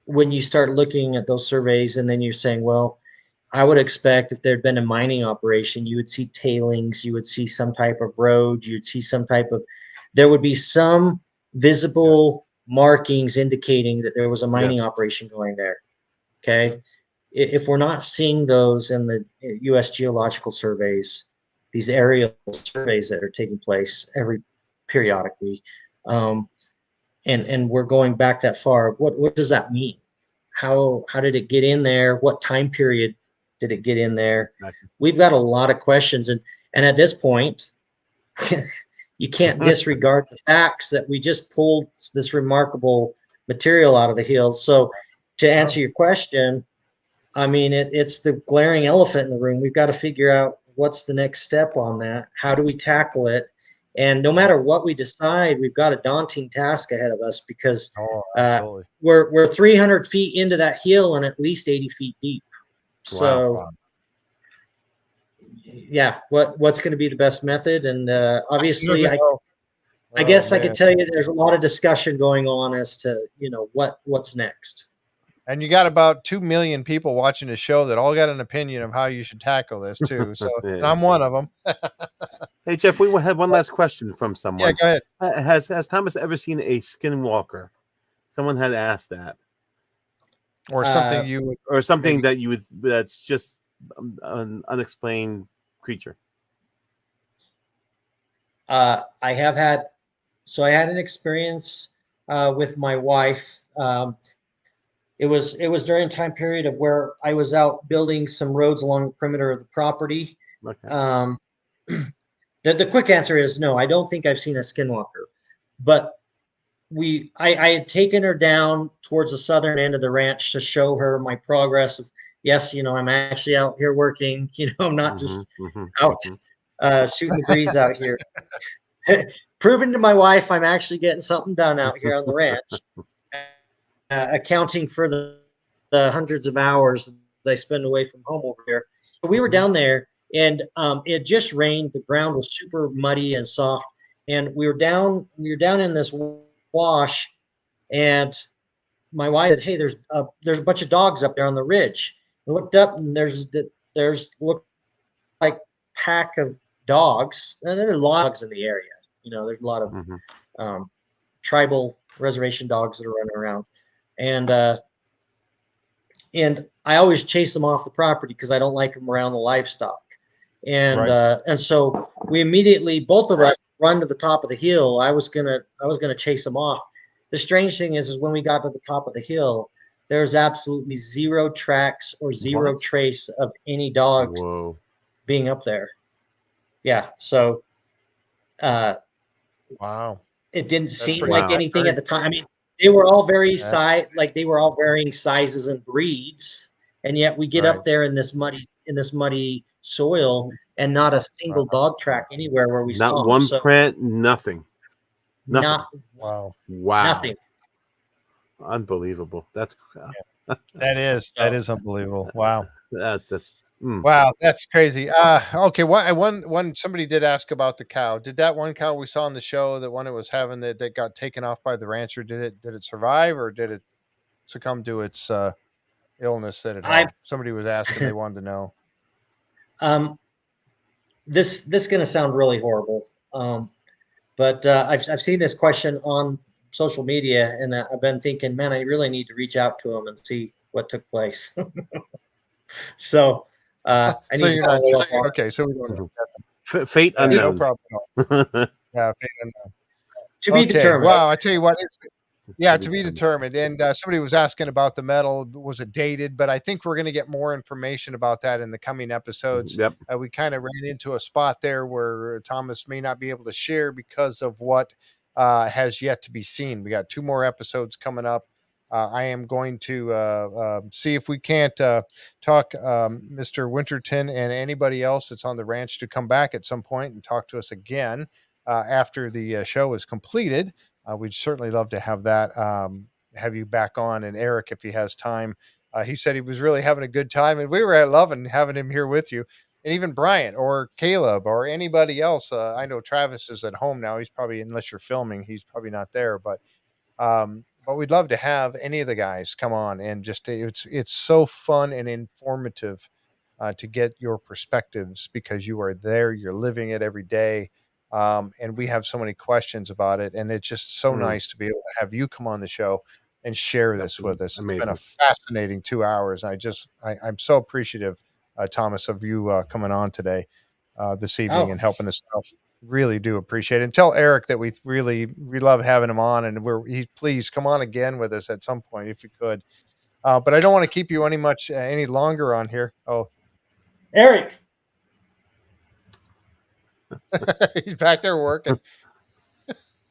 when you start looking at those surveys and then you're saying, well, I would expect if there'd been a mining operation, you would see tailings, you would see some type of road, you'd see there would be some visible markings indicating that there was a mining operation going there. Okay. If we're not seeing those in the U.S. geological surveys, these aerial surveys that are taking place periodically, and we're going back that far, what does that mean? How did it get in there? What time period did it get in there? Exactly. We've got a lot of questions, and at this point, you can't disregard the facts that we just pulled this remarkable material out of the hills. So to answer your question, I mean, it's the glaring elephant in the room. We've got to figure out what's the next step on that. How do we tackle it? And no matter what we decide, we've got a daunting task ahead of us, because we're 300 feet into that hill and at least 80 feet deep. So, yeah, what's going to be the best method? And obviously, I guess I could tell you there's a lot of discussion going on as to what's next. And you got about 2 million people watching the show that all got an opinion of how you should tackle this too. So and I'm one of them. Hey Jeff, we had one last question from someone. Yeah, go ahead. Has Thomas ever seen a skinwalker? Someone had asked that, or something that you would that's just an unexplained creature. I had an experience with my wife. It was during a time period of where I was out building some roads along the perimeter of the property. Okay. The quick answer is no. I don't think I've seen a skinwalker, but I had taken her down towards the southern end of the ranch to show her my progress of, yes, I'm actually out here working. I'm not just out shooting the breeze out here. Proving to my wife I'm actually getting something done out here on the ranch, accounting for the hundreds of hours that I spend away from home over here. So we were down there, and it just rained. The ground was super muddy and soft, and we were down in this wash, and my wife said, "Hey, there's a bunch of dogs up there on the ridge." I looked up, and there's looked like pack of dogs, and there are a lot of dogs in the area. There's a lot of tribal reservation dogs that are running around, and I always chase them off the property because I don't like them around the livestock. And so we immediately, both of us, run to the top of the hill. I was gonna chase them off. The strange thing is when we got to the top of the hill, there's absolutely zero tracks or zero trace of any dogs being up there. Yeah. So, wow. It didn't seem like anything at the time. I mean, they were all varying sizes and breeds, and yet we get up there in this muddy soil, and not a single dog track anywhere where we saw not one print, nothing. Wow. Nothing. Unbelievable. That is unbelievable. Wow. That's just wow, that's crazy. Okay, one somebody did ask about the cow. Did that one cow we saw on the show, the one that was having that got taken off by the rancher, did it survive, or did it succumb to its illness that it had? Somebody was asking, they wanted to know. This is going to sound really horrible, but I've seen this question on social media, and I've been thinking, man, I really need to reach out to him and see what took place. So I need to follow up on. Okay, so we don't know. Fate unknown. No problem. Yeah, fate unknown. To be determined. Wow, I tell you what, to be determined. And somebody was asking about the medal. Was it dated? But I think we're going to get more information about that in the coming episodes. Yep. We kind of ran into a spot there where Thomas may not be able to share because of what has yet to be seen. We got 2 more episodes coming up. I am going to see if we can't talk Mr. Winterton and anybody else that's on the ranch to come back at some point and talk to us again after the show is completed. We'd certainly love to have that, have you back on. And Erik, if he has time, he said he was really having a good time, and we were loving having him here with you. And even Brian or Caleb or anybody else. I know Travis is at home now. He's probably, unless you're filming, he's probably not there, but we'd love to have any of the guys come on, and just it's so fun and informative to get your perspectives, because you are there, you're living it every day. And we have so many questions about it, and it's just so nice to be able to have you come on the show and share this with us. It's been a fascinating 2 hours. I'm so appreciative, Thomas, of you coming on today, this evening, and helping us out. Really do appreciate it. And tell Erik that we love having him on, and please come on again with us at some point if you could. But I don't want to keep you any longer on here. Oh, Erik. He's back there working.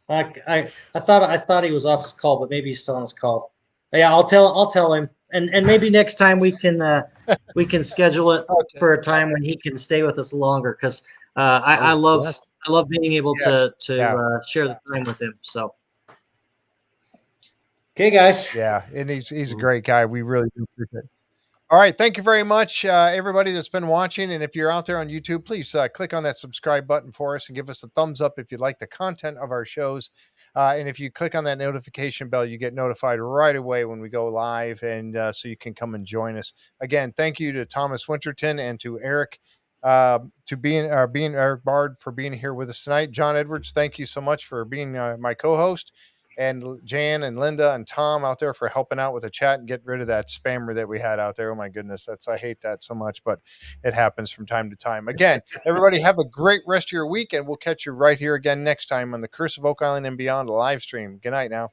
I thought he was off his call, but maybe he's still on his call. But yeah, I'll tell him, and maybe next time we can schedule it for a time when he can stay with us longer, because I love being able to share the time with him. So, okay, guys. Yeah, and he's a great guy. We really do appreciate it. All right, thank you very much, everybody that's been watching. And if you're out there on YouTube, please click on that subscribe button for us and give us a thumbs up if you like the content of our shows. And if you click on that notification bell, you get notified right away when we go live, and so you can come and join us. Again, thank you to Thomas Winterton and to Erik, being Erik Bard, for being here with us tonight. John Edwards, thank you so much for being my co-host. And Jan and Linda and Tom out there for helping out with the chat and get rid of that spammer that we had out there. Oh my goodness, I hate that so much, but it happens from time to time. Again, everybody have a great rest of your week, and we'll catch you right here again next time on the Curse of Oak Island and Beyond live stream. Good night now.